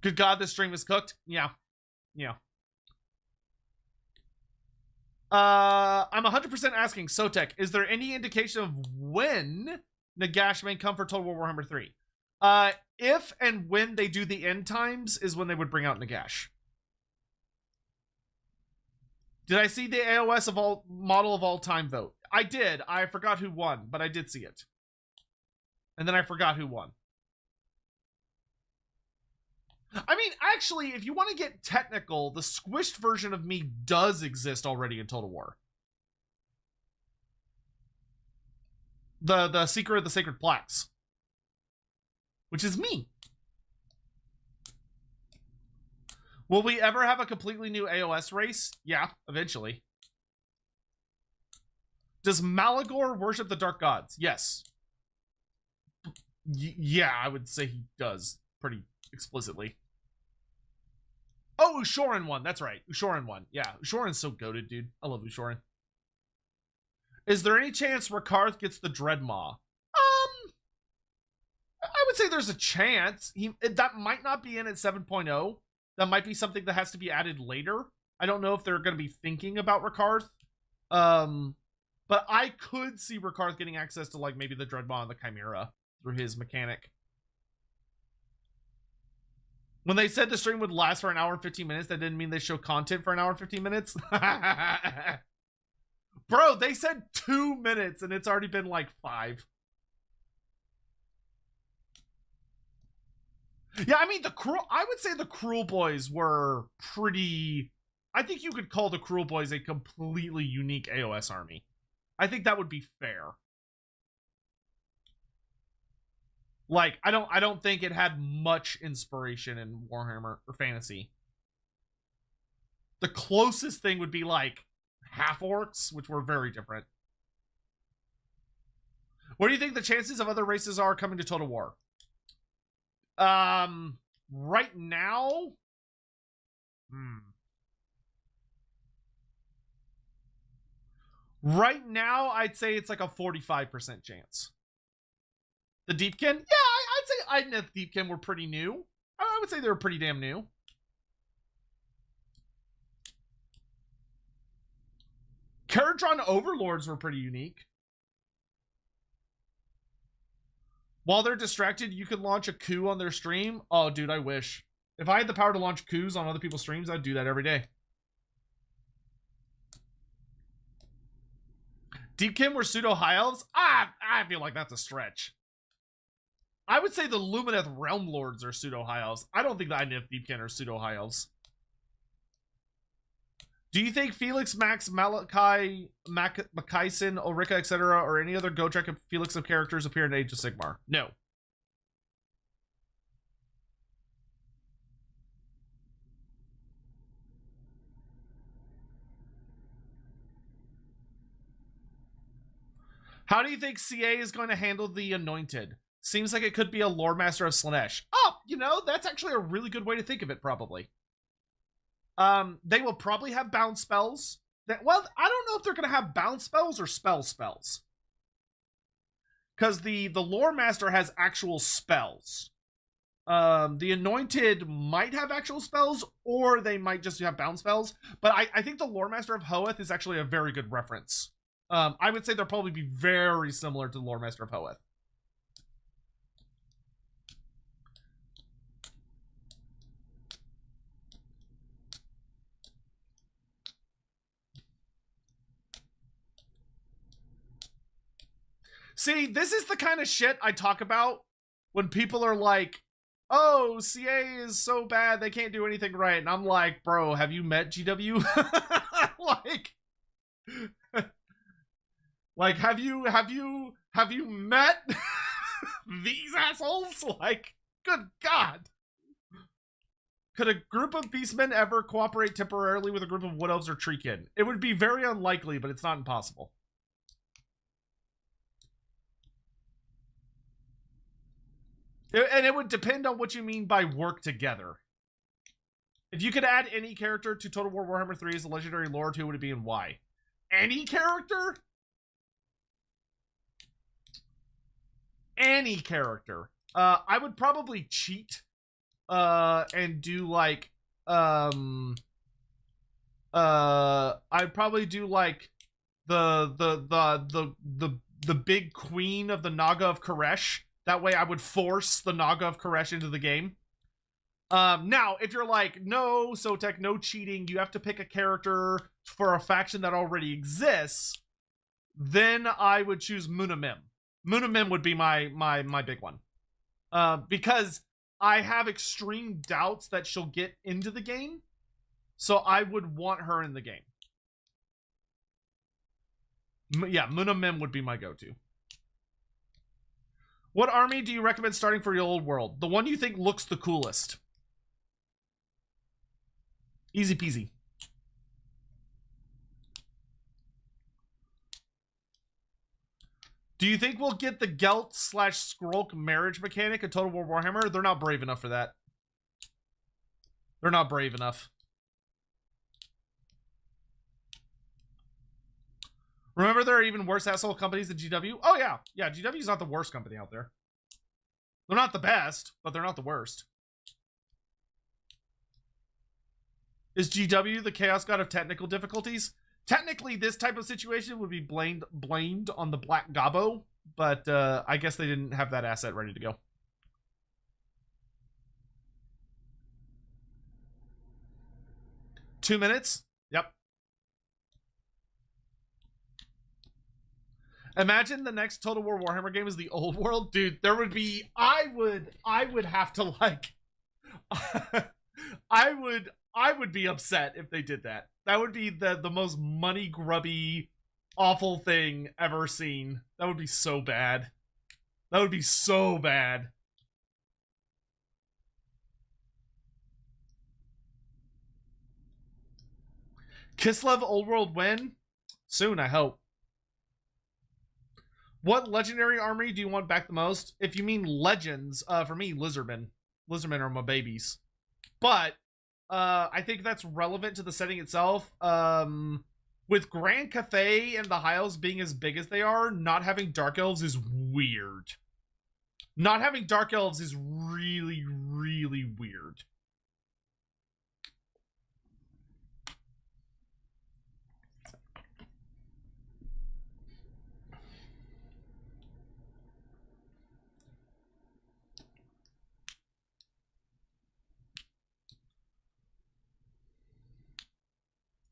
Good God, this stream is cooked. Yeah. Yeah. I'm 100% asking Sotek, is there any indication of when Nagash may come for Total War Warhammer 3? If and when they do the end times is when they would bring out Nagash. Did I see the AOS of all model of all time vote? I did. I forgot who won, but I did see it. And then I forgot who won. I mean, actually, if you want to get technical, the squished version of me does exist already in Total War. The Seeker of the Sacred Plaques. Which is me. Will we ever have a completely new AOS race? Yeah, eventually. Does Malagor worship the Dark Gods? Yes. Yeah, I would say he does pretty explicitly. Oh, Ushoran won. That's right. Ushoran won. Yeah, Ushoran's so goated, dude. I love Ushoran. Is there any chance Rakarth gets the Dreadmaw? I would say there's a chance. That might not be in at 7.0. That might be something that has to be added later. I don't know if they're going to be thinking about Rakarth. But I could see Rakarth getting access to, like, maybe the Dreadmaw and the Chimera through his mechanic. When they said the stream would last for an hour and 15 minutes, that didn't mean they show content for an hour and 15 minutes. Bro, they said 2 minutes and it's already been like 5. Yeah, I mean, I would say the Cruel Boys were pretty... I think you could call the Cruel Boys a completely unique AOS army. I think that would be fair. Like, I don't think it had much inspiration in Warhammer or fantasy. The closest thing would be like half-orcs, which were very different. What do you think the chances of other races are coming to Total War? Right now? Right now, I'd say it's like a 45% chance. The Deepkin? Yeah, I'd say Iden and Deepkin were pretty new. I would say they were pretty damn new. Caradron Overlords were pretty unique. While they're distracted, you can launch a coup on their stream. Oh, dude, I wish. If I had the power to launch coups on other people's streams, I'd do that every day. Deepkin were pseudo-high elves? I feel like that's a stretch. I would say the Lumineth Realm Lords are pseudo-high elves. I don't think the Idnif Deepkin are pseudo-high elves. Do you think Felix, Max, Malachi, Makaisen, Ulrika, etc., or any other Gotrek and Felix of characters appear in Age of Sigmar? No. How do you think CA is going to handle the Anointed? Seems like it could be a Loremaster of Slanesh. Oh, you know, that's actually a really good way to think of it, probably. They will probably have bounce spells. Well, I don't know if they're going to have bounce spells or spells. Because the Loremaster has actual spells. The Anointed might have actual spells, or they might just have bounce spells. But I think the Loremaster of Hoeth is actually a very good reference. I would say they'll probably be very similar to the Loremaster of Hoeth. See, this is the kind of shit I talk about when people are like, oh, CA is so bad, they can't do anything right. And I'm like, bro, have you met GW? like, have you met these assholes? Like, good God. Could a group of beastmen ever cooperate temporarily with a group of wood elves or treekin? It would be very unlikely, but it's not impossible. And it would depend on what you mean by work together. If you could add any character to Total War Warhammer 3 as a legendary lord, who would it be and why? Any character? Any character. I would probably cheat and do like I'd probably do like the big queen of the Naga of Koresh. That way I would force the Naga of Koresh into the game. Now, if you're like, no, Sotek, no cheating, you have to pick a character for a faction that already exists, then I would choose Munamim. Munamim would be my big one. Because I have extreme doubts that she'll get into the game, so I would want her in the game. Yeah, Munamim would be my go-to. What army do you recommend starting for your old world? The one you think looks the coolest. Easy peasy. Do you think we'll get the Gelt/Skrulk marriage mechanic in Total War Warhammer? They're not brave enough for that. They're not brave enough. Remember, there are even worse asshole companies than GW? Oh, yeah. Yeah, GW's not the worst company out there. They're not the best, but they're not the worst. Is GW the chaos god of technical difficulties? Technically, this type of situation would be blamed on the Black Gobbo, but I guess they didn't have that asset ready to go. Two minutes? Yep. Imagine the next Total War Warhammer game is the old world. Dude, there would be... I would have to, like... I would be upset if they did that. That would be the most money grubby, awful thing ever seen. That would be so bad. That would be so bad. Kislev Old World when? Soon, I hope. What legendary army do you want back the most? If you mean legends, for me, Lizardmen. Lizardmen are my babies. But I think that's relevant to the setting itself. With Grand Cathay and the High Elves being as big as they are, not having Dark Elves is weird. Not having Dark Elves is really, really weird.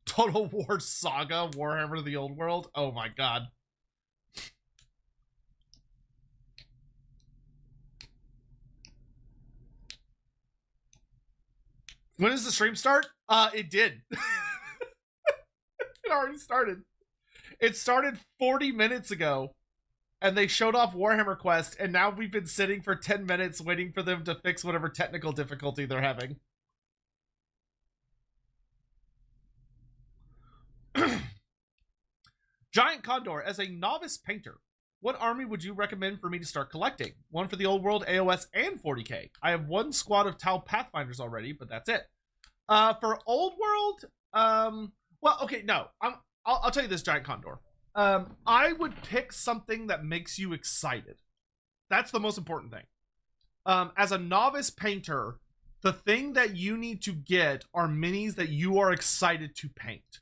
Total War Saga, Warhammer the Old World. Oh my god. When does the stream start? It did. It already started. It started 40 minutes ago, and they showed off Warhammer Quest, and now we've been sitting for 10 minutes waiting for them to fix whatever technical difficulty they're having. Giant Condor, as a novice painter, what army would you recommend for me to start collecting? One for the old world, AOS, and 40k. I have one squad of Tau Pathfinders already, but that's it. For old world, well, okay, no. I'll tell you this, Giant Condor. I would pick something that makes you excited. That's the most important thing. As a novice painter, the thing that you need to get are minis that you are excited to paint.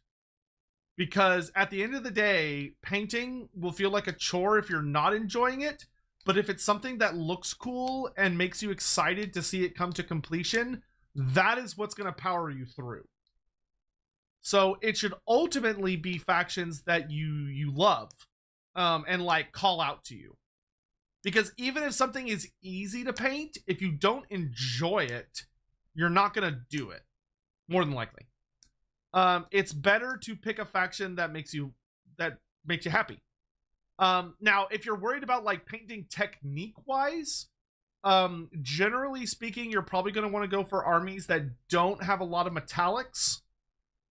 Because at the end of the day, painting will feel like a chore if you're not enjoying it. But if it's something that looks cool and makes you excited to see it come to completion, that is what's going to power you through. So it should ultimately be factions that you love and like call out to you. Because even if something is easy to paint, if you don't enjoy it, you're not going to do it. More than likely. It's better to pick a faction that makes you happy. Now, if you're worried about like painting technique wise, generally speaking, you're probably going to want to go for armies that don't have a lot of metallics,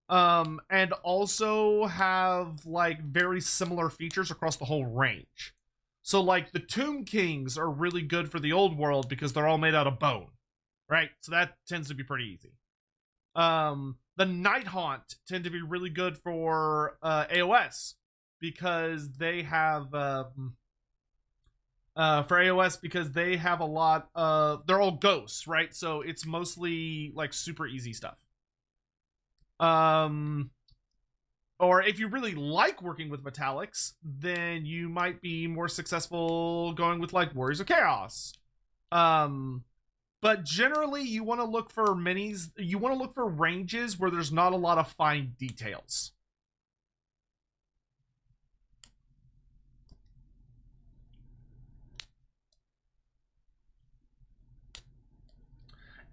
and also have like very similar features across the whole range. So like the Tomb Kings are really good for the old world because they're all made out of bone, right? So that tends to be pretty easy. The Night Haunt tend to be really good for AOS because they have for AOS because they have a lot of, they're all ghosts, right? So it's mostly like super easy stuff. Or if you really like working with metallics, then you might be more successful going with like Warriors of Chaos. But generally you want to look for minis, you want to look for ranges where there's not a lot of fine details.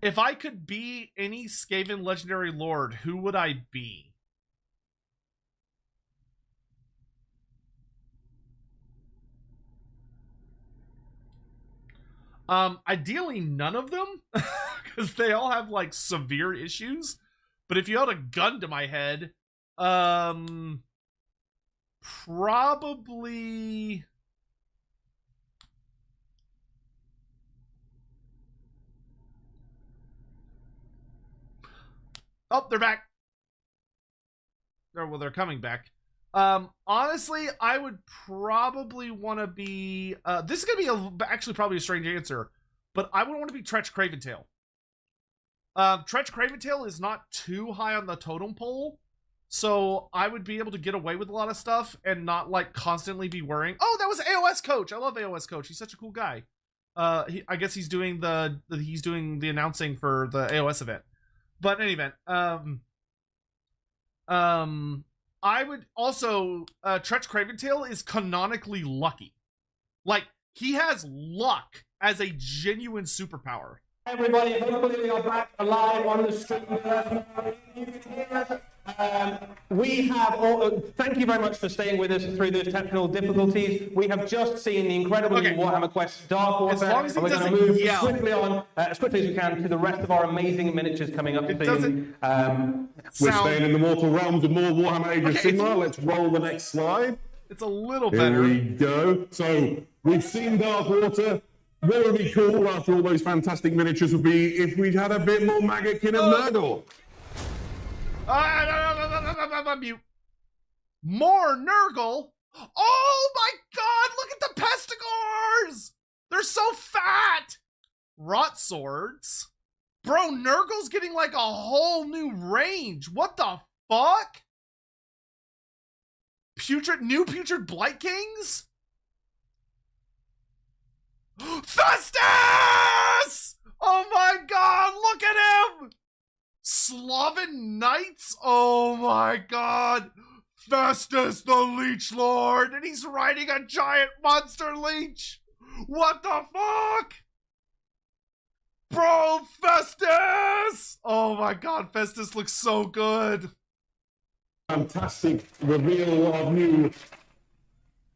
If I could be any Skaven legendary lord, who would I be? Ideally none of them, because they all have like severe issues. But if you held a gun to my head, probably. Oh, they're back. Well, they're coming back. Honestly, I would probably want to be, this is going to be actually probably a strange answer, but I would want to be Tretch Craventail. Tretch Craventail is not too high on the totem pole, so I would be able to get away with a lot of stuff and not like constantly be worrying. Oh, that was AOS Coach. I love AOS Coach. He's such a cool guy. I guess he's doing the announcing for the AOS event. But in any event, I would also, Tretch Craventail is canonically lucky. Like, he has luck as a genuine superpower. Everybody, hopefully we are back alive on the stream. We have all, thank you very much for staying with us through those technical difficulties. We have just seen the incredible new Warhammer Quest Dark Water, and we're going to move swiftly on, as quickly as we can, to the rest of our amazing miniatures coming up soon. We're staying in the mortal realms of more Warhammer Age of Sigmar. Let's roll the next slide. It's a little better. Here we go. So, we've seen Dark Water. What would be cool after all those fantastic miniatures would be if we'd had a bit more Maggotkin of Nurgle. Mute. More Nurgle? Oh my god, look at the Pestigors! They're so fat! Rot Swords? Bro, Nurgle's getting like a whole new range. What the fuck? New Putrid Blight Kings? Festus! Oh my god, look at him! Slaven Knights? Oh my god! Festus the Leech Lord! And he's riding a giant monster leech! What the fuck? Bro, Festus! Oh my god, Festus looks so good. Fantastic reveal of new...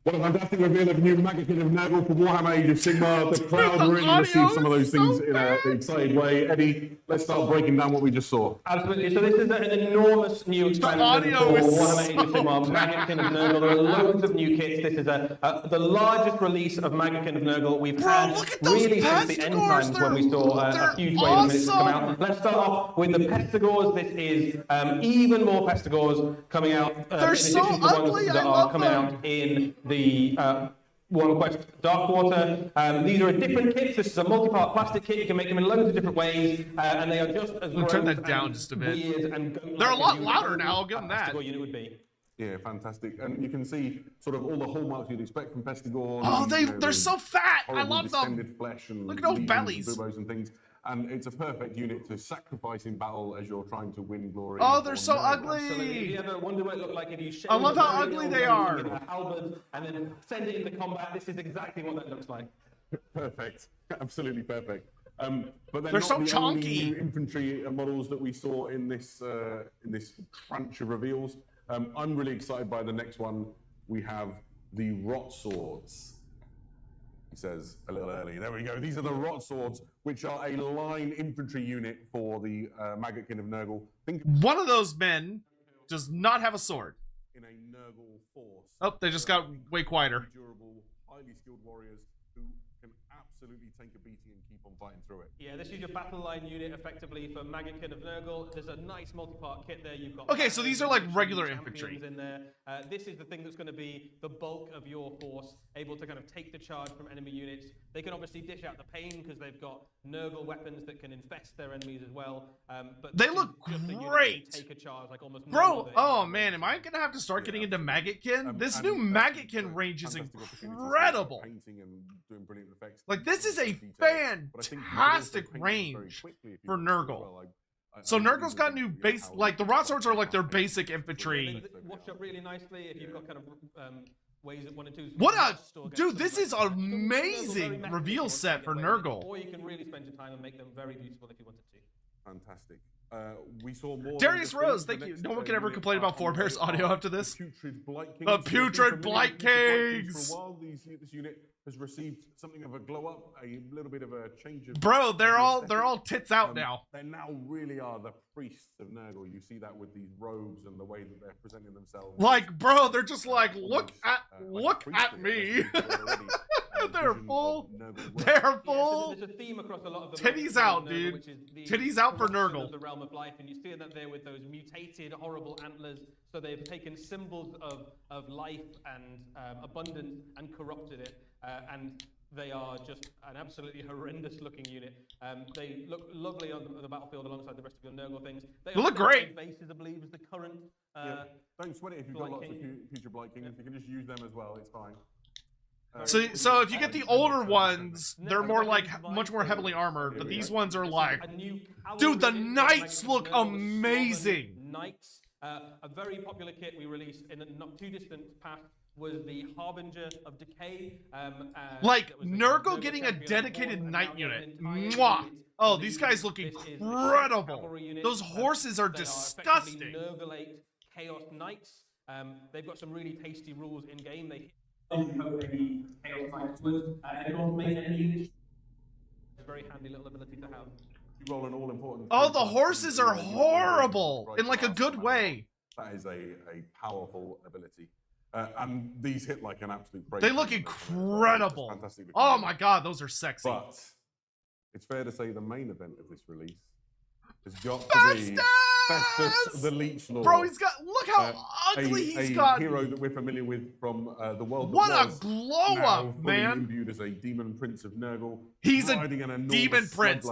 What a fantastic reveal of new Maggotkin of Nurgle for Warhammer Age of Sigmar. The crowd really received some of those things in an excited way. Eddie, let's start breaking down what we just saw. Absolutely. So this is an enormous new expansion for Warhammer Age of Sigmar, Maggotkin of Nurgle. There are loads of new kits. This is the largest release of Maggotkin of Nurgle we've had really since the end times when we saw a huge wave of minutes come out. Let's start off with the Pestigors. This is even more Pestigors coming out. They're so ugly. That are coming out in the Warhammer Quest Dark Water. These are a different kit. This is a multi-part plastic kit. You can make them in loads of different ways, and they are just as I'll turn that down just a bit. They're a lot louder now. I'll give them that. Unit would be. Yeah, fantastic. And you can see sort of all the hallmarks you'd expect from Pestigor. Oh, they're so fat. I love them. Flesh and look at those bellies. And things. And it's a perfect unit to sacrifice in battle as you're trying to win glory. Oh, they're so ugly. Absolutely. You ever wonder what it looked like if you I love how ugly they are. Halberd and then send it into combat. This is exactly what that looks like. Perfect. Absolutely perfect. But they're so not the chunky. Only new infantry models that we saw in this crunch of reveals. I'm really excited by the next one. We have the Rot Swords. He says a little early. There we go. These are the Rot Swords, which are a line infantry unit for the Maggotkin of Nurgle. One of those men does not have a sword. In a Nurgle force. Oh, they just got way quieter. Durable, highly skilled warriors who can absolutely take a beating and keep on fighting through it. Yeah, this is your battle line unit effectively for Magickin of Nurgle. There's a nice multi-part kit there. You've got Okay, so these are like regular champions infantry in there. This is the thing that's going to be the bulk of your force, able to kind of take the charge from enemy units. They can obviously dish out the pain because they've got Nurgle weapons that can infest their enemies as well. But They look great. Take a charge like almost Bro, oh man, am I gonna have to start getting into Magickin? This new Magickin range is incredible. Painting and doing brilliant effects. Like, this is a fantastic range for Nurgle. So Nurgle's got new base, like the Rot Swords are like their basic infantry. Watch up really nicely if you've got kind of ways that 1 and 2. What a dude! This is an amazing reveal set for Nurgle. Or you can really spend your time and make them very beautiful if you wanted to. Fantastic. We saw more. Darius Rose, thank you. No one can ever complain about Forebear's audio after this. Putrid Blight Kings. The Putrid Blight Kings. For a while, this unit has received something of a glow up, a little bit of a change of. Bro, they're all tits out now. They now really are the priests of Nurgle. You see that with these robes and the way that they're presenting themselves. Like, bro, they're just like, look at me. They're full. They're full. There's a theme across a lot of the titties out, dude. Titties out for Nurgle. The realm of life, and you see that there with those mutated, horrible antlers. So they've taken symbols of life and abundance and corrupted it, and they are just an absolutely horrendous-looking unit. They look lovely on the battlefield alongside the rest of your Nurgle things. They look great. Bases, I believe, is the current. Don't sweat it if you've got lots of future Blight Kings. You can just use them as well. It's fine. So if you get the older ones, they're more like much more heavily armored, but these ones are like, dude, the knights look amazing. Knights, a very popular kit we released in the not too distant past was the Harbinger of Decay. Like Nurgle getting a dedicated knight unit. Mwah! Oh, these guys look incredible. Those horses are disgusting. Nurgle Chaos Knights. They've got some really tasty rules in game. They very handy little ability to have. You roll an all-important. Oh, the horses are horrible in like a good way. That is a powerful ability. And these hit like an absolute crazy. They look incredible. Fantastic. Oh my god, those are sexy. But it's fair to say the main event of this release has got to be Festus the Leech Lord. Bro, he's got, look how ugly he's got. A hero that we're familiar with from the world. What a glow up, man. Imbued as a demon prince of Nurgle. He's a demon prince.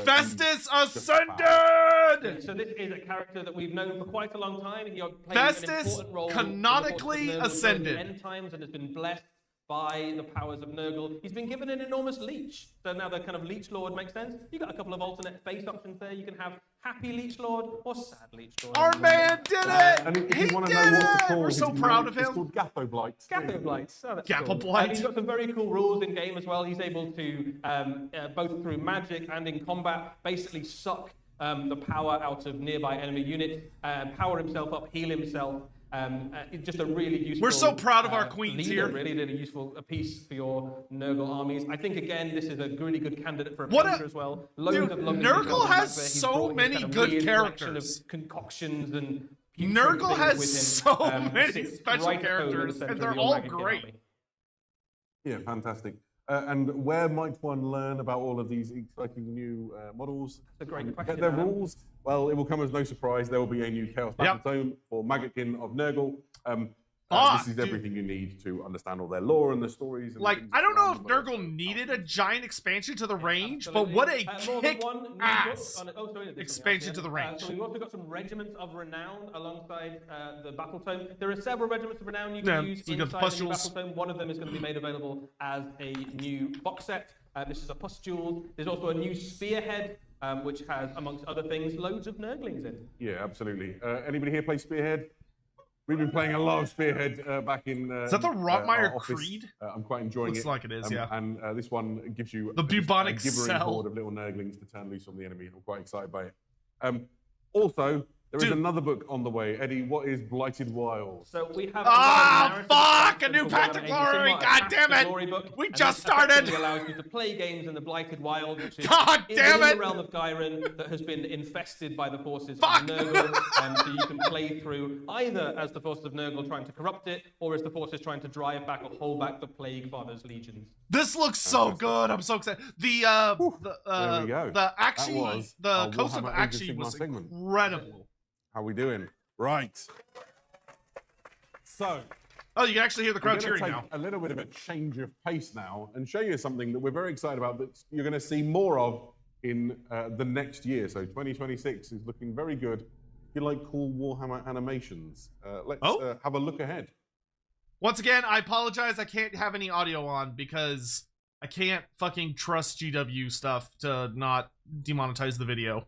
Festus Ascended! So this is a character that we've known for quite a long time. He played Festus an important role canonically ascended. In end times and has been blessed by the powers of Nurgle. He's been given an enormous leech. So now the kind of Leech Lord makes sense. You've got a couple of alternate face options there. You can have Happy Leech Lord or Sad Leech Lord. Our man did it! And if he you want to did know what to it! call We're so proud of him. It's called Gatho Blight. Gatho Blight. Oh, that's Gatho cool. Blight. And he's got some very cool rules in game as well. He's able to, both through magic and in combat, basically suck the power out of nearby enemy units, power himself up, heal himself. It's just a really useful. We're so proud of our queens leader, here. Really useful piece for your Nurgle armies. I think again this is a really good candidate for a painter as well. Dude, Nurgle has so many good characters. Of concoctions and Nurgle has so many special characters, and they're all great. Army. Yeah, fantastic. And where might one learn about all of these exciting new models? That's a great question. Their rules? Well, it will come as no surprise. There will be a new Chaos Battle Tome for Magickin of Nurgle. This is everything you need to understand all their lore and the stories. And like, I don't know if Nurgle needed a giant expansion to the range, but what a kick-ass expansion to the range. So we've also got some Regiments of Renown alongside the Battle Tome. There are several Regiments of Renown you can use inside the Battle Tome. One of them is going to be made available as a new box set. This is a Pustule. There's also a new Spearhead, which has, amongst other things, loads of Nurglings in. Yeah, absolutely. Anybody here play Spearhead? We've been playing a lot of Spearhead back in. Is that the Rotmeyer Creed? I'm quite enjoying Looks it. like it is, yeah. And this one gives you the bubonic a gibbering cell horde of little Nurglings to turn loose on the enemy. I'm quite excited by it. Also, There is another book on the way. Eddie, what is Blighted Wilds? So we have fuck! A new Path to Glory! God damn it! We just started! It allows you to play games in the Blighted Wild, which is God damn in it! the realm of Gyron that has been infested by the forces of Nurgle. So you can play through either as the forces of Nurgle trying to corrupt it, or as the forces trying to drive back or hold back the Plague Father's legions. This looks so good. I'm so excited. There we go. The Axie, the Coast of Warhammer Axie Sigmar was segment. incredible. How we doing? Right. So. Oh, you can actually hear the crowd cheering take now. A little bit of a change of pace now and show you something that we're very excited about that you're going to see more of in the next year. So 2026 is looking very good. If you like cool Warhammer animations, let's have a look ahead. Once again, I apologize. I can't have any audio on because I can't fucking trust GW stuff to not demonetize the video.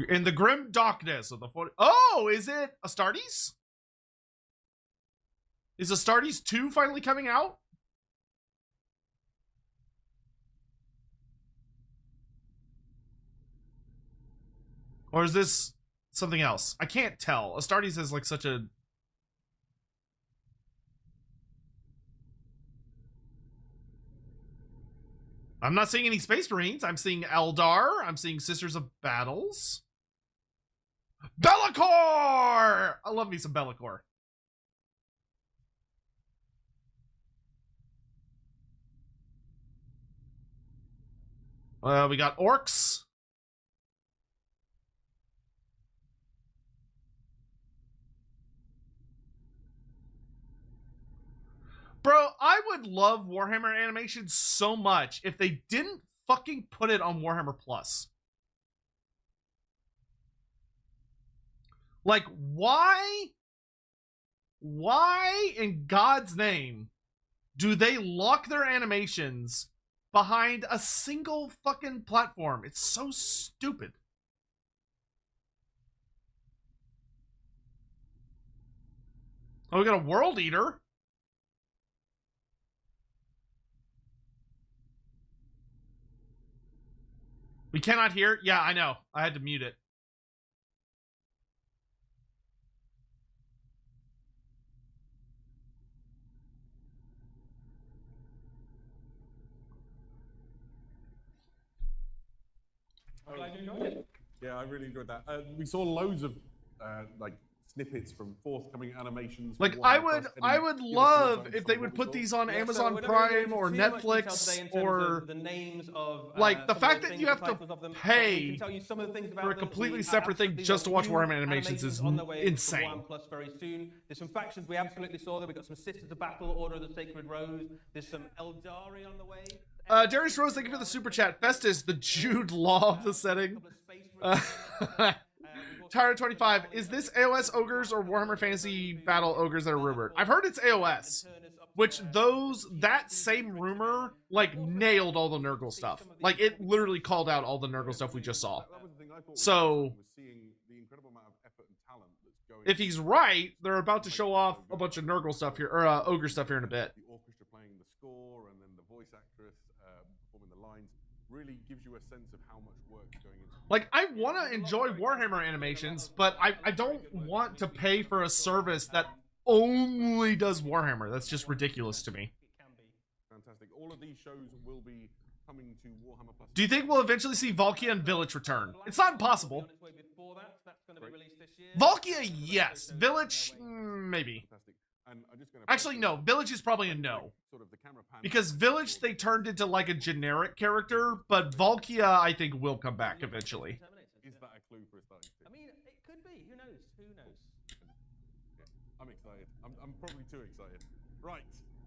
In the grim darkness of the 40... Oh, is it Astartes? Is Astartes 2 finally coming out? Or is this something else? I can't tell. Astartes is like such a... I'm not seeing any Space Marines. I'm seeing Eldar. I'm seeing Sisters of Battles. Be'lakor! I love me some Be'lakor. We got Orcs. Bro, I would love Warhammer animation so much if they didn't fucking put it on Warhammer Plus. Like, why in God's name do they lock their animations behind a single fucking platform? It's so stupid. Oh, we got a World Eater. We cannot hear? Yeah, I know. I had to mute it. Yeah, I really enjoyed that. We saw loads of like snippets from forthcoming animations. Like I would love if they would put these on Amazon Prime or Netflix or the names of like the fact that you have to pay for a completely separate thing just to watch Warhammer animations is insane. Plus very soon. There's some factions we absolutely saw there. We got some Sisters of Battle, Order of the Sacred Rose. There's some Eldari on the way. Darius Rose, thank you for the super chat. Festus, the Jude Law of the setting. Tyra25, is this AOS Ogres or Warhammer Fantasy Battle Ogres that are rumored? I've heard it's AOS, which that same rumor, like, nailed all the Nurgle stuff. Like, it literally called out all the Nurgle stuff we just saw. So, if he's right, they're about to show off a bunch of Nurgle stuff here, or Ogre stuff here in a bit. The orchestra playing the score and then the voice actress performing the lines really gives you a sense of how much work is going into it. Like, I want to enjoy Warhammer animations, but I don't want to pay for a service that only does Warhammer. That's just ridiculous to me. Fantastic. All of these shows will be coming to Warhammer Plus. Do you think we'll eventually see Valkia and Village return? It's not impossible. Valkia, yes. Village, maybe. Actually, no. Village is probably a no. Because Village, they turned into like a generic character, but Valkia, I think, will come back eventually. Is that a clue for a starting team? I mean, it could be. Who knows? Who knows? Yeah, I'm excited. I'm probably too excited. Right.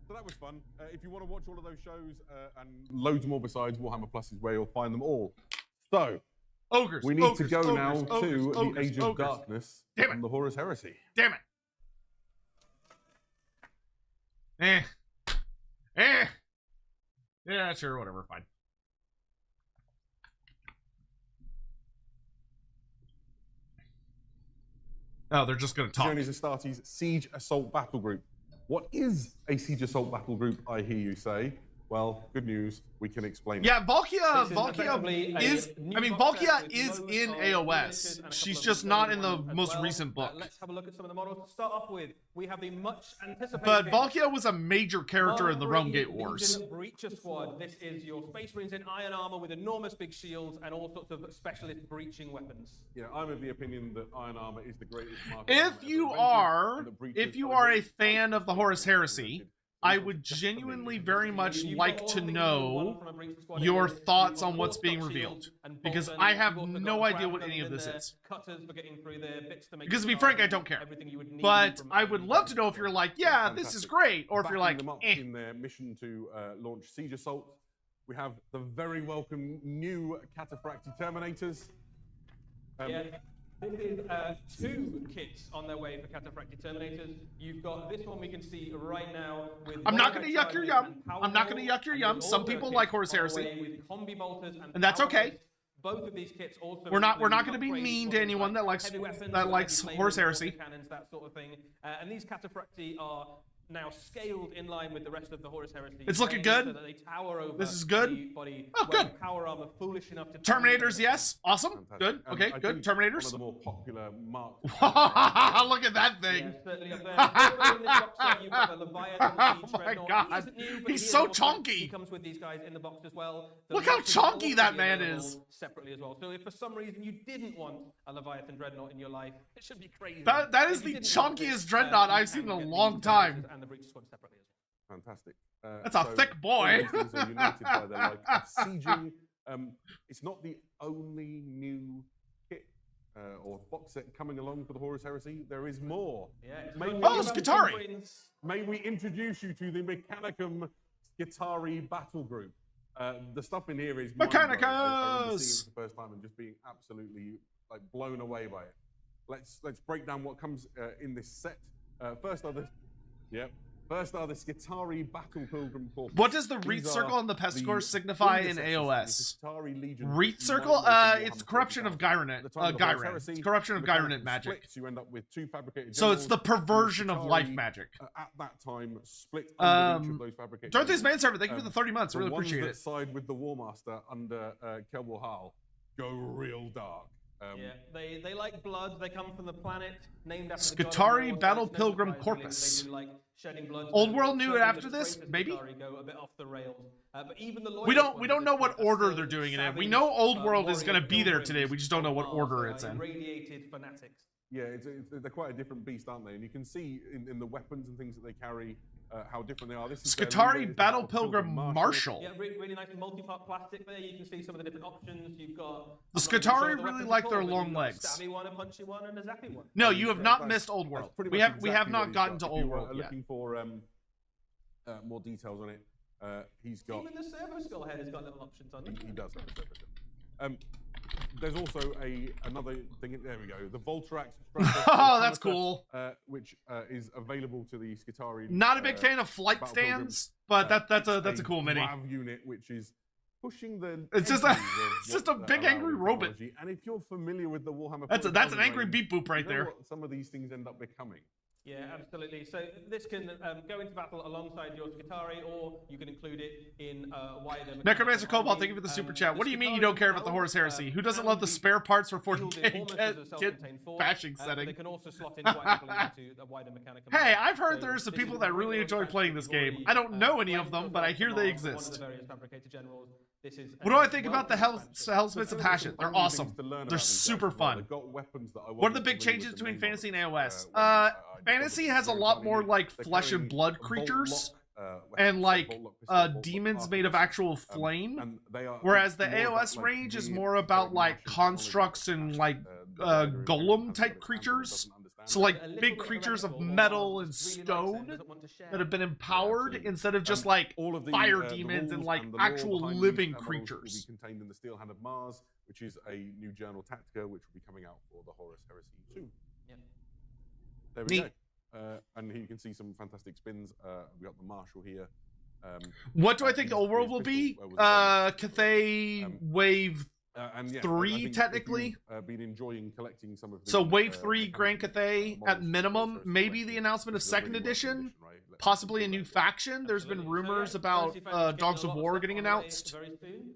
So that was fun. If you want to watch all of those shows and loads more besides, Warhammer Plus is where you'll find them all. So, Ogres. We need to go now to Ogres, the Age of Darkness and the Horus Heresy. Damn it. Yeah, sure, whatever, fine. Oh, they're just gonna talk. Journeys Astartes Siege Assault Battle Group. What is a Siege Assault Battle Group, I hear you say? Well, good news. We can explain. Yeah, Valkia effectively is. a new I mean, box set Valkia with is loads in of AOS. images and a She's couple of just not in the ones as most well. recent book. Let's have a look at some of the models. To start off with, we have the much anticipated. But Valkia was a major character in the Realm Gate Wars. Breacher Squad. This is your Space Marines in iron armor with enormous big shields and all sorts of specialist breaching weapons. Yeah, I'm of the opinion that iron armor is the greatest mark. If you are a fan of the Horus Heresy, I would genuinely very much like to know your thoughts on what's being revealed, because I have no idea what any of this is. Because to be frank, I don't care. But I would love to know if you're like, yeah, this is great, or if you're like, eh. In their mission to launch siege assaults, we have the very welcome new Cataphracti Terminators. This is two kits on their way for Cataphracti Terminators. You've got this one we can see right now. With I'm not going to yuck your yum. I'm not going to yuck your yum. Some people like Horus Heresy, with combi bolters and that's okay. Both of these kits also. We're not going to be mean to anyone that likes Horus Heresy. Cannons, that sort of thing. And these Cataphracti are now scaled in line with the rest of the Horus Heresy. It's looking good. So that they tower over this is good. The body, oh, good. Power armor foolish enough to Terminators, yes. Awesome. Fantastic. Good. Okay, good. Terminators. One of the more popular marks. Look at that thing. Yeah, certainly up there. Also in this box set, you have a Leviathan Oh my God. He's so chunky. He comes with these guys in the box as well. Look how chunky that man is. Separately as well. So if for some reason you didn't want a Leviathan Dreadnought in your life, it should be crazy. That is the chunkiest Dreadnought I've seen in a long time. And the Breacher Squad separately as well. Fantastic. That's a thick boy. All these things are united by their like of sieging. It's not the only new kit or box set coming along for the Horus Heresy. There is more. Oh, Skitarii. May we introduce you to the Mechanicum Skitarii battle group. The stuff in here is Mechanicus. I remember seeing it for the first time and just being absolutely like blown away by it. Let's break down what comes in this set. First are the Skitarii Battle Pilgrim Corps. What does the Wreath Circle and the Pescore signify in AOS? Wreath Circle? It's corruption of Gyronet. It's corruption of Gyronet magic. You end up with two fabricated so it's the perversion of life magic. At that time, split under each of those fabricated Dorothy's Manservant, thank you for the 30 months. I really appreciate it. it. Side with the Warmaster under Kelbor Hal go real dark. They like blood. They come from the planet named after Skitarii Battle Pilgrim Corpus. Old World knew it after this, maybe. Go a bit off the rails. But even the we don't know what order they're doing it in. We know Old World is going to be there today. We just don't know what order it's in. Irradiated fanatics. Yeah, they're quite a different beast, aren't they? And you can see in the weapons and things that they carry how different they are. This is Skitarii Battle Pilgrim Marshal. Yeah, really nice multi-part plastic there. You can see some of the different options. You've got the Skitarii really like their long legs. Stabby one, a punchy one, and a zappy one. No, you have not missed Old World. We have not gotten to Old World yet. Looking for more details on it. He's got even the servo skull head has got little options on it. He does have a servo skull. There's also another thing. There we go. The Voltrax. Oh, that's cool. Which is available to the Skitarii. Not a big fan of flight stands, but that's a cool mini. Unit, which is pushing the. It's just a big angry robot. And if you're familiar with the Warhammer, that's an angry beep boop right there. What some of these things end up becoming. Yeah, absolutely. So this can go into battle alongside your Skitarii, or you can include it in wider. Necromancer Cobalt, thank you for the super chat. What do you mean you don't care about the Horus Heresy? Who doesn't love the spare parts for 40k kit bashing setting? They can also slot in quite happily into the wider Mechanicum. Hey, I've heard there's some people that really enjoy playing this game. I don't know any of them, but I hear they exist. What do I think about the Hellsmiths of Hashut? They're awesome. They're super fun. What are the big changes between Fantasy and AOS? Fantasy has a lot more like flesh and blood creatures and like demons made of actual flame, whereas the AOS range is more about like constructs and like golem type creatures. So like big creatures of metal and stone that have been empowered instead of just like fire demons and like actual living creatures. Will be contained in the Steel Hand of Mars, which is a new journal Tactica, which will be coming out for the Horus Heresy soon. Yeah. There we go. And here you can see some fantastic spins. We got the Marshal here. What do I think the old world will be? Cathay Wave 3 technically. Been enjoying collecting some of the, so Wave 3 Grand Cathay at minimum. Maybe the announcement of second edition. possibly a new faction. There's been rumors about Dogs of War getting announced. Very soon.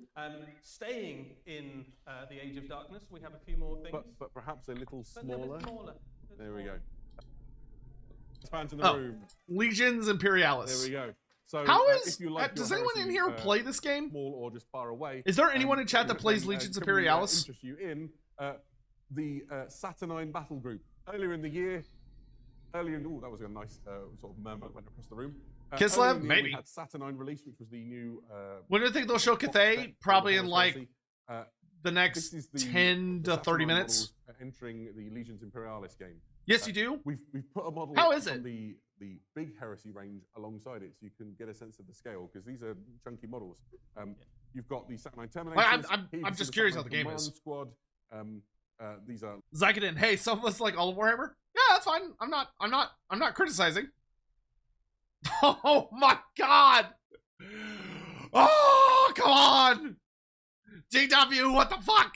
Staying in the Age of Darkness, we have a few more things. But perhaps a little But a little smaller. bit smaller. There we go. Fans in the room. Legions Imperialis. There we go. So, How if is... you like does your anyone in heresy, here play this game? small or just far away? Is there anyone in chat that plays then, Legions can we, Imperialis? interest you in the Saturnine Battle Group. Earlier in the year, that was a nice sort of murmur that went across the room. Kislev? Earlier in the year, Maybe. We had Saturnine release, which was the new... when do you think they'll show Cathay? Probably in like the next 10 to 30 minutes. Entering the Legions Imperialis game. Yes, you do. We've put a model How is from it? the big heresy range alongside it, so you can get a sense of the scale, because these are chunky models. You've got the Saturnine Terminators. I'm just curious how the game is. Squad. These are Zygadin, hey, someone's like all of Warhammer? Yeah, that's fine. I'm not criticizing. Oh my god! Oh, come on! GW, what the fuck?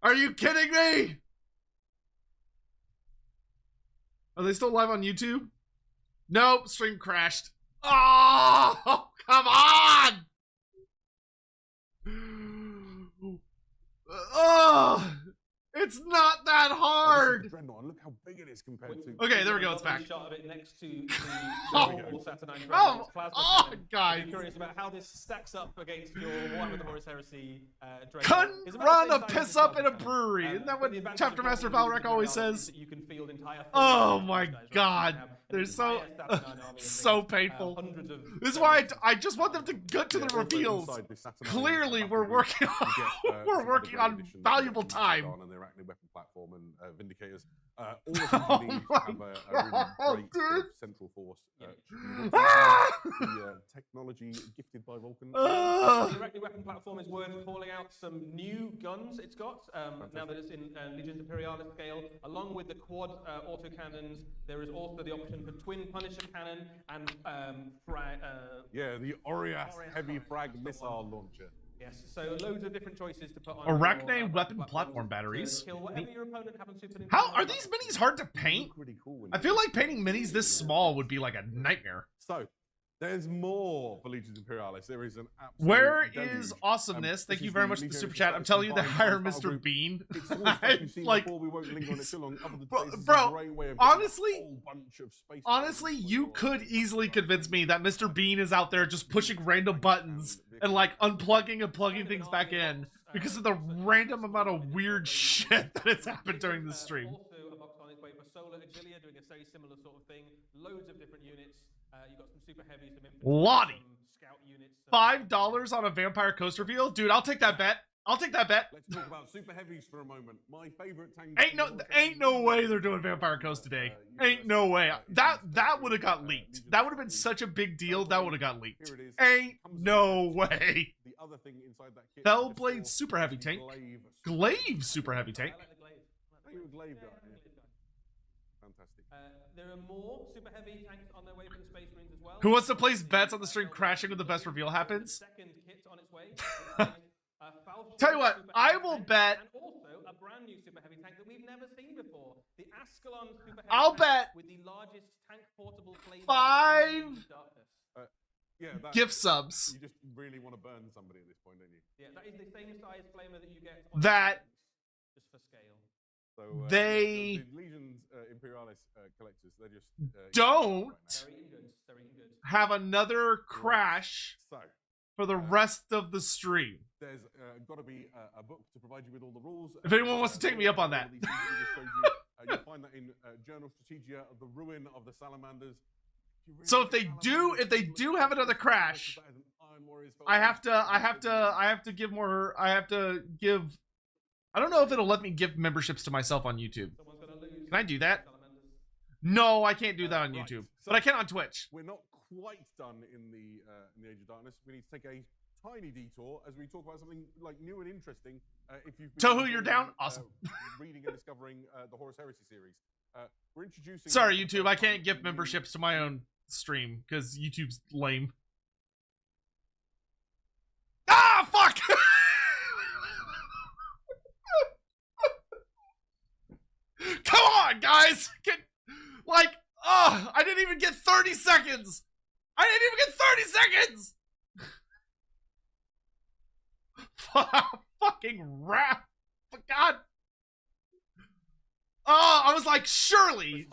Are you kidding me? Are they still live on YouTube? Nope, stream crashed. Oh, come on! Oh, it's not that hard. Dreadnought. Look how big it is compared to. Okay, there we go. It's back. Shot of it next to the Oh, normal Saturnine come plasma on, cannon. guys. I'm curious about how this stacks up against your Warhammer with the Horus Heresy Dreadnought. Couldn't It's about run the a same size piss as up the in a plasma brewery. cannon. Isn't that But what the advantage Chapter of Master Warhammer Valrak is always that says? you can field entire Oh forces my of these guys, right? god. You have They're an so entire Saturnine army of so things, painful. hundreds of This is why I just want them to get to the Also reveals. inside this Saturnine Clearly, Battle we're Group, working you on get, we're some working other on great additions, valuable like time. Dragon and their Arachnid weapon platform and Vindicators. All of them Oh you need my have a really God, great sort of dude. central force. Yeah. Ah! The technology gifted by Vulcan. The Ugh. Arachnid weapon platform is worth calling out some new guns it's got, now that it's in Legions Imperialis scale. Along with the quad autocannons, there is also the option for twin Punisher cannon and Yeah, the Orias Orias heavy Comet, frag that's the missile one. launcher. yes, so loads of different choices to put on Arachnid your weapon platforms platform to batteries. kill whatever your opponent happens to put in. How are these minis hard to paint? Look really cool when I you feel do like it. painting minis this small would be like a nightmare. So, there's more for Legions Imperialis. There is an absolute Where deluge. is awesomeness? Thank this you is very the much for the Legion super of chat. I'm Society telling you to combined hire battle Mr. group. Bean. It's all stuff you've seen Like, before. We won't linger on it too long. Other than Bro- this is a bro, great way of honestly- getting a whole bunch of space honestly, battles you going could on. easily convince me that Mr. Bean is out there just pushing random buttons and like unplugging and plugging things back in because of the random amount of weird shit that has happened during the stream. Also, a box on its way for Solar Agilia doing a very similar sort of thing. Loads of different units. You've got some super heavy, some infantry, Lottie. some scout units. $5 on a Vampire Coast reveal? Dude, I'll take that bet. I'll take that bet. Let's talk about super heavies for a moment. My favorite tank. Ain't no way they're doing Vampire Coast today. Ain't no way. That would have got leaked. That would have been such a big deal. That would have got leaked. Here it is. Ain't no way. The other thing inside that kit. Fellblade is super heavy the tank. Glaive. Glaive super heavy tank. I like the glaive. Are you a glaive guy? Fantastic. There are more super heavy tanks on their way for the Space Marines as well. Who wants to place bets on the stream crashing when the best reveal happens? Second kit on its way. Tell you what, Super I heavy will tank, bet- And also a brand new super heavy tank that we've never seen before. The Ascalon super heavy I'll tank bet with the largest tank portable flame. 5 Yeah, that, gift subs. You just really want to burn somebody at this point, don't you? Yeah, that is the same size flamer that you get on That- tanks, just for scale. So They- the Legions Imperialis collectors, they're just Don't. They're eating good. They're eating good. Have another crash So for the rest of the stream. there's got to be a book to provide you with all the rules. If anyone wants to take me up on that. all these things we just showed you, you'll find that in Journal Strategia of the Ruin of the Salamanders. So if they do have another crash, I have to give more. I don't know if it'll let me give memberships to myself on YouTube. Someone's gonna lose. Can I do that? Salamanders. No, I can't do that on Right. YouTube, So- but I can on Twitch. We're not quite done in the Age of Darkness. We need to take a tiny detour as we talk about something like new and interesting. If you've been Tohu, you're enjoying, down? Awesome. Reading and discovering the Horus Heresy series. We're introducing. Sorry, YouTube, I can't give memberships to my own stream because YouTube's lame. Ah, fuck! Come on, guys! Oh, I didn't even get 30 seconds. I didn't even get 30 seconds. Fucking rap. God. Oh, I was like, surely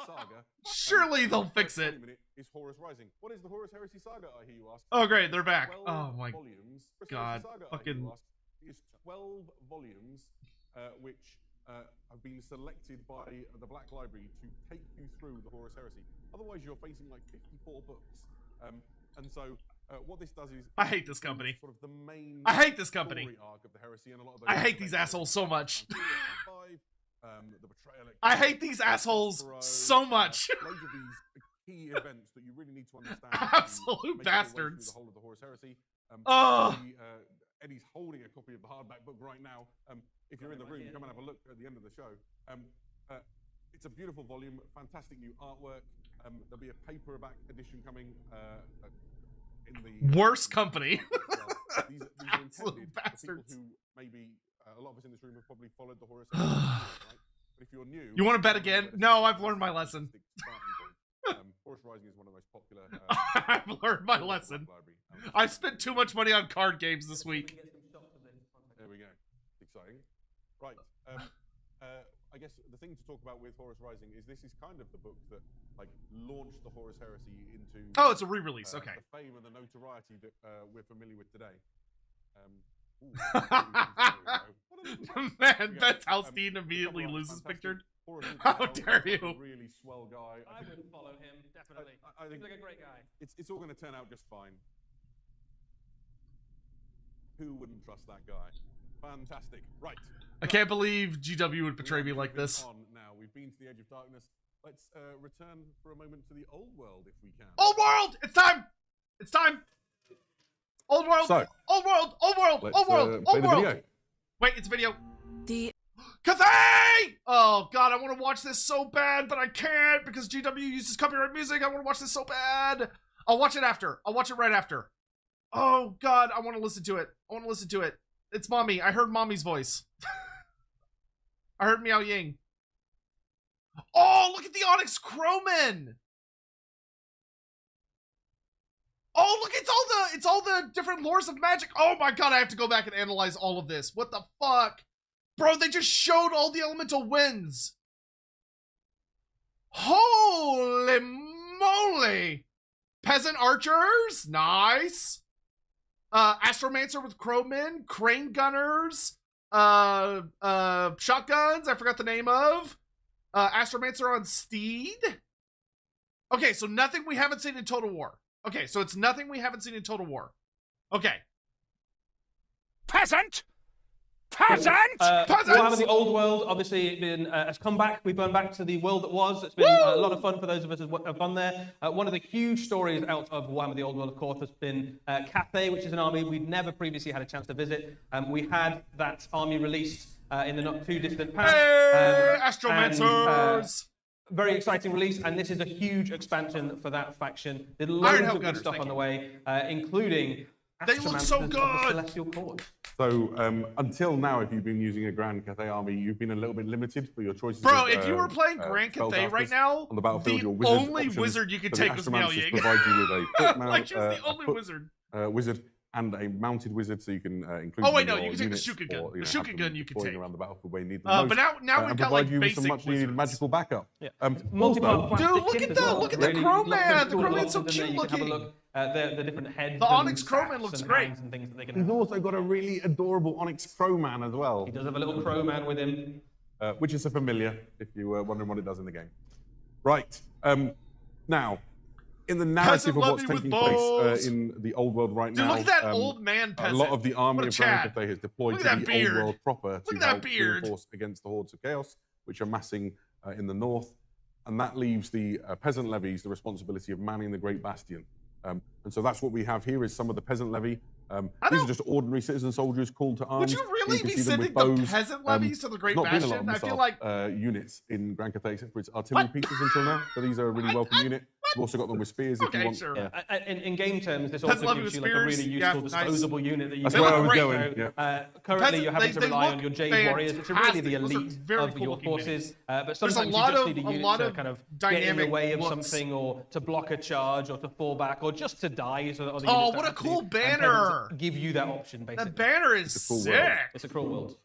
they'll fix it. Is Horus Rising. What is the Horus Heresy Saga, I hear you ask? Oh, great, they're back. 12 Oh my volumes. God. Saga, Fucking. Is 12 volumes, which have been selected by the Black Library to take you through the Horus Heresy. Otherwise, you're facing like 54 books. And so, what this does is... I hate this company. Sort of the main I hate this company. story arc of the heresy, and a lot of I hate these assholes so much. The betrayal I hate these assholes so much. Loads of these key events that you really need to understand. Absolute bastards. The whole of the Horus Heresy. Oh. Eddie's holding a copy of the hardback book right now. If you're in the room, come and have a look at the end of the show. It's a beautiful volume, fantastic new artwork. There'll be a paperback edition coming in the worst company. These Absolute bastards. For people who maybe a lot of us in this room have probably followed the Horus Heresy, right? But if you're new, you want to bet again? No, I've learned my lesson. Horus Rising is one of the most popular. I've learned my lesson. I spent too much money on card games this week. There we go. Exciting. Right. I guess the thing to talk about with Horus Rising is this is kind of the book that like launched the Horus Heresy into. Oh, it's a re-release. Okay. The fame and the notoriety that we're familiar with today. Man, that's how Steven immediately loses pictured. How dare you? Really swell guy. I would follow him, definitely. I think he's like a great guy. It's all going to turn out just fine. Who wouldn't trust that guy? Fantastic. Right. I can't believe GW would betray me like this. Now we've been to the edge of darkness. Let's return for a moment to the old world if we can. Old world! It's time! It's time! Old world! So, old world! Old world! Old world! Old world! Video. Wait, it's a video. The Cathay! Oh god, I want to watch this so bad, but I can't because GW uses copyright music. I want to watch this so bad. I'll watch it after. I'll watch it right after. Oh god, I want to listen to it. I want to listen to it. It's mommy. I heard mommy's voice. I heard Meow Ying. Oh, look at the Onyx Crowman. Oh, look, it's all the different lores of magic. Oh my god, I have to go back and analyze all of this. What the fuck? Bro, they just showed all the elemental winds. Holy moly. Peasant archers, nice. Astromancer with crowmen, crane gunners, shotguns, I forgot the name of. Astromancer on steed. Okay, so nothing we haven't seen in Total War. Okay, so it's nothing we haven't seen in Total War. Okay. Peasant! Peasant! Warhammer the Old World, obviously, has come back. We've gone back to the world that was. It's been a lot of fun for those of us who have gone there. One of the huge stories out of Warhammer the Old World, of course, has been Cathay, which is an army we'd never previously had a chance to visit. We had that army released in the not too distant past. Hey, Astromancers! Very exciting release, and this is a huge expansion for that faction. There's loads of good stuff on the way, including they look so good. Of the Celestial Court. So until now, if you've been using a Grand Cathay army, you've been a little bit limited for your choices. Bro, if you were playing Grand Cathay right now, on the battlefield, your only wizard you could take was Meow Ying. Provide you with a foot mount, like, she was the only wizard. Wizard and a mounted wizard, so you can include. Oh wait, no, you can take the Shuka gun. The Shuka gun you can take around the battlefield where you need them most. But now we've got like you with basic some much needed magical backup. Yeah. Dude, look at the Crowman. The Crowman's so cute looking. The different heads. The Onyx Crowman looks great. And things that they can He's also got a really adorable Onyx Crowman as well. He does have a little Crowman with him. Which is a familiar, if you were wondering what it does in the game. Right. Now, in the narrative of what's taking place in the old world right now, look at that old man peasant. A lot of the army of Grand Cathay has deployed to the old world proper to help reinforce against the hordes of chaos, which are massing in the north. And that leaves the peasant levies the responsibility of manning the Great Bastion. And so that's what we have here is some of the peasant levy. These are just ordinary citizen soldiers called to arms. Would you really be sending the peasant levies to the Great Bastion? I feel like units in Grand Cathay, except for its artillery pieces until now. So these are a really welcome unit. We've also got them with spears if you Okay, want. sure. Yeah. In game terms, this Pets also love you gives with you like a spears. really Yeah, useful nice. disposable unit that you That's can where I look was great. going. So, Yeah. currently, you're having They to rely look on your Jade Warriors, which are really the fantastic. Those are elite very of cool your looking forces. minis. But There's sometimes a you lot just of need a a unit lot to of kind of get in the dynamic way of looks. something, or to block a charge, or to fall back, or just to die. So that other Oh, units don't what a have to. cool And banner! peasants give you that option, basically. That banner is It's a cool sick. world. It's a cruel world.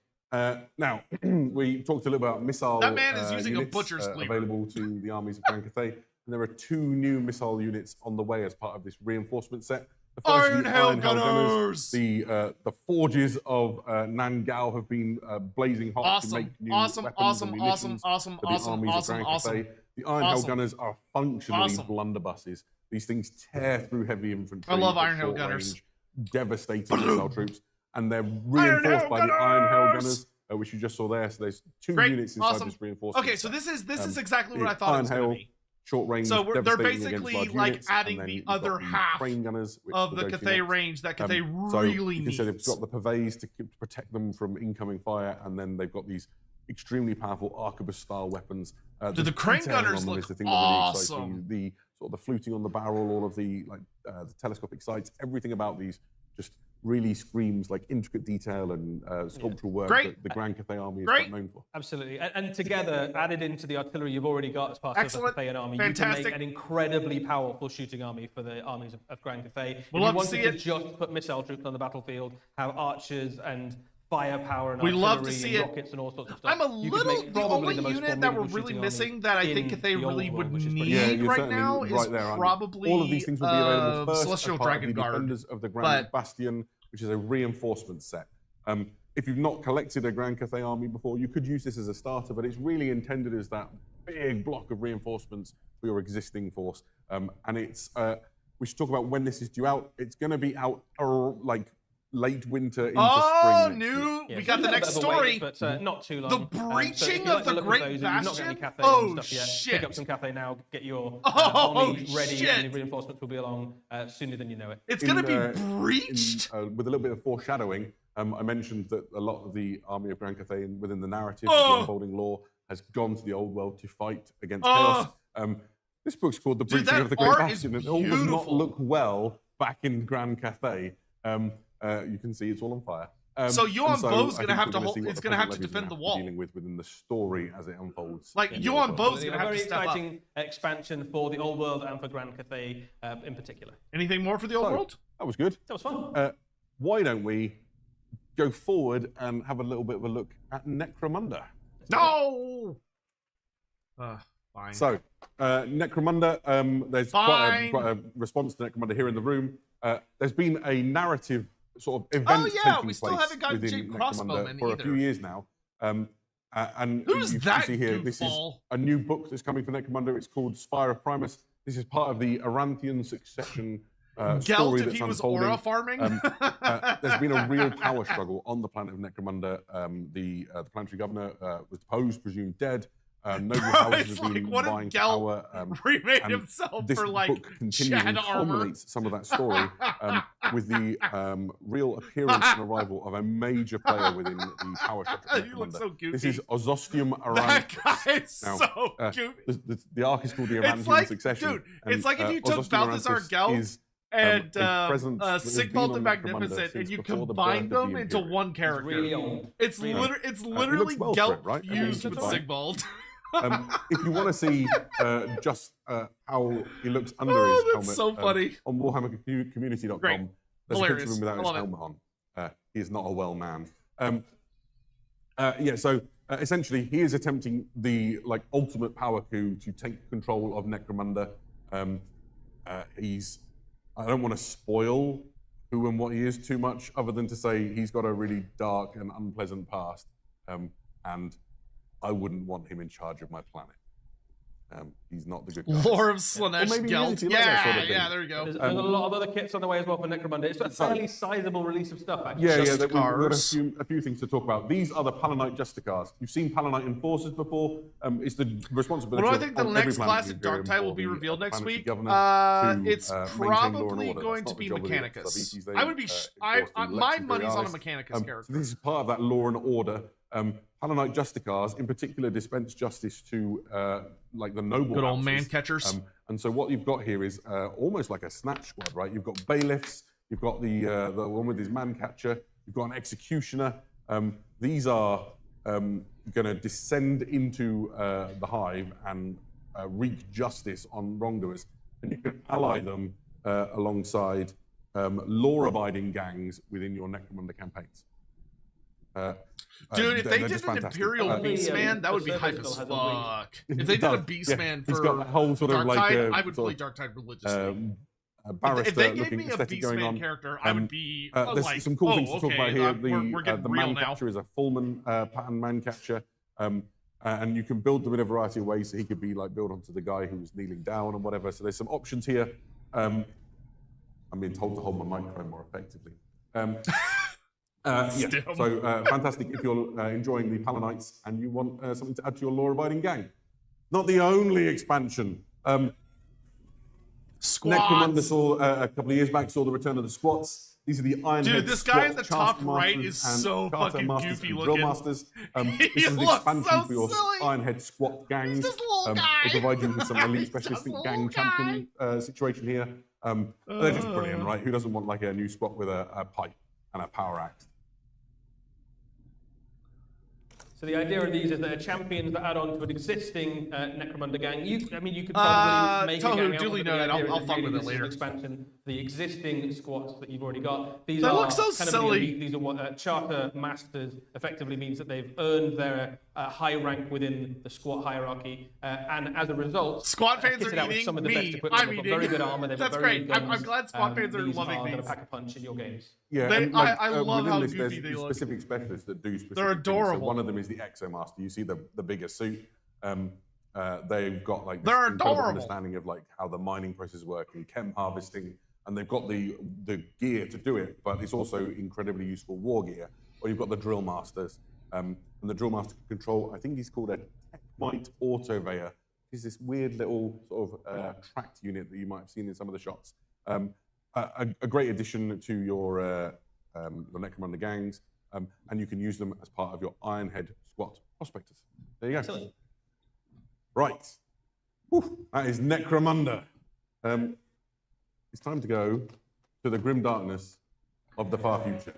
Now, we talked a little about missile That man is using a units, butcher's cleaver. available to the armies of Grand Cathay. And there are 2 new missile units on the way as part of this reinforcement set. The first is the Iron Hell Gunners! The forges of Nangao have been blazing hot to make new weapons and munitions for the armies of Grand Cathay. The Iron Hell Gunners are functionally blunderbusses. These things tear through heavy infantry. I love at Iron Hell short Gunners. range, devastating missile troops. And they're reinforced by the Iron Hell Gunners, which you just saw there. So there's 2 units inside this reinforcement. Okay, so this is exactly what I thought it was going to be. Short range. So they're devastating basically against large like units, adding and then the you've got other half train gunners, which of we'll the go to Cathay next. range that Cathay So really you can see they've needs. got the pavets to protect them from incoming fire, and then they've got these extremely powerful arquebus-style weapons. The crane detailing gunners on them look is the thing that really excites awesome. me. The sort of the fluting on the barrel, all of the the telescopic sights, everything about these just really screams like intricate detail and sculptural work that the Grand Cathay Army is quite known for. Absolutely. And together, added into the artillery you've already got as part of the Cathayan army, you can make an incredibly powerful shooting army for the armies of Grand Cathay. We'll if you love to see wanted it. to just put missile troops on the battlefield, have archers and firepower and We artillery love to see and it. rockets and all sorts of stuff. I'm a You could little. make The probably only the most unit that we're formidable really shooting missing army that I in think Cathay the old really world, would which is pretty need you're right certainly now is right there, aren't you? probably All of these things will be available first Celestial as part Dragon of the Guard. Defenders of the Grand But Bastion, which is a reinforcement set. If you've not collected a Grand Cathay army before, you could use this as a starter, but it's really intended as that big block of reinforcements for your existing force. And it's we should talk about when this is due out. It's going to be out like late winter into spring. New! Yeah, We so got a the little next bit of a wait, story. but not too long. The So if breaching you like of to the look at Great those, if you've not got any Bastion? Cathay Oh, and stuff yet, shit. pick up some Cathay now, get your Oh, army ready, shit. and the reinforcements will be along sooner than you know it. It's going to be breached? With a little bit of foreshadowing, I mentioned that a lot of the army of Grand Cathay within the narrative, Oh. the unfolding lore, has gone to the old world to fight against chaos. This book's called The Breaching that of the Great art is Bastion, and it all does not beautiful. look well back in Grand Cathay. You can see it's all on fire. So Yuan and Bo's I gonna think have we're to gonna hold- see what it's the gonna have to Present Levy's defend gonna the have to wall. be dealing with within the story as it unfolds. Like, in the Yuan old world. Bo's going to A have to very step up. exciting expansion for the old world and for Grand Cathay in particular. Anything more for the old So, world? That was good. That was fun. Why don't we go forward and have a little bit of a look at Necromunda? No! Fine. So, Necromunda, there's quite a response to Necromunda here in the room. There's been a narrative sort of event taking we still place haven't gotten within Jake Necromunda Crossbowman for either. a few years now. And Who's you can that see here, this is goofball? a new book that's coming for Necromunda. It's called Spire of Primus. This is part of the Aranthian succession Gelt story if that's he was unfolding. aura farming? There's been a real power struggle on the planet of Necromunda. The planetary governor was deposed, presumed dead. Noble houses It's have been like, what if vying for Gelt power. remade and himself this for like book continues and Chad armor? culminates some of that story with the real appearance and arrival of a major player within the power structure of You look Necromunda. so goofy. This is Ozostium That Aranthus. guy is Now, so goofy. The arc is called the It's Aranthian like, Succession. dude, it's like if you took Ozostium Balthazar Aranthus Gelt is, and a presence that has been Sigmund the on Necromunda Magnificent, and since you before the combine birth of them the into Imperium. one character. Really old. It's Really old. it's It literally looks well for Gelt it, right? I mean, fused it's with fine. Sigmund. If you want to see just how he looks under his Oh, helmet, that's so funny. on WarhammerCommunity.com, Great. there's a Hilarious. picture of him without I his love it. helmet on. He is not a well man. So essentially, he is attempting the ultimate power coup to take control of Necromunda. I don't want to spoil who and what he is too much, other than to say he's got a really dark and unpleasant past, and I wouldn't want him in charge of my planet. He's not the good guy. Lore of Or Slanesh maybe he is Gelt. if you like that sort of thing. Yeah, there you go. There's a lot of other kits on the way as well for Necromunda. It's a fairly sizable release of stuff, actually. Yeah, Justicars. we've got a few things to talk about. These are the Palanite Justicars. You've seen Palanite Enforcers before. It's the responsibility What do I of think the every next planet classic Imperium dark type will for be the revealed next planetary week? governor to, It's maintain law and probably order. going That's to be not the job of the Mechanicus. Exarbites. They, I would be. enforce the My Lex money's on a Imperialis. Mechanicus character. So this is part of that law and order. Palanite Justicars, in particular, dispense justice to the noble Good old houses, man catchers. And so what you've got here is almost like a snatch squad, right? You've got bailiffs, you've got the one with his man catcher, you've got an executioner. These are going to descend into the hive and wreak justice on wrongdoers. And you can ally them alongside law-abiding gangs within your Necromunda campaigns. Dude, if they did just an fantastic. Imperial Beastman, that would be hype as fuck. If they did a Beastman He's for got that whole sort of Darktide, like I would play Darktide religiously. Barrister if they gave looking me a aesthetic going on. Beastman character, I would be there's like, some cool things to talk about here. we're getting The real man now. catcher is a Fullman pattern man catcher, and you can build them in a variety of ways. So he could be like built onto the guy who's kneeling down and whatever. So there's some options here. I'm being told to hold my microphone more effectively. So fantastic if you're enjoying the Palanites and you want something to add to your law-abiding gang. Not the only expansion. Necromunda saw a couple of years back saw the return of the squats. These are the Ironhead. Dude, this guy in the Squat, top right Masters, is and so Charter fucking Masters goofy and looking. Drill Masters. This He is the looks expansion so for your silly. Ironhead squat gangs. He's just a little guy. They provide you with some elite specialist Just a gang little champion situation here. They're just brilliant, right? Who doesn't want like a new squat with a pipe and a power axe? So the idea of these is they're champions that add on to an existing Necromunda gang. You could probably make a Tohu, gang out duly of it, but the noted. idea I'll is fuck really with it this is later. an expansion, the existing squats that you've already got. These They are look so kind of the silly. elite. These are what Charter Masters effectively means that they've earned their high rank within the squat hierarchy, and as a result, Squad fans kitted are out with eating some of the me. best equipment. I'm They've got eating. very good armor. They've That's got very great. good guns. I'm glad squad fans are these loving are going to these. pack a punch in your games. Yeah, They- and like, I love within how this, goofy there's they look. specific specialists that do specific They're things. So adorable. one of them is the Exomaster. You see the bigger suit. They've got like this They're incredible adorable. understanding of like how the mining process work and chem harvesting, and they've got the gear to do it. But it's also incredibly useful war gear. Or you've got the Drill Masters, and the Drill Master can control. I think he's called a Techmite Autoveyor. It's this weird little sort of tracked unit that you might have seen in some of the shots. A great addition to your Necromunda gangs, and you can use them as part of your Ironhead squat prospectors. There you go. Excellent. Right. Whew, that is Necromunda. It's time to go to the grim darkness of the far future.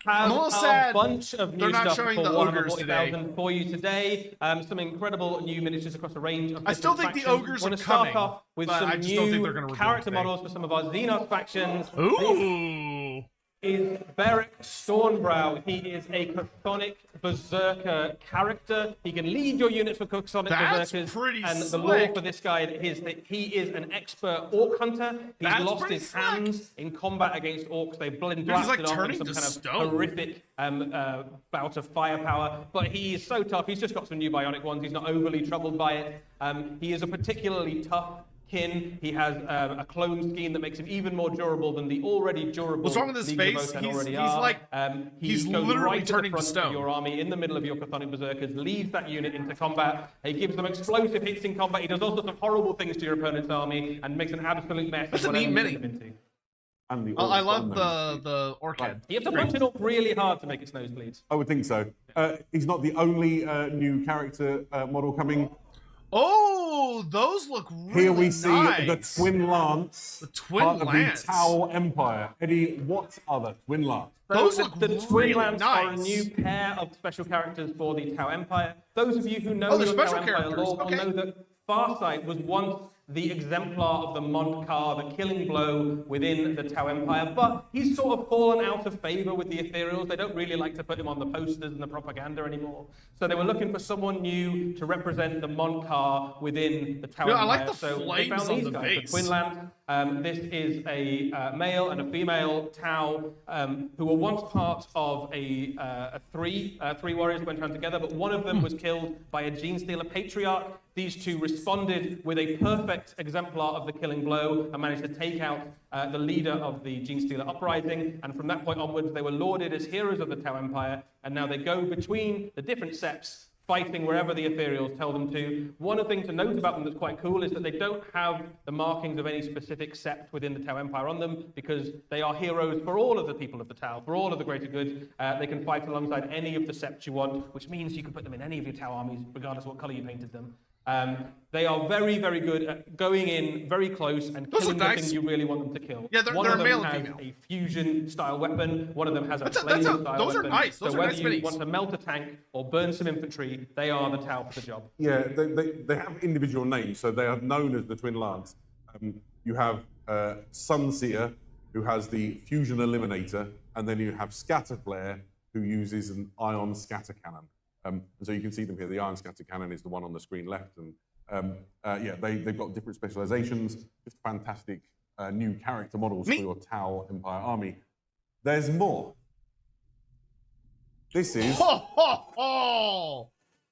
Have I'm a little a sad bunch of new they're not stuff showing for the Warhammer Ogres 40,000 for you today. Some incredible new miniatures across a range of I still different think the factions. Ogres We're are gonna start coming, off with but some I just don't think new they're gonna reveal character today. models for some of our Xenos factions. Ooh. Is Beric Stormbrow. He is a Chthonic Berserker character. He can lead your units with Chthonic That's Berserkers. pretty and the slick. lore for this guy is that he is an expert orc hunter. He's That's lost pretty his slick. hands in combat against orcs. They've Dude, he's blasted like off turning some to kind of stone. horrific bout of firepower. But he is so tough. He's just got some new bionic ones. He's not overly troubled by it. He is a particularly tough kin. He has a clone scheme that makes him even more durable than the already durable. What's wrong with his Legion of face? Votan He's already like- are. He he's goes literally right turning to to the front stone. of your army in the middle of your Chthonic Berserkers, leads that unit into combat. He gives them explosive hits in combat. He does all sorts of horrible things to your opponent's army and makes an absolute mess. That's of a neat whatever you mini. get them into. And the I orcs love on them. the orc head. You have to punch it up really hard to make its nose bleed. I would think so. He's not the only new character model coming. Oh, those look really Here we see nice. the Twin Lance, The Twin part Lance. of the Tau Empire. Eddie, what are the Twin Lance? Those look the really Twin Lance are a nice. new pair of special characters for the Tau Empire. Those of you who know Oh, they're your special Tau Empire characters, lore will okay. know that Farsight was once the exemplar of the Mondkar, the killing blow within the Tau Empire, but he's sort of fallen out of favor with the Ethereals. They don't really like to put him on the posters and the propaganda anymore. So they were looking for someone new to represent the Mondkar within the Tau Yeah, I Empire. like the so they flames found on these the guys, base. the Twin Lance. This is a male and a female Tau who were once part of three warriors went around together, but one of them was killed by a gene stealer patriarch. These two responded with a perfect exemplar of the killing blow and managed to take out the leader of the gene stealer uprising. And from that point onwards, they were lauded as heroes of the Tau Empire. And now they go between the different septs, fighting wherever the ethereals tell them to. One thing to note about them that's quite cool is that they don't have the markings of any specific sept within the Tau Empire on them, because they are heroes for all of the people of the Tau, for all of the greater good. They can fight alongside any of the septs you want, which means you can put them in any of your Tau armies, regardless of what color you painted them. They are very, very good at going in very close and killing the thing you really want them to kill. Yeah, they're one of them male has and female. a fusion-style weapon. One of them has a flaming-style weapon. Those are nice. Those so are whether nice you minis. want to melt a tank or burn some infantry, they are the Tau for the job. Yeah, they have individual names, so they are known as the Twin Lance. You have Sunseer, who has the Fusion Eliminator, and then you have Scatterflare, who uses an ion scatter cannon. And so you can see them here. The ion scatter cannon is the one on the screen left, and yeah, they've got different specializations. Just fantastic new character models for your Tau Empire army. There's more. This is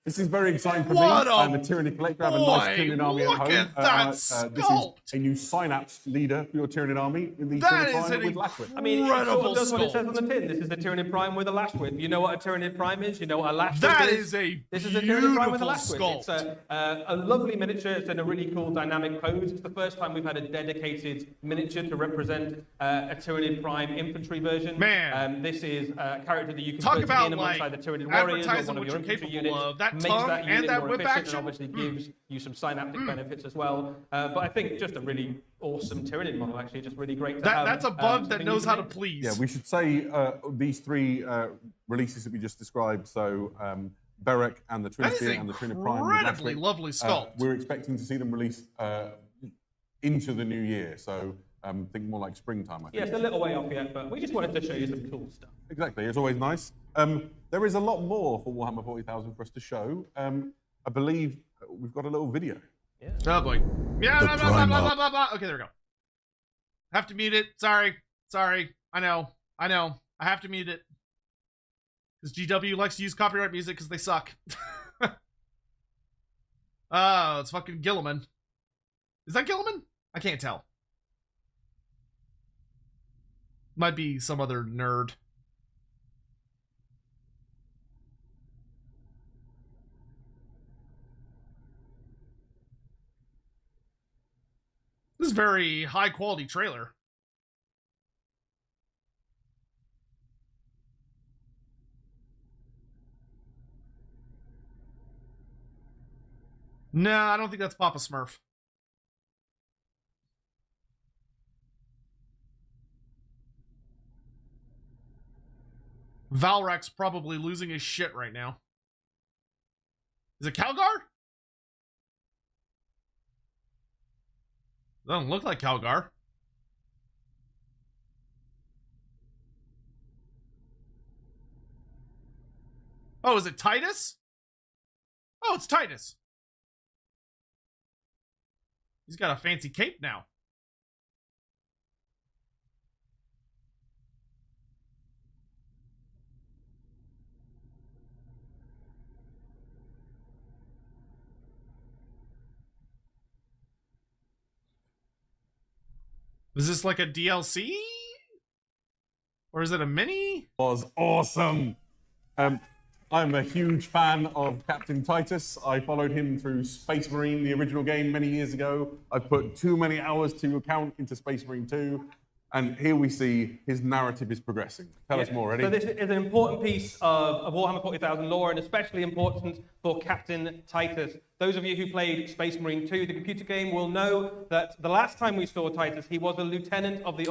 this is very exciting for me. I'm a Tyranny collector. I have a nice Tyranid army at home. Look at that sculpt! This is a new Synapse leader for your Tyranid army in the That Tyranid is Prime an with Lashwhip. I mean, it sort incredible of does what it says sculpt. on the tin. This is the Tyranid Prime with a Lashwhip. You know what a Tyranid Prime is? You know what a Lashwhip That is? is a This is a Tyranid Prime with a beautiful Lashwhip. It's sculpt. a lovely miniature. It's in a really cool dynamic pose. It's the first time we've had a dedicated miniature to represent a Tyranid Prime infantry version. Man. This is a character that you can Talk put about, in alongside like, the Tyranid warriors or advertising one of what your you're infantry capable units. of. That makes tongue that and unit that more whip efficient action. and obviously gives you some synaptic benefits as well. But I think just a really awesome Tyranid model, actually. Just really great to have. That's a bug that something knows you how can to make. please. Yeah, we should say these three releases that we just described, so Berek and the Twin That is Spear and the Tyranid Prime. with incredibly Lashwhip, lovely sculpt. we're expecting to see them released into the new year, so think more like springtime, I think. Yeah, it's a little way off yet, but we just wanted to show you some cool stuff. Exactly, it's always nice. There is a lot more for Warhammer 40,000 for us to show. I believe we've got a little video. Oh boy. Yeah, The blah, blah, blah, blah, Primarch. blah, blah, blah. Okay, there we go. Have to mute it. Sorry. I know. I have to mute it. Because GW likes to use copyright music because they suck. Oh, it's fucking Gilliman. Is that Gilliman? I can't tell. Might be some other nerd. This is a very high quality trailer. No, I don't think that's Papa Smurf. Valrek's probably losing his shit right now. Is it Calgar? Doesn't look like Calgar. Oh, is it Titus? Oh, it's Titus. He's got a fancy cape now. Is this like a DLC? Or is it a mini? Was awesome. I'm a huge fan of Captain Titus. I followed him through Space Marine, the original game, many years ago. I've put too many hours to account into Space Marine 2. And here we see his narrative is progressing. Tell us more, Eddie. So this is an important piece of Warhammer 40,000 lore, and especially important for Captain Titus. Those of you who played Space Marine 2, the computer game, will know that the last time we saw Titus, he was a lieutenant of the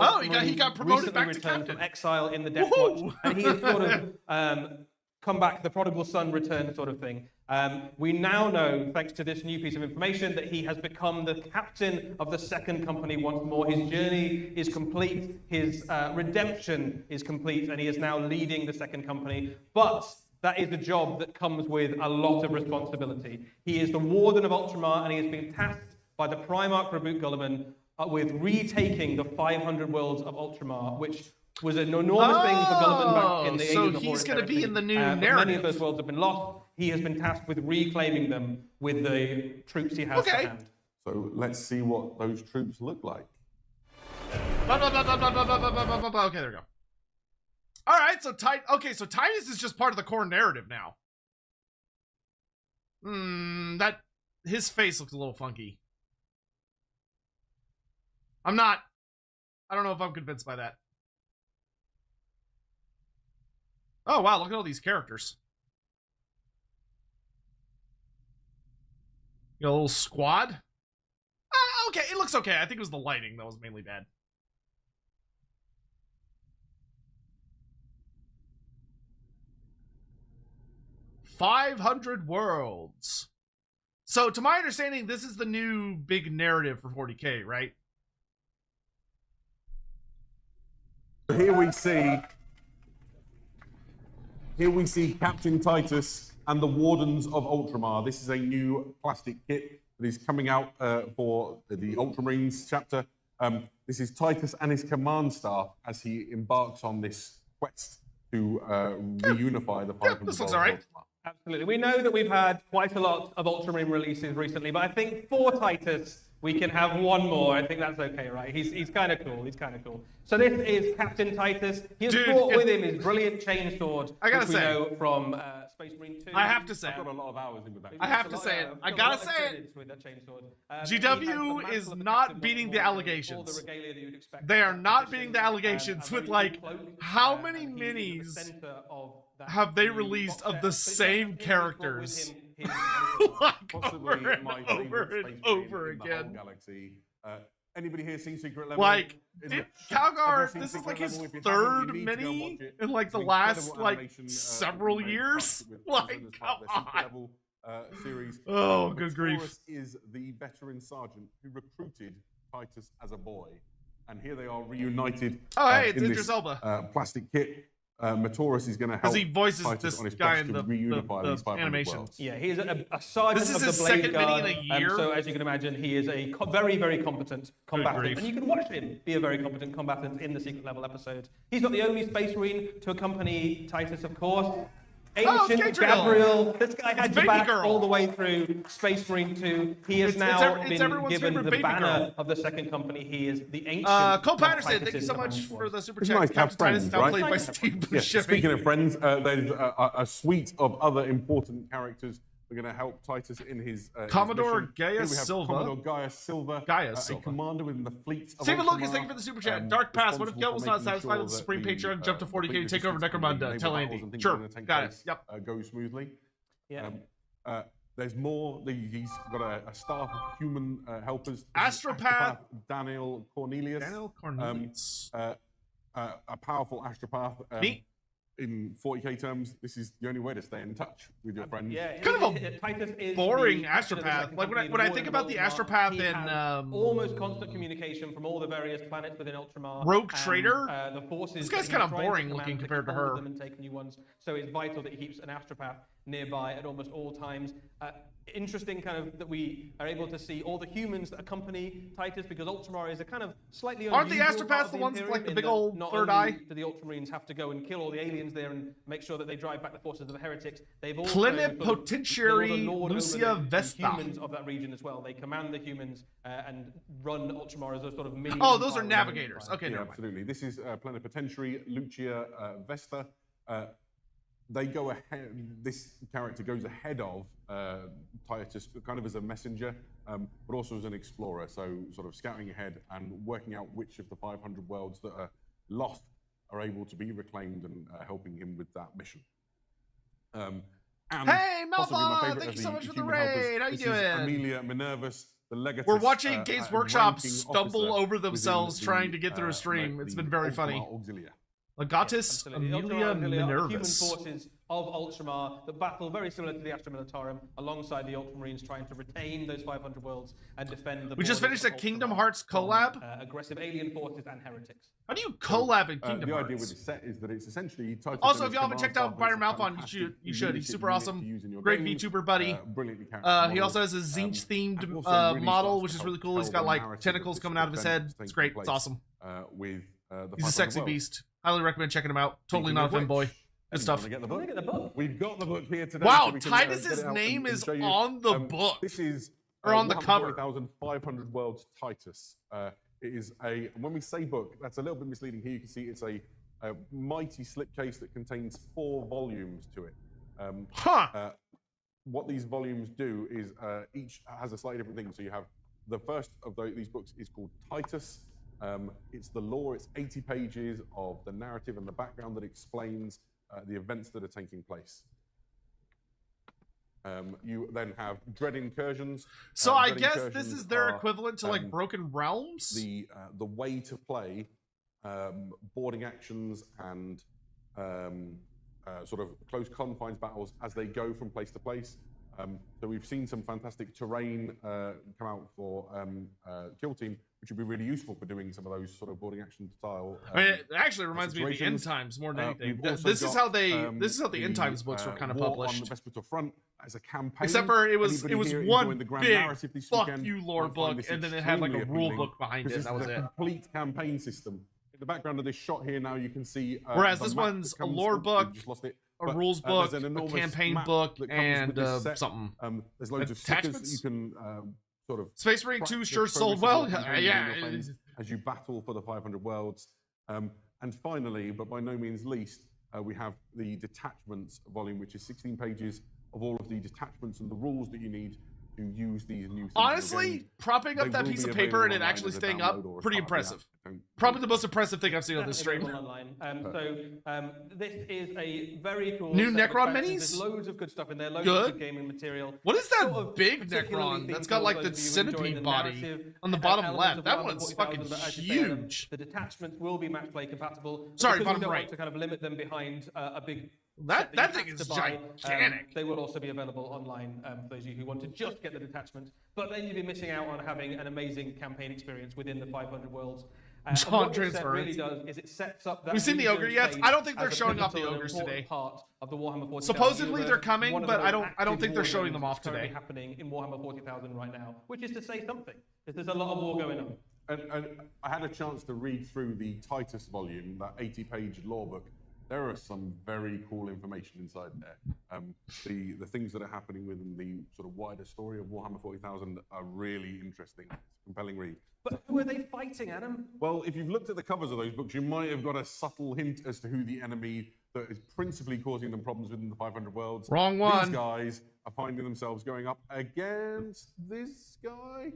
he got promoted recently back to returned captain. from exile in the Death Watch, and he has sort of come back, the prodigal son return sort of thing. We now know, thanks to this new piece of information, that he has become the captain of the second company once more. His journey is complete, his redemption is complete, and he is now leading the second company. But that is a job that comes with a lot of responsibility. He is the warden of Ultramar, and he has been tasked by the Primarch Raboot Gulliman with retaking the 500 worlds of Ultramar, which was an enormous thing for Gulliman back in the age of the he's Horus going to be Heresy. in the new Many narrative. of those worlds have been lost. He has been tasked with reclaiming them with the troops he has to hand. So let's see what those troops look like. Okay, there we go. All right, so Titus is just part of the core narrative now. His face looks a little funky. I don't know if I'm convinced by that. Oh, wow, look at all these characters. You got a little squad? Okay, it looks okay. I think it was the lighting that was mainly bad. $500 worlds. So, to my understanding, this is the new big narrative for 40K, right? Here we see Captain Titus and the Wardens of Ultramar. This is a new plastic kit that is coming out for the Ultramarines chapter. This is Titus and his command staff as he embarks on this quest to reunify the 500 this looks worlds all right. of Ultramar. Absolutely. We know that we've had quite a lot of Ultramarine releases recently, but I think for Titus, we can have one more. I think that's okay, right? He's kind of cool. He's kind of cool. So this is Captain Titus. He has brought with him his brilliant chainsword, which we know from Space Marine 2. I have to say, I've got a lot of hours in with that. I have to say it. I gotta say it. GW is not beating the allegations. They are not beating the allegations with, like, how many minis have they released of the same characters? Like, over and over again. Galaxy. Anybody here seen Secret Level? Like, Calgar, this is like his third mini in like the last like several years. Like, come on. Series. Oh, good grief. Taurus is the veteran sergeant who recruited Titus as a boy, and here they are reunited. Oh, hey, it's in Idris this, Elba. Plastic kit. Matoris is going to help. Because he voices Titus this guy in the reunify animations. Yeah, he's a sergeant This is of his the Blade second Guard. mini in a year. So as you can imagine, he is a very, very competent combatant. grief. And you can watch him be a very competent combatant in the Secret Level episode. He's not the only Space Marine to accompany Titus, of course. Ancient Gabriel. Gabriel. This guy had your Baby back girl. all the way through Space Marine 2. He has now been everyone's given favorite the baby banner girl. of the second company. He is the ancient. Cole of Patterson, thank you Titus's so much command for the force. super It's chat. nice to have Captain Titus friends, is now right? played by Steve Yeah, Buscemi. speaking of friends, there's a suite of other important characters that are going to help Titus in his Commodore mission. Gaius Here we have Silva. Commodore Gaius Silva. Gaius a Silva. commander within the fleet of Stephen Ultramar, Lucas, thank you for the super chat. Dark Pass, what if responsible Gil was for not making satisfied sure with the that Supreme the, Patreon, jump to 40K to fleet take over resistance Necromunda? naval Tell battles Andy. and things Sure, that are gonna take got it. place, Yep. Go smoothly. Yeah. There's more. He's got a staff of human helpers. This is Astropath. Daniel Cornelius. Daniel Cornelius. A powerful astropath. Neat. In 40K terms, this is the only way to stay in touch with your friends. Yeah, Kind of Titus is boring the astropath. Like, when I Warden think of about the Ultramar, astropath he in, has almost constant communication from all the various planets within Ultramar. Rogue and, Trader? The forces. This guy's that he's kinda trying to boring command looking to compared to keep hold of her. them and take new ones. So it's vital that he keeps an astropath nearby at almost all times. Interesting kind of that we are able to see all the humans that accompany Titus, because Ultramar is a kind of slightly Aren't the unusual part astropaths of the ones with, Imperium like, the in big that old not third only eye? do the Ultramarines have to go and kill all the aliens there and make sure that they drive back the forces of the heretics, they've also Plenipotentiary they're the lord over Lucia the Vesta. humans of that region as well. They command the humans and run Ultramar as a sort of mini. Oh, those are empire navigators. empire. Okay, Yeah, never mind. absolutely. This is Plenipotentiary Lucia Vesta. They go ahead. This character goes ahead of Titus, kind of as a messenger, but also as an explorer. So, sort of scouting ahead and working out which of the 500 worlds that are lost are able to be reclaimed, and helping him with that mission. And Hey, possibly my Malfa! favourite Thank of you so much for the human helpers, raid. How you this is doing? Amelia Minervus, the legatus. We're watching Games Workshop ranking stumble officer over themselves within trying to get through a stream. It's been very funny. Auxilia. Legatus Absolutely. The Amelia Ultramar are the human Minervus. forces of Ultramar that battle very similar to the Astra Militarum alongside the Ultramarines, trying to retain those 500 worlds and defend the We just borders finished a of Kingdom Ultramar Hearts from, collab. aggressive alien forces and heretics. How do you collab in Kingdom The Hearts? idea with the set is that it's essentially Titus Also, and if y'all haven't his checked command out Byron staff, it's a Malphon, fantastic you should. He's super unit awesome. to use in your Great games. VTuber buddy. Brilliantly character He also model. has a Zinch themed and also really model, starts which to is really help cool. He's tell got the like narrative tentacles of coming this out of his event head. that's It's taking great. place, It's awesome. With the He's a 500 sexy worlds. beast. Highly recommend checking him out. Totally Speaking not a of which, fanboy. Good anyone stuff. wanna get the book? Look at the book. We've got the book here today. Wow, so we can, Titus's get it out name and is show you. on the book. This is Or on the Warhammer cover. 40,500 Worlds Titus. It is a, and when we say book, that's a little bit misleading. Here you can see it's a mighty slipcase that contains 4 volumes to it. Huh. what these volumes do is each has a slightly different thing. So you have the first of these books is called Titus. It's the lore. It's 80 pages of the narrative and the background that explains the events that are taking place. You then have Dread Incursions. So I guess this is their equivalent to like Broken Realms? The way to play boarding actions and sort of close confines battles as they go from place to place. So we've seen some fantastic terrain come out for Kill Team, which would be really useful for doing some of those sort of boarding action style. I mean, it actually reminds me of the End Times more than anything. This is how the End Times books were kind of published. On the Vespertal Front as a campaign. Except for it was one big fuck weekend, you lore book, and then it had like a rule book behind it. And that was it. Complete campaign system. In the background of this shot here now, you can see. Whereas this one's a lore book, a rules book, a campaign book, and something. There's loads of stickers that you can sort of. Space Marine 2 sure sold well. Yeah. As you battle for the 500 worlds. And finally, but by no means least, we have the detachments volume, which is 16 pages of all of the detachments and the rules that you need to use these new things. Honestly, propping up that piece of paper and it actually staying up, pretty impressive. Probably the most impressive thing I've seen on this stream. Online. This is a very cool new Necron minis. There's loads of good stuff in there. Loads of good gaming material. What is that big Necron that's got like the centipede body on the bottom left? That one's fucking huge. The detachments will be match play compatible. Sorry, bottom right. To kind of limit them behind a big. That thing is gigantic. They will also be available online for those of you who want to just get the detachment. But then you'd be missing out on having an amazing campaign experience within the 500 worlds. John what it really does is it sets up that. We've seen the ogre yet? I don't think they're showing off the ogres today. Part of the Warhammer 40,000 Supposedly they're coming, but I don't think they're showing them off today. Happening in Warhammer 40,000 right now, which is to say something. There's a lot of war going on. And I had a chance to read through the Titus volume, that 80-page lore book. There are some very cool information inside there. The things that are happening within the sort of wider story of Warhammer 40,000 are really interesting. It's a compelling read. But who are they fighting, Adam? Well, if you've looked at the covers of those books, you might have got a subtle hint as to who the enemy that is principally causing them problems within the 500 worlds. Wrong one. These guys are finding themselves going up against this guy.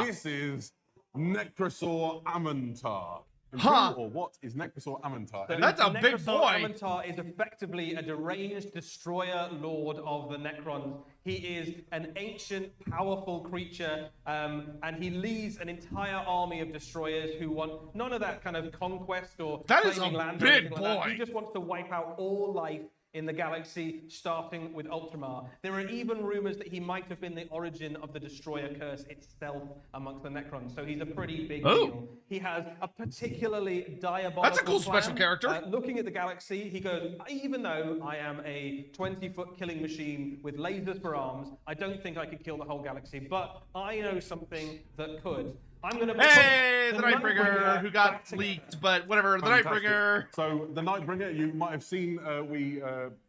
This is Necrosaur Amantar. Or what is Necrosaur Amantar? So that's a big boy. Amantar is effectively a deranged destroyer lord of the Necrons. He is an ancient, powerful creature, and he leads an entire army of destroyers who want none of that kind of conquest or claiming land. That is a big boy. Like he just wants to wipe out all life in the galaxy, starting with Ultramar. There are even rumors that he might have been the origin of the Destroyer curse itself amongst the Necrons, so he's a pretty big deal. He has a particularly diabolical That's a cool plan. special character. Looking at the galaxy, he goes, even though I am a 20-foot killing machine with lasers for arms, I don't think I could kill the whole galaxy, but I know something that could. I'm gonna the Nightbringer who got leaked, but whatever. The Nightbringer. So the Nightbringer, you might have seen. We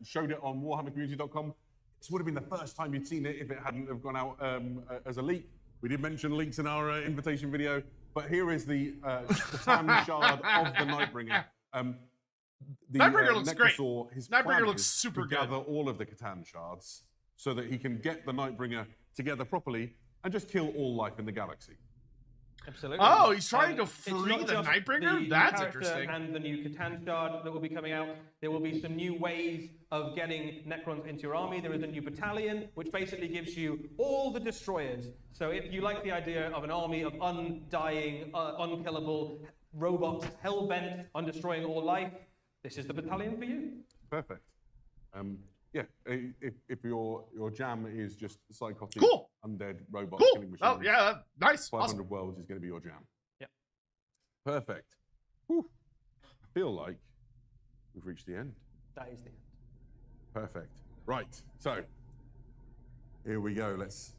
showed it on WarhammerCommunity.com. This would have been the first time you'd seen it if it hadn't have gone out as a leak. We did mention leaks in our invitation video, but here is the Catan shard of the Nightbringer. The Nightbringer looks great. His Nightbringer looks super to gather all of the Catan shards so that he can get the Nightbringer together properly and just kill all life in the galaxy. Absolutely. Oh, he's trying to free the Nightbringer? That's interesting. And the new Catan shard that will be coming out. There will be some new ways of getting Necrons into your army. There is a new battalion, which basically gives you all the destroyers. So if you like the idea of an army of undying, unkillable robots hell-bent on destroying all life, this is the battalion for you. Perfect. Yeah, if your jam is just psychotic, undead robot killing machines. Oh yeah, nice. 500 awesome. Worlds is going to be your jam. Yep. Perfect. Whew. I feel like we've reached the end. That is the end. Perfect. Right. So here we go. Let's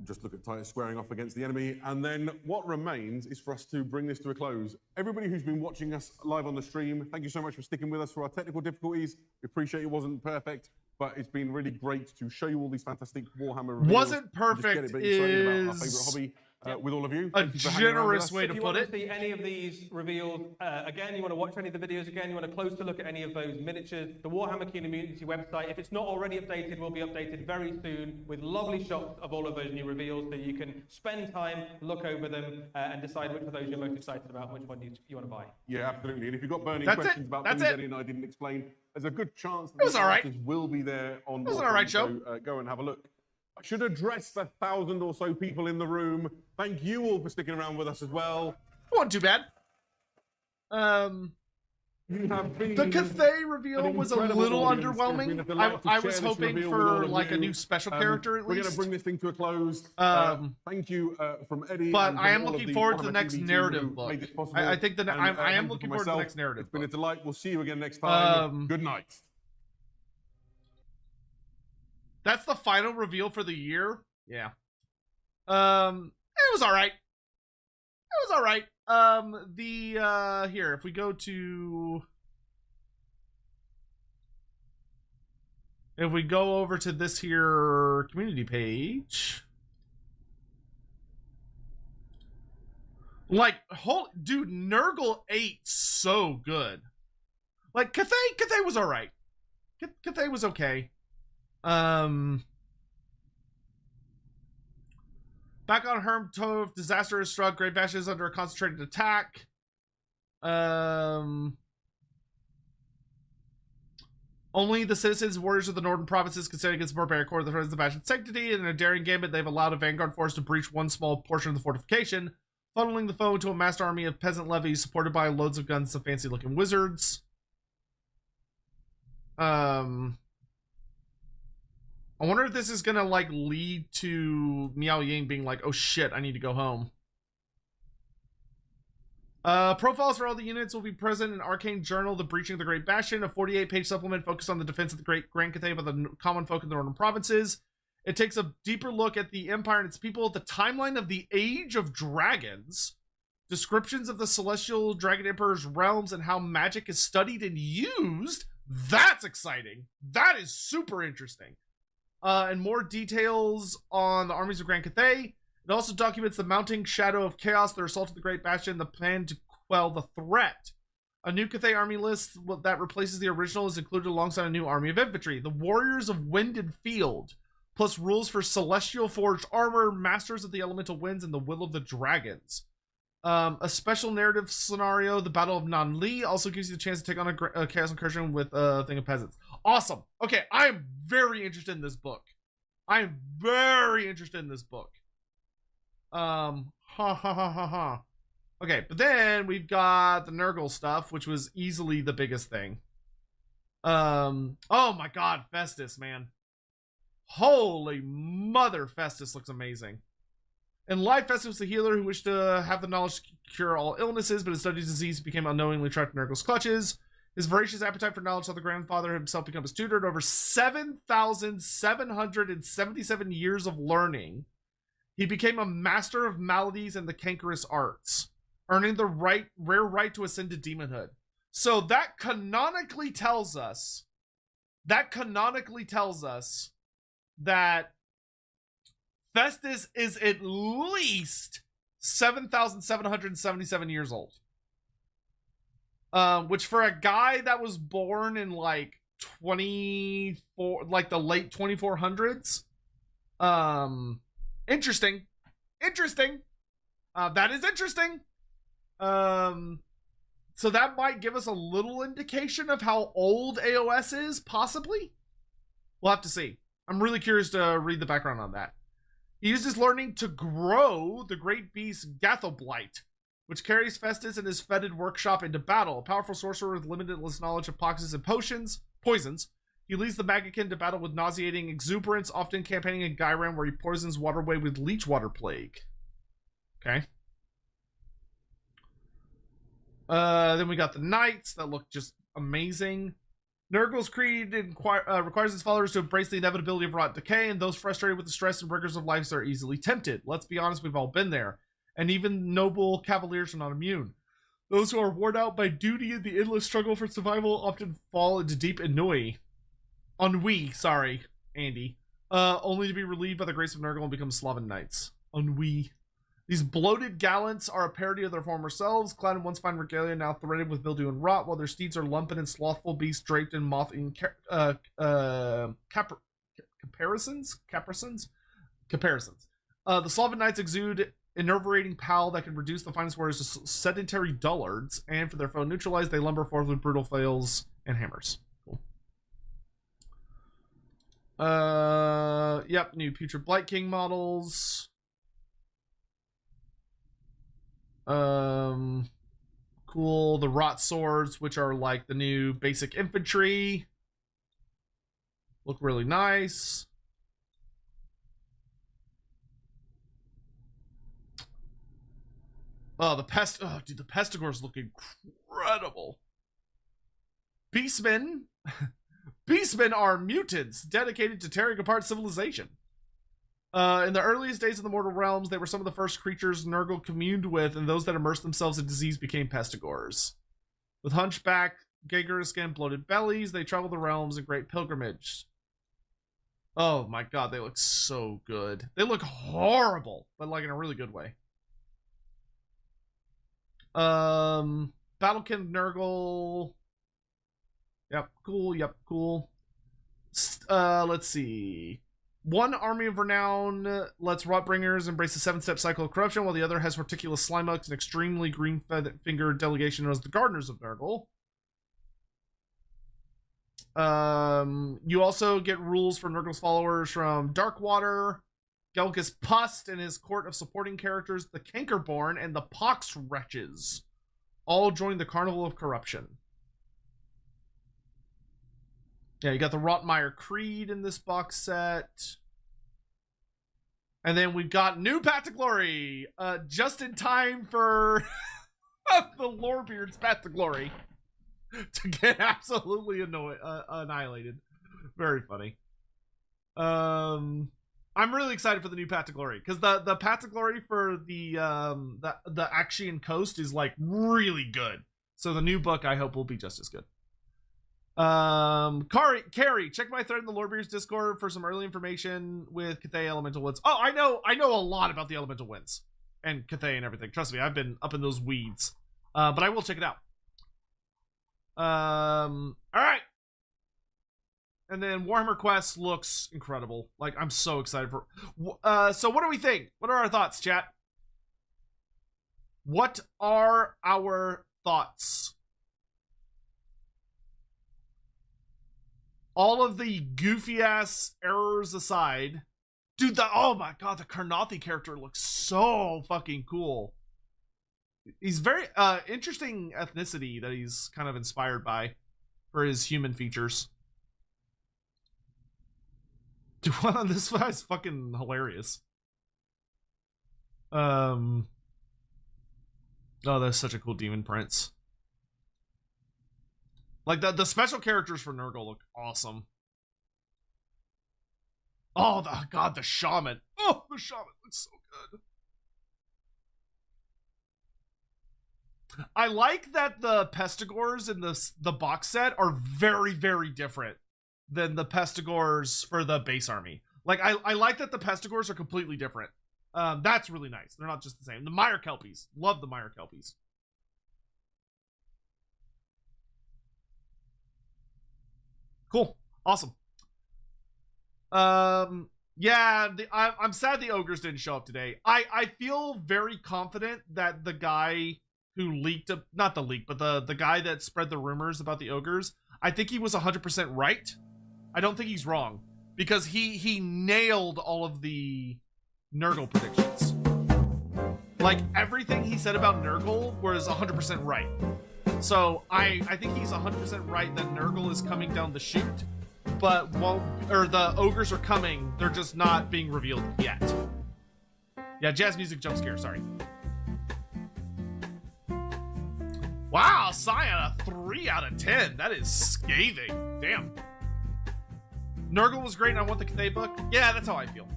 just look at Titus squaring off against the enemy, and then what remains is for us to bring this to a close. Everybody who's been watching us live on the stream, thank you so much for sticking with us for our technical difficulties. We appreciate it wasn't perfect, but it's been really great to show you all these fantastic Warhammer reveals. Wasn't perfect just get a bit excited about our favorite hobby. with all of you. A Thank you for hanging around with generous us. way If to you put want it. to see any of these reveals again, you want to watch any of the videos again, you want a closer look at any of those miniatures, the Warhammer community website, if it's not already updated, will be updated very soon with lovely shots of all of those new reveals so you can spend time, look over them, and decide which of those you're most excited about, which one you want to buy. Yeah, absolutely. And if you've got burning That's it. questions about That's things it. Eddie and I didn't explain, there's a good chance that It was the all right. answers will be there on It was an Warhammer, all right show. So go and have a look. I should address the 1,000 or so people in the room. Thank you all for sticking around with us as well. Wasn't too bad. You have been The Cathay reveal an was a incredible little audience. It's been a underwhelming. delight to I share was this hoping reveal with all for of like a you. new special character at We're going to least. bring this thing to a close. Thank you from Eddie. But and I from am all of looking the forward to the Warhammer next TV team narrative who book. made this possible. I think that And, I thank am you looking for forward to the myself. next narrative It's been a book. delight. We'll see you again next time. Good night. That's the final reveal for the year. Yeah. It was all right. It was all right. Here, if we go to, if we go over to this here community page, like, dude, Nurgle 8 so good. Like, Cathay was all right. Cathay was okay. Back on Herm Tove, disaster has struck. Great Bash is under a concentrated attack. Only the citizens and warriors of the northern provinces can stand against the barbaric horde that threatens the Bastion's sanctity. In a daring gambit, they've allowed a vanguard force to breach one small portion of the fortification, funneling the foe into a massed army of peasant levies supported by loads of guns and fancy-looking wizards. I wonder if this is gonna like lead to Miao Ying being like, oh shit, I need to go home. Profiles for all the units will be present in Arcane Journal, The Breaching of the Great Bastion, a 48-page supplement focused on the defense of the Great Grand Cathay by the common folk in the northern provinces. It takes a deeper look at the Empire and its people, the timeline of the Age of Dragons, descriptions of the Celestial Dragon Emperor's realms, and how magic is studied and used. That's exciting. That is super interesting. And more details on the armies of Grand Cathay. It also documents the mounting shadow of chaos that assaulted the Great Bastion, the plan to quell the threat. A new Cathay army list that replaces the original is included alongside a new army of infantry. The Warriors of Wind and Field, plus rules for Celestial Forged Armor, Masters of the Elemental Winds, and the Will of the Dragons. A special narrative scenario, the Battle of Nanli, also gives you the chance to take on a Chaos Incursion with a thing of peasants. Awesome. Okay, I am very interested in this book. I am very interested in this book. Okay, but then we've got the Nurgle stuff, which was easily the biggest thing. Oh my god, Festus, man. Holy mother, Festus looks amazing. In life, Festus was a healer who wished to have the knowledge to cure all illnesses, but his studied disease became unknowingly trapped in Nurgle's clutches. His voracious appetite for knowledge saw the grandfather himself become his tutor. At over 7,777 years of learning, he became a master of maladies and the cankerous arts, earning the rare right to ascend to demonhood. So that canonically tells us that Festus is at least 7,777 years old. Which for a guy that was born in like the late 2400s, interesting. That is interesting. So that might give us a little indication of how old AOS is, possibly. We'll have to see. I'm really curious to read the background on that. He uses learning to grow the great beast Gathoblight, which carries Festus and his fetid workshop into battle. A powerful sorcerer with limitless knowledge of poxes and poisons. He leads the Magakin to battle with nauseating exuberance, often campaigning in Gyran, where he poisons Waterway with Leechwater Plague. Okay. Then we got the Knights that look just amazing. Nurgle's creed requires his followers to embrace the inevitability of rot decay, and those frustrated with the stress and rigors of life are easily tempted. Let's be honest, we've all been there. And even noble cavaliers are not immune. Those who are worn out by duty and the endless struggle for survival often fall into deep ennui, Andy. Only to be relieved by the grace of Nurgle and become Slaven Knights. Ennui. These bloated gallants are a parody of their former selves, clad in once fine regalia, now threaded with mildew and rot, while their steeds are lumpen and slothful beasts draped in moth-eaten caparisons. The Slavic knights exude enervating power that can reduce the finest warriors to sedentary dullards, and for their foe neutralized, they lumber forth with brutal flails and hammers. Cool. Yep, new Putrid Blight King models. Cool. The Rot Swords, which are like the new basic infantry. Look really nice. Oh, the dude, the Pestigors look incredible. Beastmen. Beastmen are mutants dedicated to tearing apart civilization. In the earliest days of the mortal realms, they were some of the first creatures Nurgle communed with, and those that immersed themselves in disease became Pestigors. With hunchback, Gager skin, bloated bellies, they travel the realms in great pilgrimage. Oh my god, they look so good. They look horrible, but like in a really good way. Battlekin Nurgle. Yep, cool. Yep, cool. Let's see. One army of renown lets Rotbringers embrace the 7-step cycle of corruption, while the other has Horticulous Slimucks, an extremely green-fingered delegation known as the Gardeners of Nurgle. You also get rules from Nurgle's followers from Darkwater, Gelgus Pust and his court of supporting characters, the Cankerborn and the Pox Wretches, all join the Carnival of Corruption. Yeah, you got the Rotmire Creed in this box set. And then we've got new Path to Glory, just in time for the Lorebeard's Path to Glory to get absolutely annihilated. Very funny. I'm really excited for the new Path to Glory, because the Path to Glory for the Axian Coast is like really good. So the new book I hope will be just as good. Carrie, check my thread in the Lorebeard's Discord for some early information with Cathay Elemental Winds. Oh, I know a lot about the Elemental Winds and Cathay and everything. Trust me, I've been up in those weeds. But I will check it out. All right. And then Warhammer Quest looks incredible. Like, I'm so excited for... so what do we think? What are our thoughts, chat? What are our thoughts? All of the goofy-ass errors aside... Dude, oh my god, the Karnathi character looks so fucking cool. He's very interesting ethnicity that he's kind of inspired by for his human features. Dude, this guy's fucking hilarious. Oh, that's such a cool demon prince. Like the special characters for Nurgle look awesome. Oh, god, the shaman. Oh, the shaman looks so good. I like that the Pestigors in the box set are very, very different than the Pestigors for the base army. Like, I like that the Pestigors are completely different. That's really nice. They're not just the same. The Mire Kelpies. Love the Mire Kelpies. Cool. Awesome. Yeah, I'm sad the Ogres didn't show up today. I feel very confident that the guy who leaked, not the leak, but the guy that spread the rumors about the Ogres, I think he was 100% right. I don't think he's wrong, because he nailed all of the Nurgle predictions. Like, everything he said about Nurgle was 100% right. So I think he's 100% right that Nurgle is coming down the chute, but the Ogres are coming, they're just not being revealed yet. Yeah, jazz music jump scare, sorry. Wow, Scion, a 3 out of 10. That is scathing. Damn. Nurgle was great and I want the Cathay book. Yeah, that's how I feel.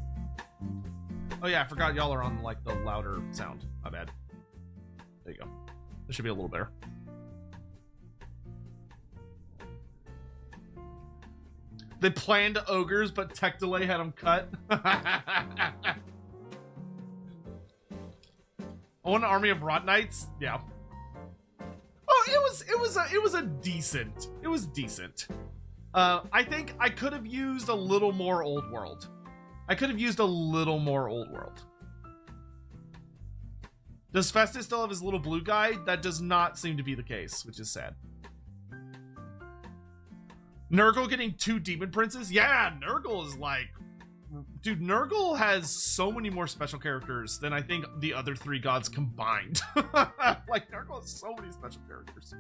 Oh yeah, I forgot y'all are on like the louder sound. My bad. There you go. This should be a little better. They planned Ogres, but tech delay had them cut. Own an army of Rot Knights? Yeah. Oh, it was decent. It was decent. I think I could have used a little more Old World. Does Festus still have his little blue guy? That does not seem to be the case, which is sad. Nurgle getting 2 demon princes? Yeah, Nurgle is like... Dude, Nurgle has so many more special characters than I think the other 3 gods combined. Like, Nurgle has so many special characters.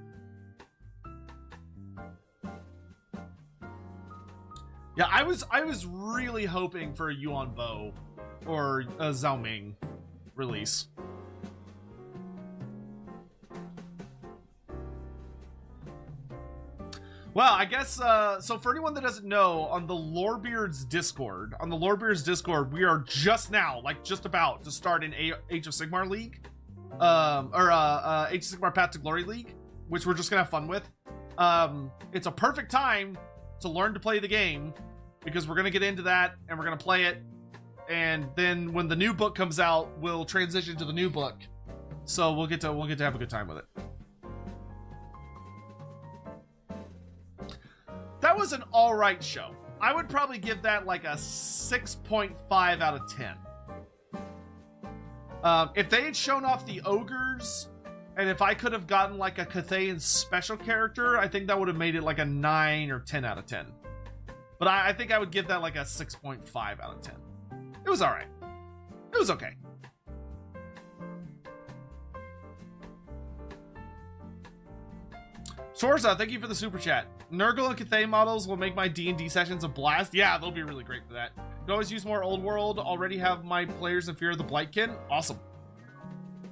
Yeah, I was really hoping for a Yuan Bo or a Zhao Ming release. Well, I guess, so for anyone that doesn't know, on the Lorebeard's Discord, we are just now, like just about to start an Age of Sigmar League, Age of Sigmar Path to Glory League, which we're just gonna have fun with. It's a perfect time to learn to play the game, because we're gonna get into that, and we're gonna play it, and then when the new book comes out, we'll transition to the new book, so we'll get to have a good time with it. That was an alright show. I would probably give that like a 6.5 out of 10. If they had shown off the Ogres, and if I could have gotten like a Cathay special character, I think that would have made it like a 9 or 10 out of 10. But I think I would give that like a 6.5 out of 10. It was alright. It was okay. Sorza, thank you for the super chat. Nurgle and Cathay models will make my D&D sessions a blast. Yeah, they'll be really great for that. Could always use more Old World. Already have my players in Fear of the Blightkin. Awesome.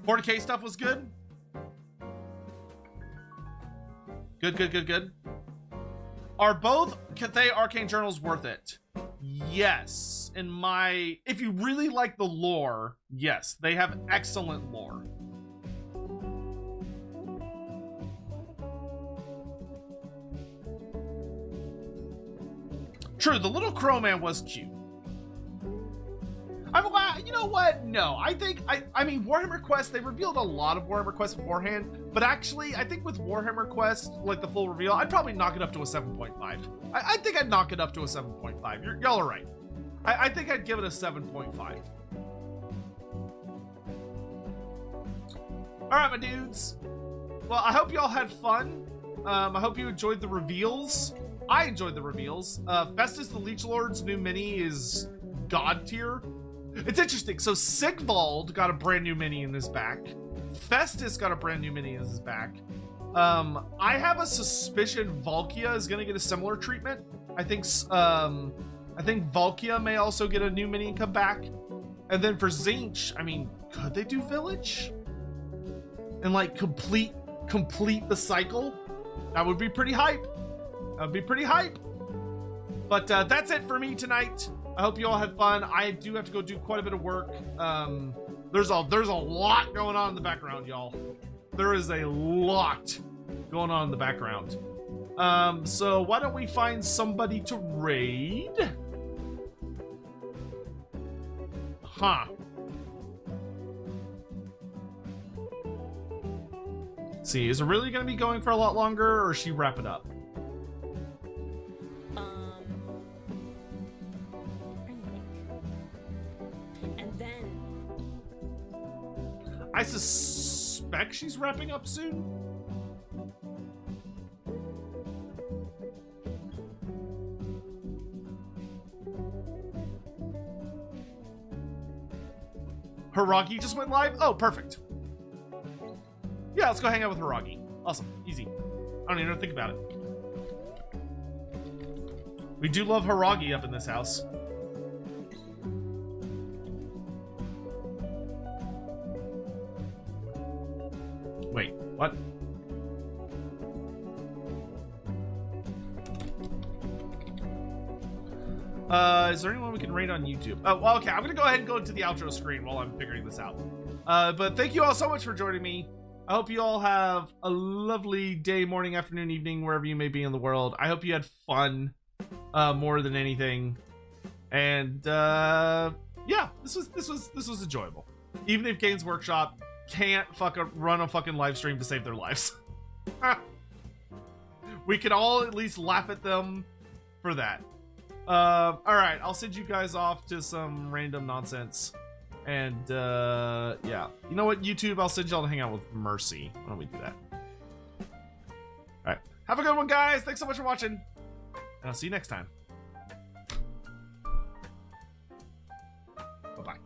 40k stuff was good. Good. Are both Cathay Arcane Journals worth it? Yes. If you really like the lore, yes. They have excellent lore. True, the little crow man was cute. You know what? No, I mean, Warhammer Quest, they revealed a lot of Warhammer Quest beforehand, but actually, I think with Warhammer Quest, like the full reveal, I'd probably knock it up to a 7.5. I think I'd knock it up to a 7.5. Y'all are right. I think I'd give it a 7.5. All right, my dudes. Well, I hope y'all had fun. I hope you enjoyed the reveals. I enjoyed the reveals. Festus the Leech Lord's new mini is god tier. It's interesting. So Sigvald got a brand new mini in his back. Festus got a brand new mini in his back. I have a suspicion Valkia is going to get a similar treatment. I think Valkia may also get a new mini and come back. And then for Zinch, I mean, could they do Village? And like complete the cycle? That would be pretty hype. That'd be pretty hype. But that's it for me tonight. I hope you all had fun. I do have to go do quite a bit of work. There's a lot going on in the background, y'all. There is a lot going on in the background. So why don't we find somebody to raid? Huh. See, is it really going to be going for a lot longer, or should she wrap it up? I suspect she's wrapping up soon. Hiragi just went live? Oh, perfect. Yeah, let's go hang out with Hiragi. Awesome. Easy. I don't even have to think about it. We do love Hiragi up in this house. Wait, what? Is there anyone we can raid on YouTube? Oh, well, okay, I'm gonna go ahead and go into the outro screen while I'm figuring this out. But thank you all so much for joining me. I hope you all have a lovely day, morning, afternoon, evening, wherever you may be in the world. I hope you had fun, more than anything. And, yeah, this was enjoyable. Even if Games Workshop can't fucking run a fucking live stream to save their lives. We can all at least laugh at them for that. Alright, I'll send you guys off to some random nonsense. And, yeah. You know what, YouTube? I'll send y'all to hang out with Mercy. Why don't we do that? Alright. Have a good one, guys! Thanks so much for watching! And I'll see you next time. Bye-bye.